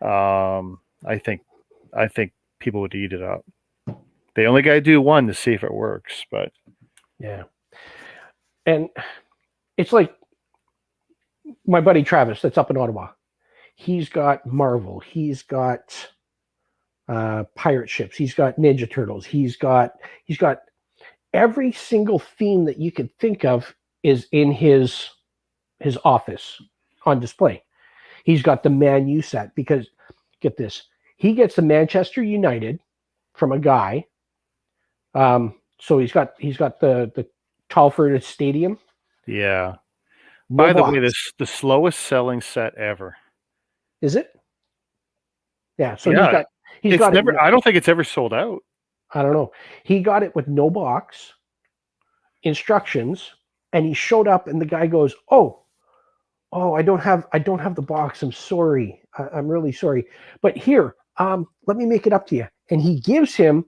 I think people would eat it up. They only got to do one to see if it works, but yeah. And it's like my buddy Travis that's up in Ottawa. He's got Marvel. He's got pirate ships. He's got Ninja Turtles. He's got every single theme that you could think of is in his office on display. He's got the Man U set because get this, he gets the Manchester United from a guy. So he's got the Talford Stadium. yeah. No By the box. way, this the slowest selling set ever. Is it? Yeah. So Yeah, he's got never. it. I don't think it's ever sold out. I don't know. He got it with no box, instructions, and he showed up, and the guy goes, "Oh, I don't have the box. I'm sorry. I'm really sorry. But here, let me make it up to you." And he gives him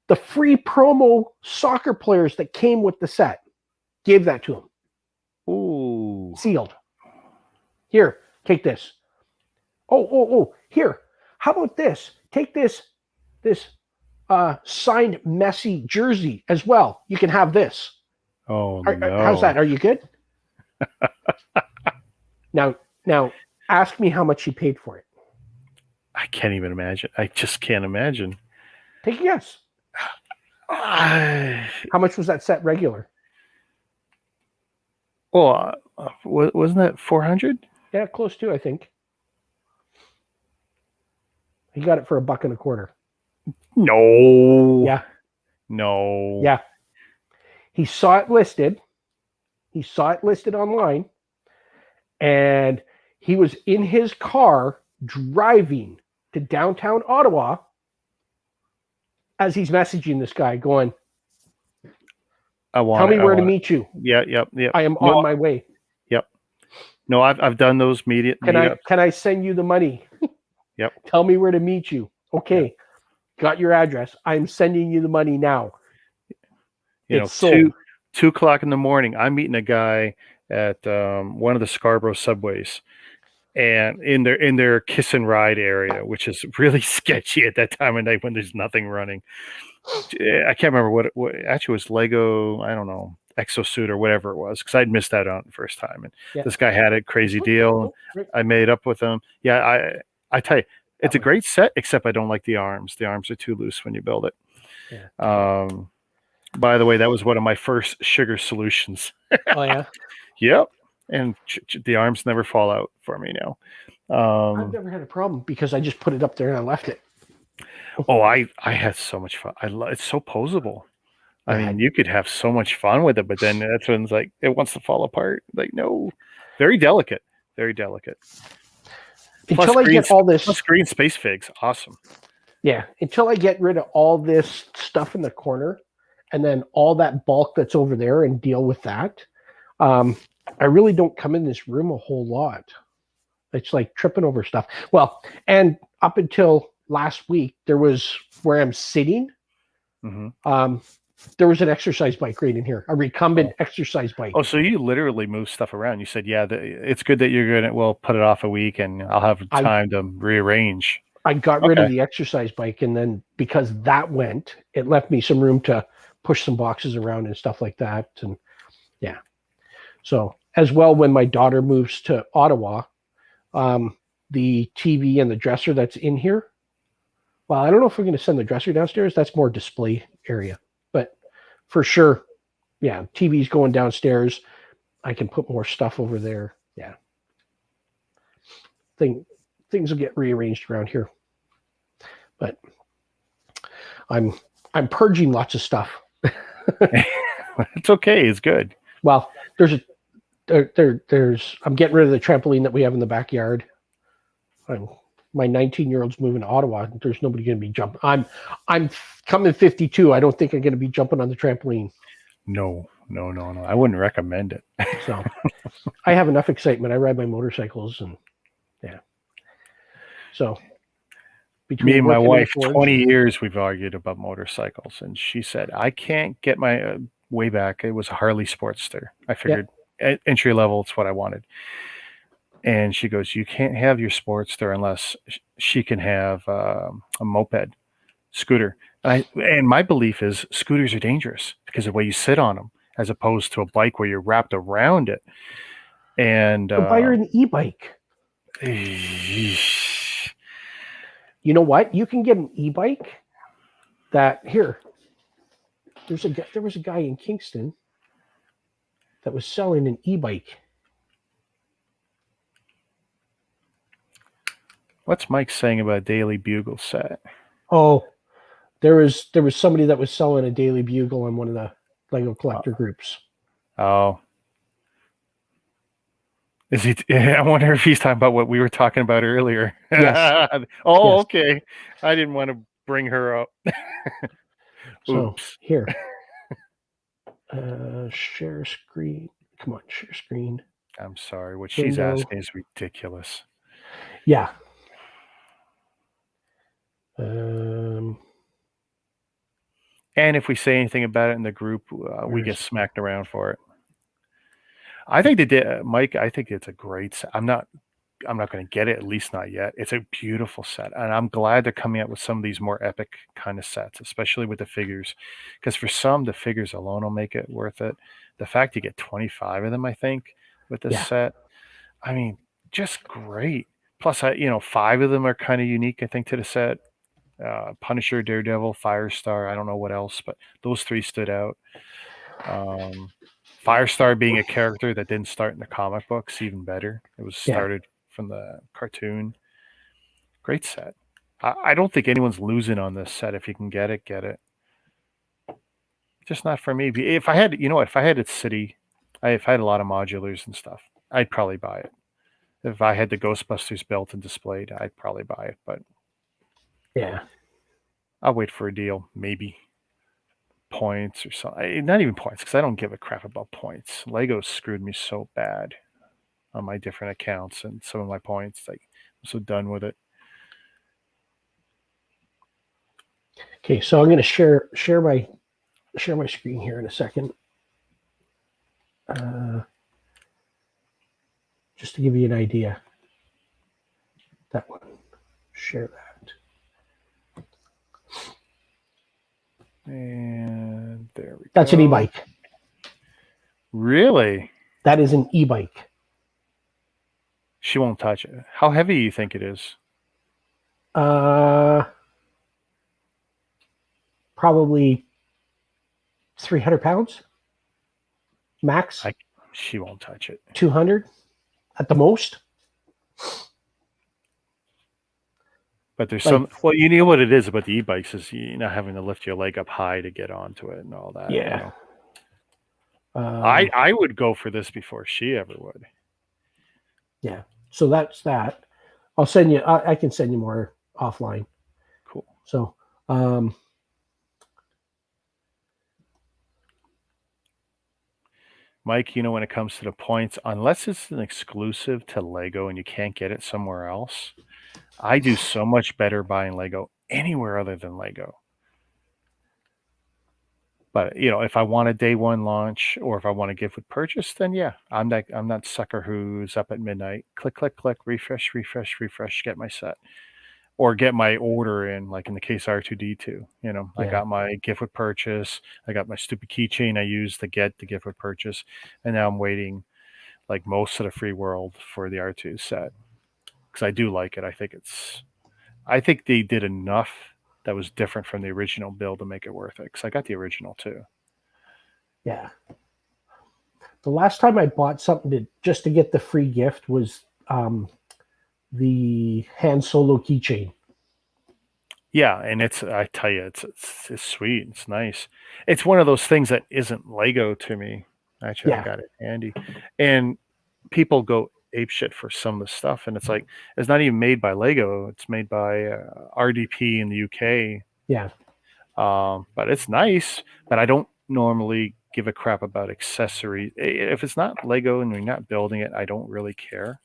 the free promo soccer players that came with the set. Gave that to him. Ooh. Sealed. Here, take this. Oh, here. How about this? Take this signed Messi jersey as well. You can have this. Oh no. How's that? Are you good? Now ask me how much he paid for it. I can't even imagine. I just can't imagine. Take a guess. How much was that set regular? Well, wasn't that 400? Yeah, close to, I think. He got it for $1.25. No. Yeah. No. Yeah. He saw it listed. He saw it listed online. And he was in his car driving to downtown Ottawa as he's messaging this guy going, tell me where to meet you. Yeah. I am on my way. Yep. No, I've done those media. Can I send you the money? Yep. Tell me where to meet you. Okay. Yep. Got your address. I'm sending you the money now. It's 2:00 in the morning. I'm meeting a guy at one of the Scarborough subways, and in their kiss and ride area, which is really sketchy at that time of night when there's nothing running. I can't remember what actually was Lego. I don't know, Exosuit or whatever it was, because I'd missed out on it the first time. And this guy had a crazy deal. I made up with him. Yeah, I tell you, it's a great set, except I don't like the arms. The arms are too loose when you build it. Yeah. By the way, that was one of my first sugar solutions. Oh yeah. Yep. And the arms never fall out for me now. I've never had a problem because I just put it up there and I left it. Oh, I had so much fun. It's so posable. I mean, you could have so much fun with it, but then that's when it's like it wants to fall apart. Like, no, very delicate, very delicate. Until I get all this green space figs, awesome. Yeah, until I get rid of all this stuff in the corner, and then all that bulk that's over there, and deal with that. I really don't come in this room a whole lot. It's like tripping over stuff. Well, and up until last week, there was where I'm sitting. Mm-hmm. There was an exercise bike right in here, a recumbent exercise bike. Oh, so you literally move stuff around. You said, yeah, it's good that you're going to, well, put it off a week and I'll have time to rearrange. I got rid of the exercise bike, and then because that went, it left me some room to push some boxes around and stuff like that. And yeah. So as well, when my daughter moves to Ottawa, the TV and the dresser that's in here, well, I don't know if we're going to send the dresser downstairs. That's more display area. But for sure, yeah, TV's going downstairs. I can put more stuff over there. Yeah. Things will get rearranged around here. But I'm purging lots of stuff. It's okay. It's good. Well, there's I'm getting rid of the trampoline that we have in the backyard. My 19-year-old's moving to Ottawa. There's nobody going to be jumping. I'm coming 52. I don't think I'm going to be jumping on the trampoline. No. I wouldn't recommend it. So I have enough excitement. I ride my motorcycles, and yeah. So me and my wife, 20 years we've argued about motorcycles, and she said, I can't get my way back. It was a Harley Sportster. I figured entry level, it's what I wanted. And she goes, you can't have your Sportster unless she can have a moped, scooter. And my belief is scooters are dangerous because of the way you sit on them, as opposed to a bike where you're wrapped around it. And buy her an e-bike. You know what? You can get an e-bike that here. There was a guy in Kingston that was selling an e-bike. What's Mike saying about a Daily Bugle set? Oh, there was somebody that was selling a Daily Bugle on one of the Lego collector groups. Oh. Is he? I wonder if he's talking about what we were talking about earlier. Yes. Yes. Okay. I didn't want to bring her up. So here, share screen. Come on, share screen. I'm sorry. What she's asking is ridiculous. Yeah. And if we say anything about it in the group, we get smacked around for it. I think they did, Mike. I think it's a great set. I'm not going to get it, at least not yet. It's a beautiful set, and I'm glad they're coming out with some of these more epic kind of sets, especially with the figures, because for some, the figures alone will make it worth it. The fact you get 25 of them, I think, with this set, I mean, just great. Plus, 5 of them are kind of unique, I think, to the set. Punisher, Daredevil, Firestar. I don't know what else, but those 3 stood out. Firestar being a character that didn't start in the comic books, even better. It was started from the cartoon. Great set. I don't think anyone's losing on this set. If you can get it, get it. Just not for me. If I had, if I had it City, if I had a lot of modulars and stuff, I'd probably buy it. If I had the Ghostbusters built and displayed, I'd probably buy it. But yeah, I'll wait for a deal, maybe. Points or something. Not even points, because I don't give a crap about points. Lego screwed me so bad on my different accounts and some of my points. Like, I'm so done with it. Okay, so I'm going to share my screen here in a second. Just to give you an idea. That one. Share that. And there we go. That's an e-bike. Really? That is an e-bike. She won't touch it. How heavy do you think it is? Probably 300 pounds. Max. She won't touch it. 200 at the most. But there's some, well, you know what it is about the e-bikes is you're not having to lift your leg up high to get onto it and all that. Yeah. I would go for this before she ever would. Yeah. So that's that. I'll send you, I can send you more offline. Cool. So, Mike, when it comes to the points, unless it's an exclusive to Lego and you can't get it somewhere else, I do so much better buying Lego anywhere other than Lego. But if I want a day one launch or if I want a gift with purchase, then yeah, I'm that sucker who's up at midnight, click, click, click, refresh, refresh, refresh, get my set. Or get my order in, like in the case R2D2. I Yeah. got my gift with purchase. I got my stupid keychain I used to get the gift with purchase. And now I'm waiting like most of the free world for the R2 set. Because I do like it. I think they did enough that was different from the original build to make it worth it. Because I got the original too. Yeah. The last time I bought something just to get the free gift was the Han Solo keychain. Yeah, and I tell you, it's sweet. It's nice. It's one of those things that isn't Lego to me. Actually, Yeah. I got it handy. And people go ape shit for some of the stuff, and it's like it's not even made by Lego. It's made by RDP in the UK. Yeah. But it's nice. But I don't normally give a crap about accessories. If it's not Lego and you're not building it, I don't really care.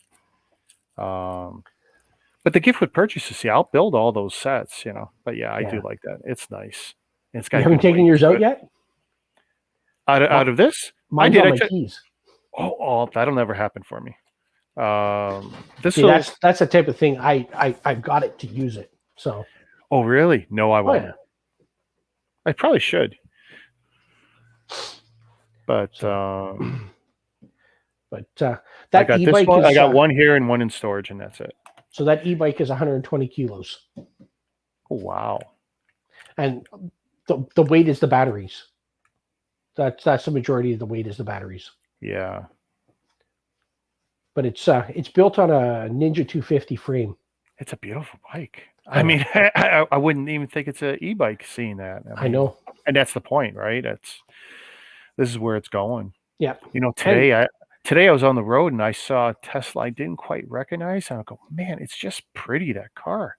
But the gift with purchases, see, I'll build all those sets, But yeah, I do like that. It's nice. And it's got You haven't taken yours out yet? Out of this? Mine's I did. on my keys. Oh, that'll never happen for me. See, that's the type of thing I've got it to use it. So. Oh really? No, I won't. Yeah. I probably should. But that I got e-bike this one. is, I got one here and one in storage, and that's it. So that e-bike is 120 kilos. Oh, wow. And the weight is the batteries. That's the majority of the weight is the batteries. Yeah. But it's built on a Ninja 250 frame. It's a beautiful bike. I mean, I wouldn't even think it's an e-bike seeing that. I know. And that's the point, right? This is where it's going. Yeah. Today I was on the road and I saw a Tesla I didn't quite recognize. And I go, man, it's just pretty, that car.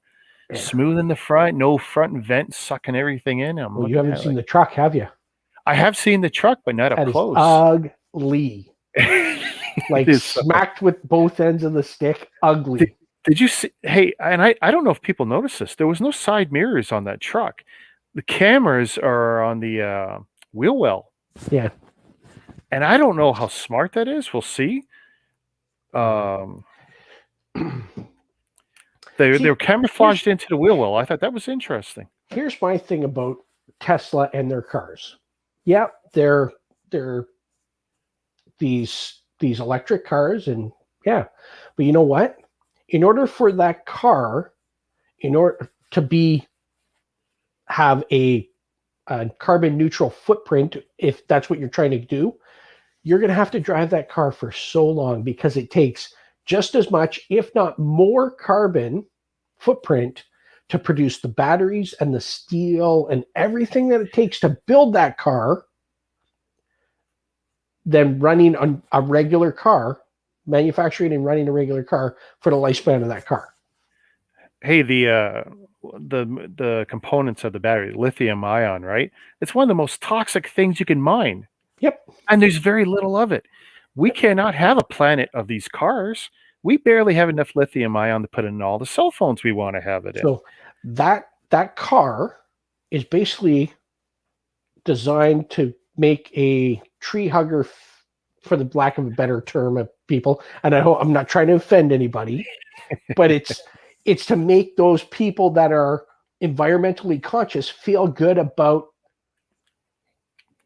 Yeah. Smooth in the front, no front vent sucking everything in. Well, you haven't seen the truck, have you? I have seen the truck, but not up close. Ugly. Like smacked with both ends of the stick. Ugly. Did you see? Hey, and I don't know if people noticed this. There was no side mirrors on that truck. The cameras are on the wheel well. Yeah. And I don't know how smart that is. We'll see. They're camouflaged into the wheel well. I thought that was interesting. Here's my thing about Tesla and their cars. Yeah, they're these electric cars, and yeah, but you know what? In order for that car, to have a carbon neutral footprint, if that's what you're trying to do, you're going to have to drive that car for so long because it takes just as much, if not more, carbon footprint to produce the batteries and the steel and everything that it takes to build that car than running on a regular car, manufacturing and running a regular car for the lifespan of that car. Hey, the components of the battery, lithium ion, right? It's one of the most toxic things you can mine. Yep. And there's very little of it. We cannot have a planet of these cars. We barely have enough lithium ion to put in all the cell phones we want to have it in. So that car is basically designed to make a tree hugger, for the lack of a better term of people. And I'm not trying to offend anybody, but it's to make those people that are environmentally conscious feel good about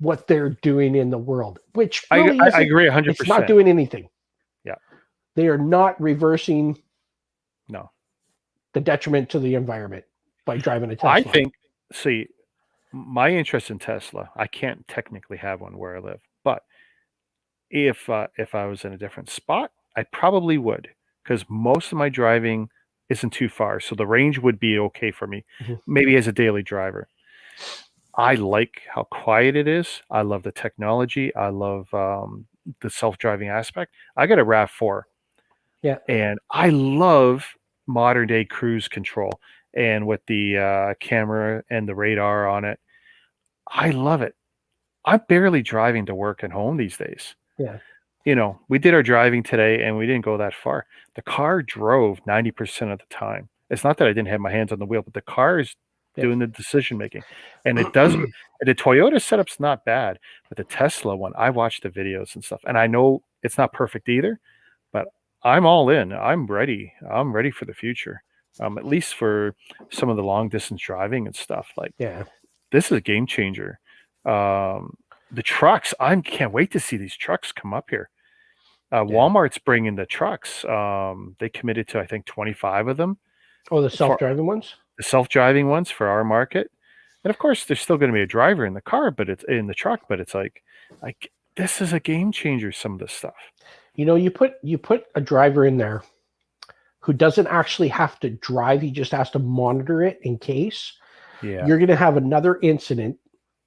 what they're doing in the world, which really I agree 100%. It's not doing anything. Yeah. They are not reversing the detriment to the environment by driving a Tesla. I think, see, my interest in Tesla, I can't technically have one where I live, but if I was in a different spot, I probably would, because most of my driving isn't too far, so the range would be okay for me, maybe as a daily driver. I like how quiet it is. I love the technology. I love the self-driving aspect. I got a RAV4. Yeah. And I love modern day cruise control, and with the camera and the radar on it. I love it. I'm barely driving to work and home these days. Yeah. We did our driving today and we didn't go that far. The car drove 90% of the time. It's not that I didn't have my hands on the wheel, but the car is doing the decision making. And it does. The Toyota setup's not bad, but the Tesla one, I watched the videos and stuff, and I know it's not perfect either, but I'm all in. I'm ready. I'm ready for the future. At least for some of the long distance driving and stuff. Like, Yeah. this is a game changer. The trucks, I can't wait to see these trucks come up here. Walmart's bringing the trucks. They committed to, I think, 25 of them. Oh, the For self-driving ones? the self-driving ones for our market. And of course, there's still going to be a driver in the car, but it's in the truck. But it's like this is a game changer. Some of this stuff. You know, you put a driver in there who doesn't actually have to drive; he just has to monitor it in case. Yeah, You're going to have another incident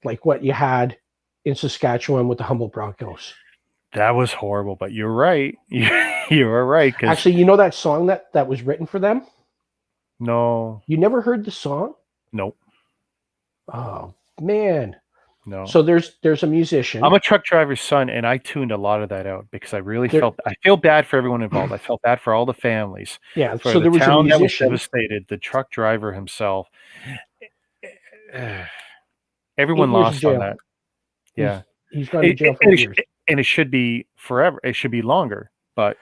like what you had in Saskatchewan with the Humboldt Broncos. that was horrible. But you're right. You are right. Actually, you know that song that was written for them? No. You never heard the song? Nope. Oh man. No. So there's a musician. I'm a truck driver's son, and I tuned a lot of that out because I really I feel bad for everyone involved. I felt bad for all the families. Yeah. For So there the was a town that was musician. devastated, the truck driver himself. Everyone 8 years in lost on jail. that. Yeah. He's gone to jail for years. And it should be forever. It should be longer. But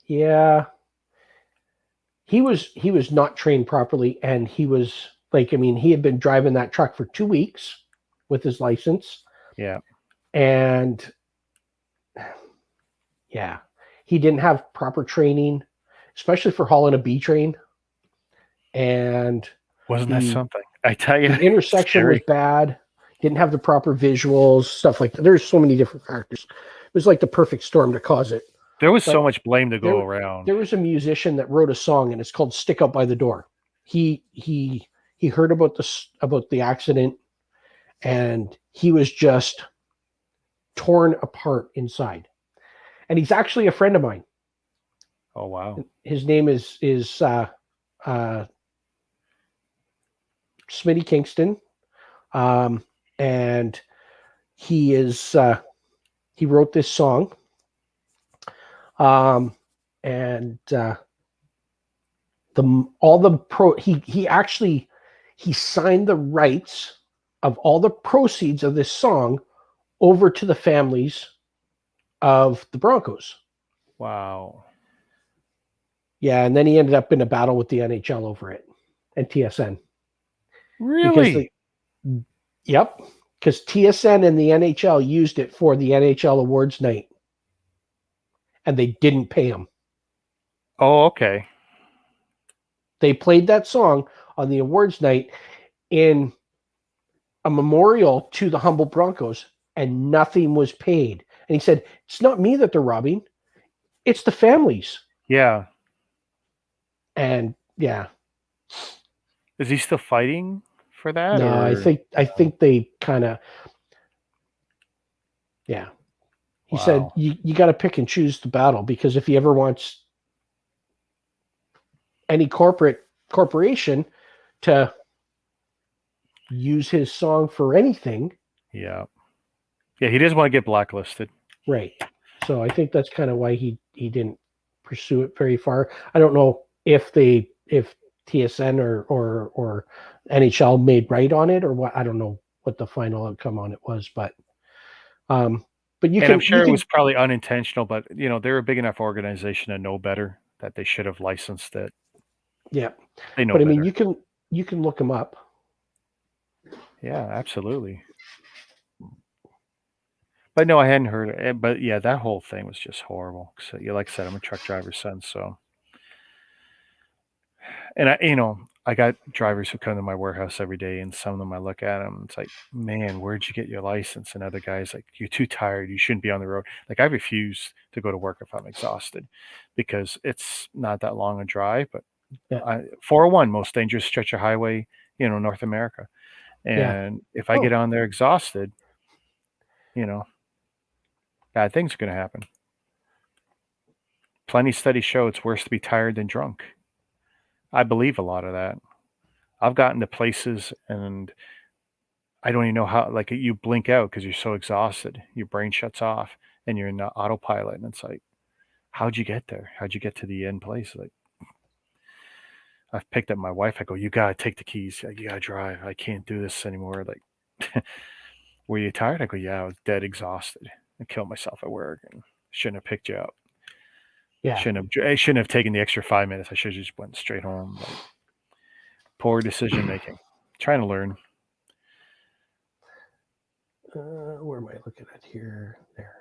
yeah. He was not trained properly, and he was like, I mean, he had been driving that truck for 2 weeks with his license. yeah. And yeah, he didn't have proper training, especially for hauling a B train. And Wasn't that something? I tell you, the intersection was bad. Didn't have the proper visuals, stuff like that. There's so many different factors. It was like the perfect storm to cause it. There was so much blame to go around. There was a musician that wrote a song, and it's called "Stick Out by the Door." He heard about the accident, and he was just torn apart inside. And he's actually a friend of mine. Oh wow! His name is Smitty Kingston, and he wrote this song. He signed the rights of all the proceeds of this song over to the families of the Broncos. Wow. Yeah, and then he ended up in a battle with the NHL over it and TSN. Really? Yep, because TSN and the NHL used it for the NHL awards night, and they didn't pay him. Oh, okay. They played that song on the awards night in a memorial to the Humboldt Broncos, and nothing was paid. And he said, it's not me that they're robbing, it's the families. Yeah. And yeah. Is he still fighting for that? No, or? I think they kind of, yeah. He said, you got to pick and choose the battle, because if he ever wants any corporation to use his song for anything. Yeah. Yeah, he doesn't want to get blacklisted. Right. So I think that's kind of why he didn't pursue it very far. I don't know if TSN or NHL made right on it or what. I don't know what the final outcome on it was, but I'm sure it was probably unintentional, but they're a big enough organization to know better that they should have licensed it. Yeah. They know but I better. mean, you can look them up. Yeah, absolutely. But no, I hadn't heard it. But yeah, that whole thing was just horrible. So, like I said, I'm a truck driver's son, so. And I got drivers who come to my warehouse every day, and some of them I look at them, it's like, man, where'd you get your license? And other guys like, you're too tired, you shouldn't be on the road. Like, I refuse to go to work if I'm exhausted, because it's not that long a drive. But 401, most dangerous stretch of highway, North America. And if I get on there exhausted, bad things are going to happen. Plenty of studies show it's worse to be tired than drunk. I believe a lot of that. I've gotten to places and I don't even know how, like, you blink out because you're so exhausted. Your brain shuts off and you're in autopilot. And it's like, how'd you get there? How'd you get to the end place? Like, I've picked up my wife. I go, you gotta take the keys. You gotta drive. I can't do this anymore. Like, were you tired? I go, yeah, I was dead exhausted. I killed myself at work and shouldn't have picked you up. Yeah. I shouldn't have taken the extra 5 minutes. I should have just went straight home. Like, poor decision making. Trying to learn. Where am I looking at here? There.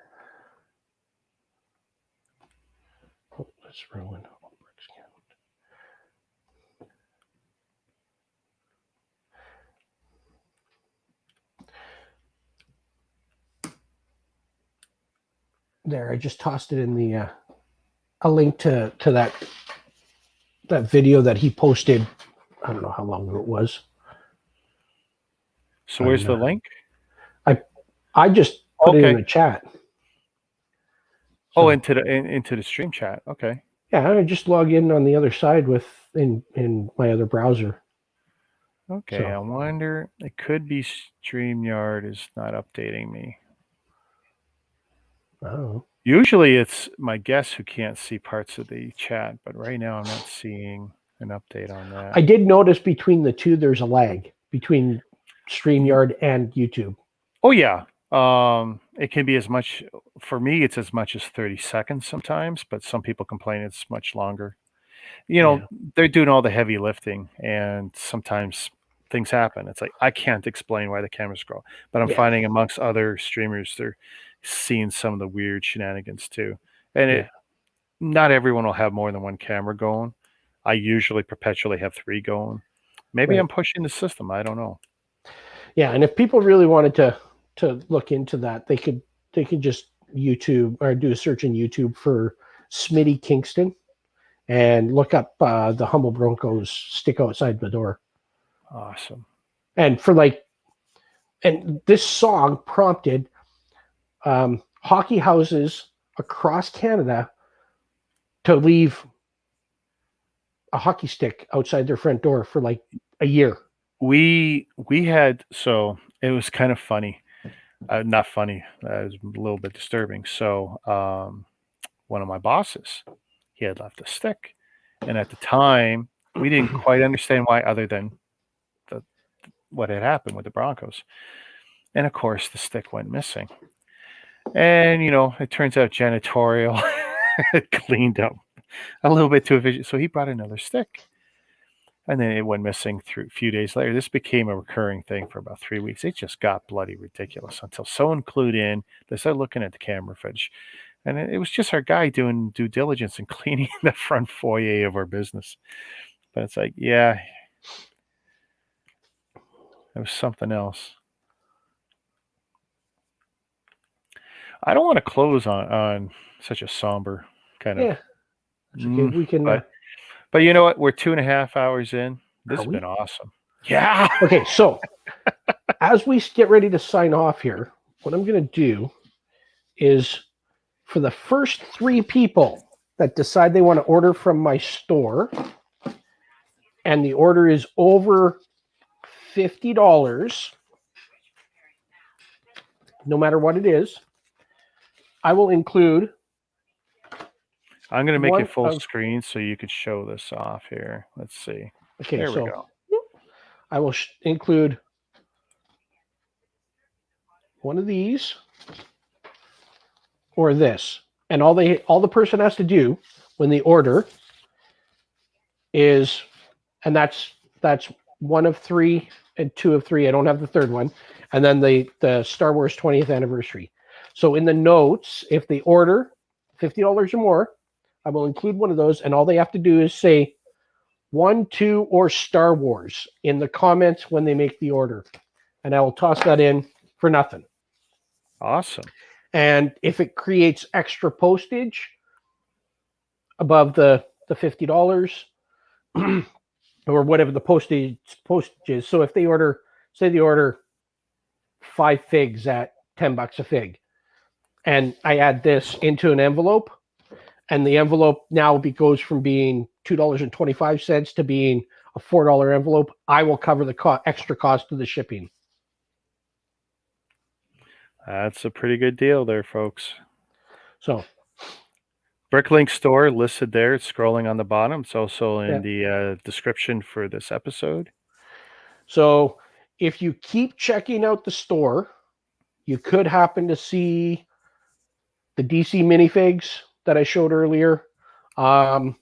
Oh, that's ruined. There, I just tossed it in the a link to that video that he posted. I don't know how long ago it was. So where's the link? I just put it in the chat. So, into the stream chat. Okay. Yeah, I just log in on the other side in my other browser. Okay, so, I wonder, it could be StreamYard is not updating me. Oh. Usually it's my guests who can't see parts of the chat, but right now I'm not seeing an update on that. I did notice between the two there's a lag between StreamYard and YouTube. Oh yeah. It can be as much, for me it's as much as 30 seconds sometimes, but some people complain it's much longer. They're doing all the heavy lifting and sometimes things happen. It's like, I can't explain why the cameras grow, but I'm finding amongst other streamers, they're seeing some of the weird shenanigans too. And not everyone will have more than one camera going. I usually perpetually have 3 going. Maybe I'm pushing the system. I don't know. Yeah. And if people really wanted to look into that, they could just YouTube or do a search in YouTube for Smitty Kingston and look up the Humble Broncos stick outside the door. Awesome. And and this song prompted hockey houses across Canada to leave a hockey stick outside their front door for like a year. We had, so it was kind of funny. Not funny. It was a little bit disturbing. So one of my bosses, he had left a stick. And at the time, we didn't quite understand why, other than what had happened with the Broncos. And of course, the stick went missing. And, it turns out janitorial cleaned up a little bit too efficient. So he brought another stick. And then it went missing a few days later. This became a recurring thing for about 3 weeks. It just got bloody ridiculous until someone clued in. They started looking at the camera footage. And it was just our guy doing due diligence and cleaning the front foyer of our business. But it's like, yeah, it was something else. I don't want to close on such a somber kind of. Yeah. Okay. We can. But you know what? We're 2.5 hours in. This has been awesome. Yeah. Okay. So as we get ready to sign off here, what I'm going to do is, for the first 3 people that decide they want to order from my store, and the order is over $50, no matter what it is, I will include. I'm going to make it full screen so you could show this off here. Let's see. Okay, there we go. I will include one of these or this, and all the person has to do when they order is, and that's 1 of 3 and 2 of 3. I don't have the third one, and then the Star Wars 20th anniversary. So in the notes, if they order $50 or more, I will include one of those, and all they have to do is say 1, 2, or Star Wars in the comments when they make the order, and I will toss that in for nothing. Awesome. And if it creates extra postage above the $50 or whatever the postage is, so if they order, say they order 5 figs at $10 a fig, and I add this into an envelope, and the envelope now goes from being $2.25 to being a $4 envelope, I will cover the extra cost of the shipping. That's a pretty good deal there, folks. So Bricklink store listed there. It's scrolling on the bottom. It's also in Yeah. the description for this episode. So if you keep checking out the store, you could happen to see the DC minifigs that I showed earlier, and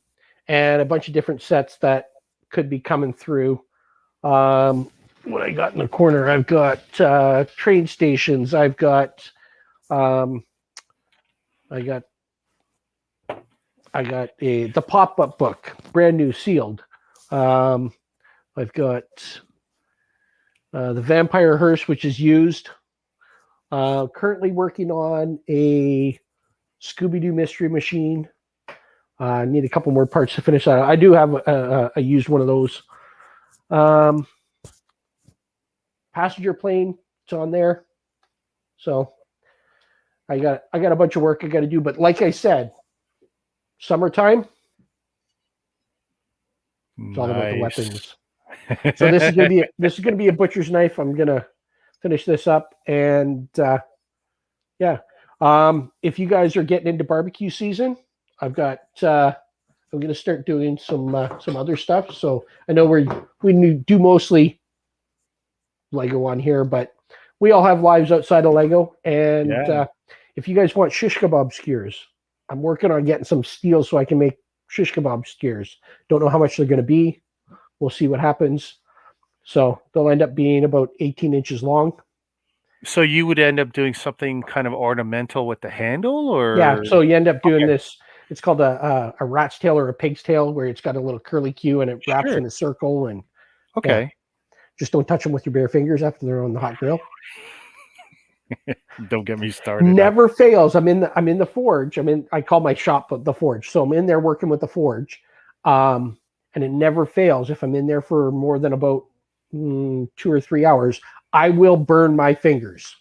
a bunch of different sets that could be coming through. What I got in the corner, I've got train stations. I've got I got the pop-up book, brand new, sealed. I've got the Vampire Hearse, which is used. Currently working on a Scooby-Doo Mystery Machine. I need a couple more parts to finish that. I do have a used one of those. Passenger plane, it's on there. So I got a bunch of work I got to do. But like I said, summertime, it's all about the weapons. So this is gonna be a butcher's knife. I'm gonna finish this up, and yeah. If you guys are getting into barbecue season, I've got I'm gonna start doing some other stuff. So I know we do mostly Lego on here, but we all have lives outside of Lego. And if you guys want shish kebab skewers, I'm working on getting some steel so I can make shish kebab skewers. Don't know how much they're going to be. We'll see what happens. So they'll end up being about 18 inches long. So you would end up doing something kind of ornamental with the handle, or yeah. So you end up doing this. It's called a rat's tail or a pig's tail, where it's got a little curly Q and it wraps in a circle. And just don't touch them with your bare fingers after they're on the hot grill. Don't get me started. Never fails. I'm in the forge. I call my shop the forge. So I'm in there working with the forge, and it never fails. If I'm in there for more than about 2 or 3 hours, I will burn my fingers.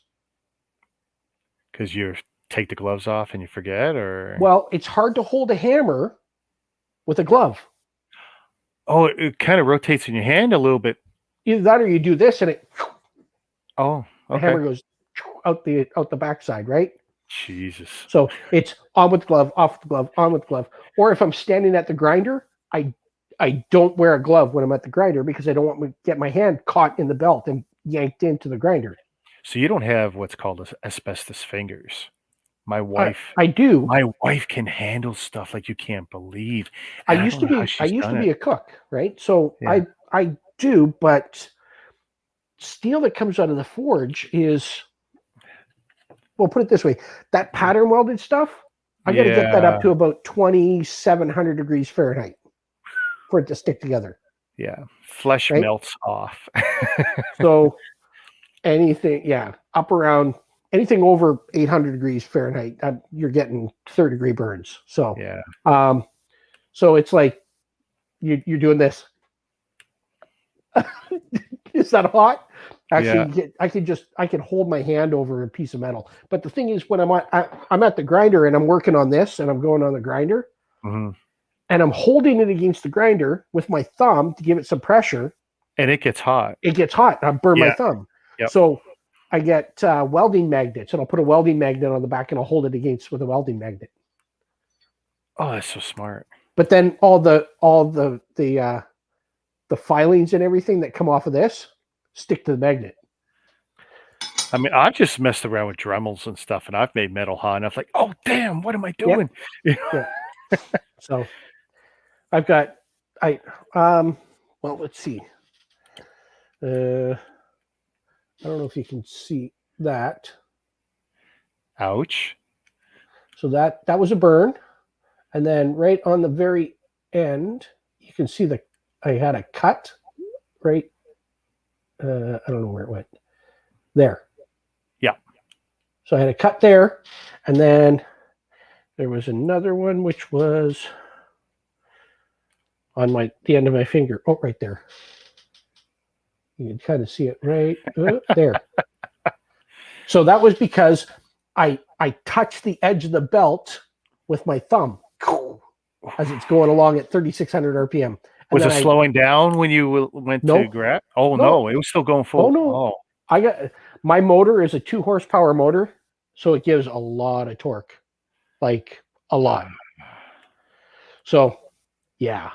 Because you take the gloves off and you forget, or well, it's hard to hold a hammer with a glove. Oh, it kind of rotates in your hand a little bit. Either that, or you do this, and it. Oh, okay. The hammer goes out the backside, right? Jesus. So it's on with the glove, off with the glove, on with the glove. Or if I'm standing at the grinder, I don't wear a glove when I'm at the grinder because I don't want to get my hand caught in the belt and yanked into the grinder. So you don't have what's called asbestos fingers. My wife, I do. My wife can handle stuff like you can't believe. I used to be a cook, right? So yeah. I do, but steel that comes out of the forge is, well, put it this way, that pattern welded stuff, I got to get that up to about 2,700 degrees Fahrenheit for it to stick together. Yeah, flesh melts off. So anything, up around anything over 800 degrees Fahrenheit, you're getting 3rd-degree burns. So so it's like you're doing this. Is that hot? Actually, I can hold my hand over a piece of metal. But the thing is, when I'm at the grinder and I'm working on this and I'm going on the grinder, and I'm holding it against the grinder with my thumb to give it some pressure, and it gets hot. I burn my thumb. Yep. So I get welding magnets, and I'll put a welding magnet on the back, and I'll hold it against with a welding magnet. Oh, that's so smart. But then all the filings and everything that come off of this stick to the magnet. I mean, I've just messed around with Dremels and stuff, and I've made metal hot, and I'm like, oh, damn, what am I doing? Yeah. So I've got, well, let's see. I don't know if you can see that. Ouch. So that was a burn. And then right on the very end, you can see I had a cut right. I don't know where it went. There. Yeah. So I had a cut there, and then there was another one which was on the end of my finger. Oh, right there. You can kind of see it right there. So that was because I touched the edge of the belt with my thumb as it's going along at 3,600 RPM. Was it slowing down when you went to grab? Oh, no, it was still going full. Oh, no. Oh. My motor is a 2-horsepower motor, so it gives a lot of torque, like a lot. So, yeah.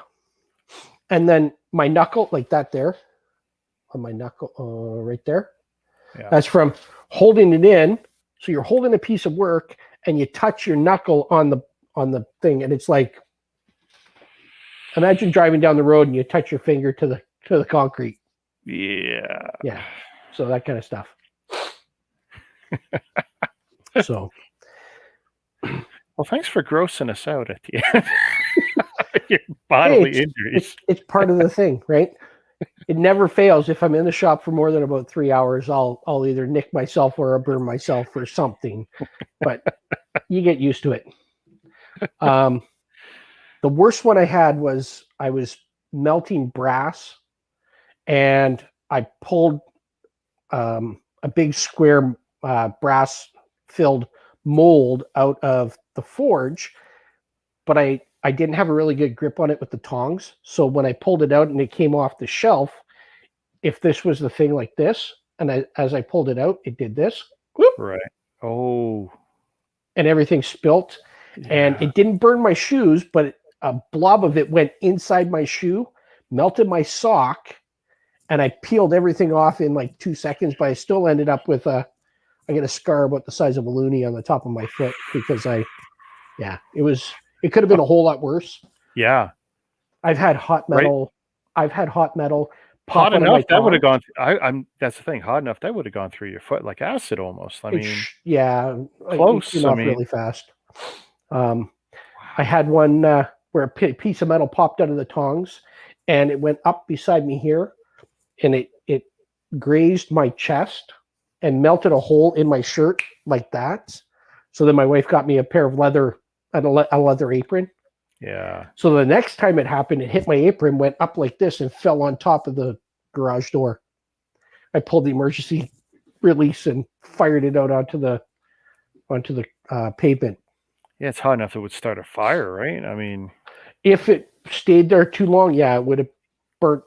And then my knuckle, like that there, on my knuckle, right there. Yeah. That's from holding it in. So you're holding a piece of work and you touch your knuckle on the thing, and it's like, imagine driving down the road and you touch your finger to the concrete. Yeah. Yeah. So that kind of stuff. So. Well, thanks for grossing us out at the end. Your bodily injuries. It's part of the thing, right? It never fails. If I'm in the shop for more than about 3 hours, I'll either nick myself or I'll burn myself or something. But you get used to it. The worst one I had was I was melting brass, and I pulled a big square brass filled mold out of the forge, but I didn't have a really good grip on it with the tongs. So when I pulled it out and it came off the shelf, if this was the thing like this, and as I pulled it out, it did this. Whoop, Right. Oh. and everything spilt. Yeah. And it didn't burn my shoes, but a blob of it went inside my shoe, melted my sock, and I peeled everything off in like 2 seconds, but I still ended up with I got a scar about the size of a loonie on the top of my foot because it could have been a whole lot worse. Yeah. I've had hot metal. Right. I've had hot metal. Hot enough that would have gone. That's the thing. Hot enough that would have gone through your foot like acid almost. I mean, yeah, close. It came off really fast. I had one where a piece of metal popped out of the tongs, and it went up beside me here, and it grazed my chest and melted a hole in my shirt like that. So then my wife got me a pair of leather apron. Yeah. So the next time it happened, it hit my apron, went up like this, and fell on top of the garage door. I pulled the emergency release and fired it out onto the pavement. Yeah, it's hot enough it would start a fire, right? I mean, if it stayed there too long, yeah, it would have burnt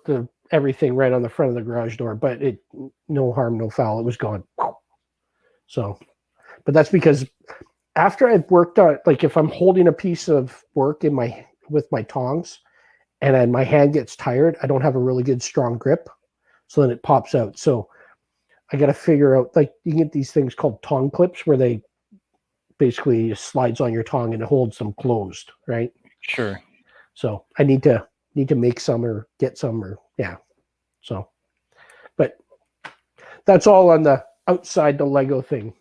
everything right on the front of the garage door. But no harm, no foul. It was gone. So, but that's because after I've worked on, like, if I'm holding a piece of work with my tongs, and then my hand gets tired, I don't have a really good strong grip, so then it pops out. So I got to figure out, like, you can get these things called tong clips where they basically slides on your tongue and it holds them closed, right? Sure. So I need to make some or get some, or yeah. So, but that's all on the outside the Lego thing.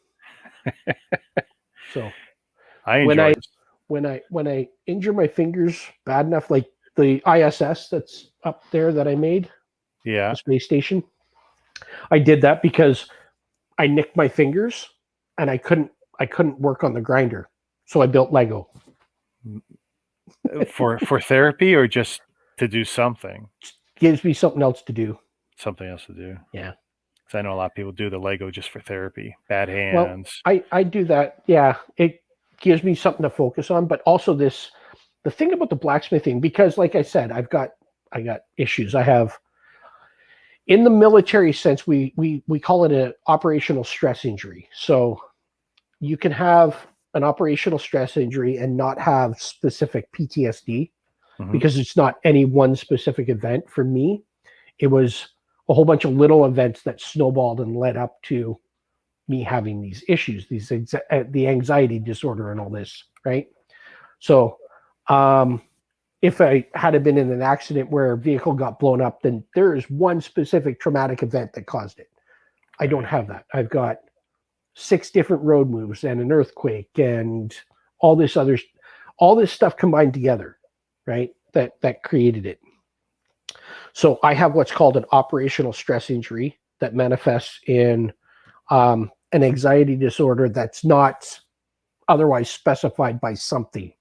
So when I injure my fingers bad enough, like the ISS that's up there that I made, the space station, I did that because I nicked my fingers and I couldn't work on the grinder, so I built Lego. for therapy or just to do something. Gives me something else to do. Something else to do. Yeah. Because I know a lot of people do the Lego just for therapy. Bad hands. Well, I do that. Yeah. It gives me something to focus on, but also the thing about the blacksmithing, because like I said, I got issues. I have, in the military sense, we call it an operational stress injury. So you can have an operational stress injury and not have specific PTSD, because it's not any one specific event. For me, it was a whole bunch of little events that snowballed and led up to me having these issues, the anxiety disorder and all this, right? So if I had been in an accident where a vehicle got blown up, then there is one specific traumatic event that caused it. I don't have that. I've got 6 different road moves and an earthquake and all this stuff combined together, right? That created it. So I have what's called an operational stress injury that manifests in an anxiety disorder that's not otherwise specified by something.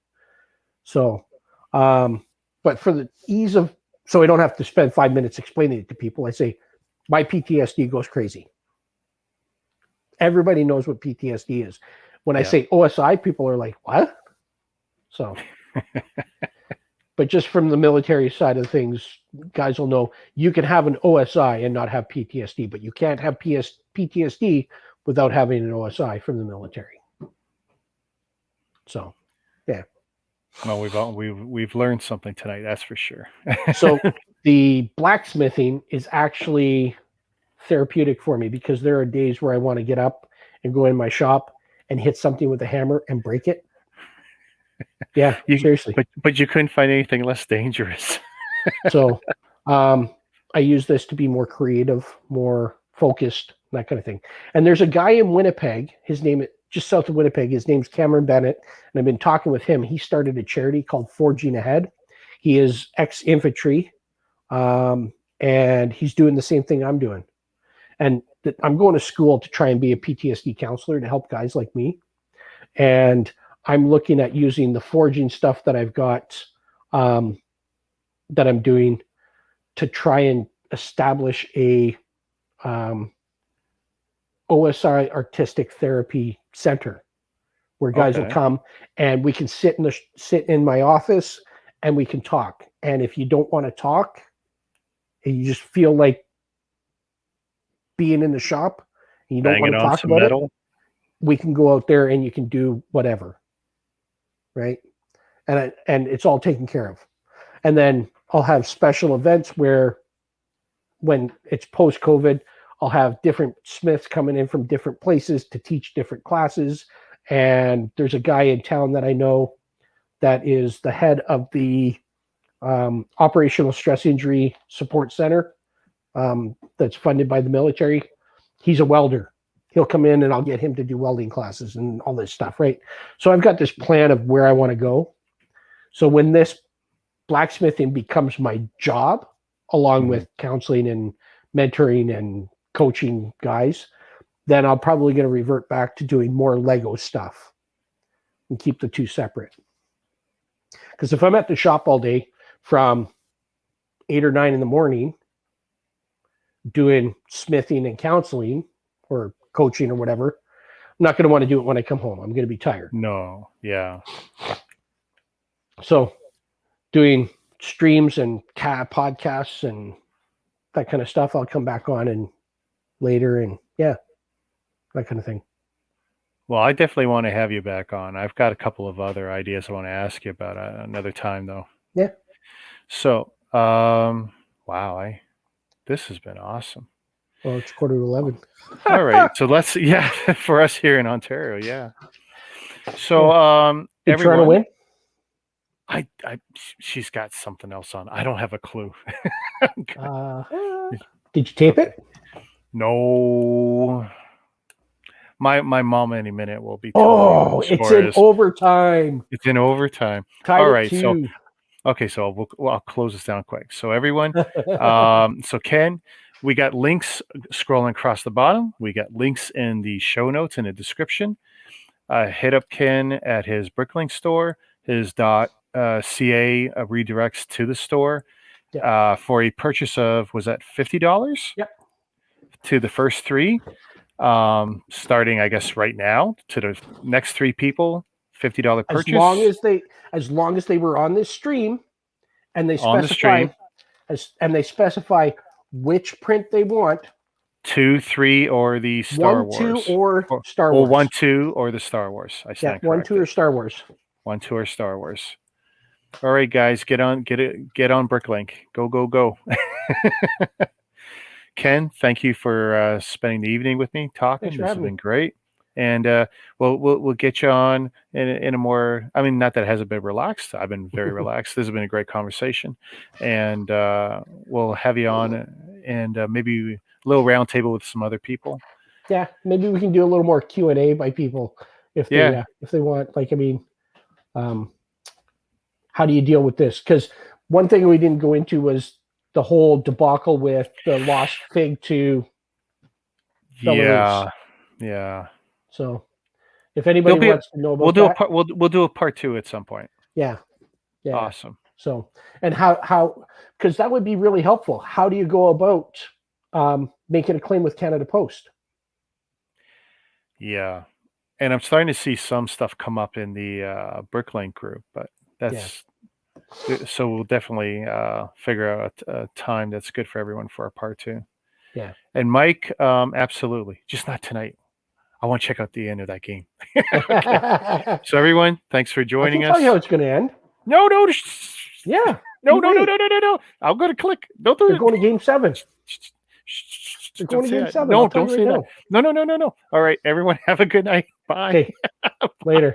So, but for the ease of, so I don't have to spend 5 minutes explaining it to people, I say my PTSD goes crazy. Everybody knows what PTSD is. When I say OSI, people are like, what? So, but just from the military side of things, guys will know you can have an OSI and not have PTSD, but you can't have PTSD without having an OSI from the military. So, yeah. Well, we've learned something tonight, that's for sure. So the blacksmithing is actually therapeutic for me because there are days where I want to get up and go in my shop and hit something with a hammer and break it. Yeah, seriously. But you couldn't find anything less dangerous. So I use this to be more creative, more focused, that kind of thing. And there's a guy in Winnipeg, his name, just south of Winnipeg, his name's Cameron Bennett. And I've been talking with him. He started a charity called Forging Ahead. He is ex-infantry, and he's doing the same thing I'm doing. And I'm going to school to try and be a PTSD counselor to help guys like me. And I'm looking at using the forging stuff that I've got, that I'm doing, to try and establish a OSI artistic therapy center where guys will come and we can sit in my office and we can talk. And if you don't want to talk and you just feel like being in the shop and you don't want to talk about it, we can go out there and you can do whatever. Right. And it's all taken care of. And then I'll have special events where when it's post-COVID, I'll have different smiths coming in from different places to teach different classes. And there's a guy in town that I know that is the head of the Operational Stress Injury Support Center that's funded by the military. He's a welder. He'll come in and I'll get him to do welding classes and all this stuff, right? So I've got this plan of where I want to go. So when this blacksmithing becomes my job, along with counseling and mentoring and coaching guys, then I'm probably going to revert back to doing more Lego stuff and keep the two separate. Because if I'm at the shop all day from 8 or 9 in the morning doing smithing and counseling or coaching or whatever, I'm not going to want to do it when I come home. I'm going to be tired. No, yeah. So doing streams and podcasts and that kind of stuff, I'll come back on and later and that kind of thing. Well, I definitely want to have you back on. I've got a couple of other ideas I want to ask you about another time, though. Yeah. So, wow, this has been awesome. Well, it's 10:45. All right, so let's for us here in Ontario, yeah. So, did Toronto win? She's got something else on. I don't have a clue. Did you tape it? No. My mom any minute will be. It's in overtime. It's in overtime. All right, so I'll close this down quick. So everyone, so Ken, we got links scrolling across the bottom. We got links in the show notes in the description. Hit up Ken at his Bricklink store. His .ca redirects to the store for a purchase of, was that $50? Yep. To the first 3, starting I guess right now, to the next 3 people, $50 purchase. As long as they were on this stream, and they specify which print they want. 2, 3, or the Star Wars. 1, 2, or Star Wars. Or 1, 2, or the Star Wars. I stand 1, 2, or Star Wars. 1, 2, or Star Wars. All right, guys, get on Bricklink. Go. Ken, thank you for spending the evening with me talking. This has been great. And we'll get you on in a more, I mean, not that it hasn't been relaxed. I've been very relaxed. This has been a great conversation. And we'll have you on and maybe a little roundtable with some other people. Yeah, maybe we can do a little more Q&A by people if they want. Like, I mean, how do you deal with this? Because one thing we didn't go into was the whole debacle with the lost fig to Belarus. Yeah. So if anybody wants to know about that, we'll do a part 2 at some point. Yeah. Awesome. So, and how because that would be really helpful. How do you go about making a claim with Canada Post? Yeah. And I'm starting to see some stuff come up in the Bricklink group, but that's so we'll definitely figure out a time that's good for everyone for our part 2. Yeah. And Mike, absolutely. Just not tonight. I want to check out the end of that game. Okay. So everyone, thanks for joining us. I can tell you how it's going to end. No. Yeah. No. you wait. No. I'm going to click. Don't do They're it. going to game 7. They're Don't going to say game that. 7. No, I'll tell don't you say right that. now. No. All right, everyone, have a good night. Bye. Okay. Later.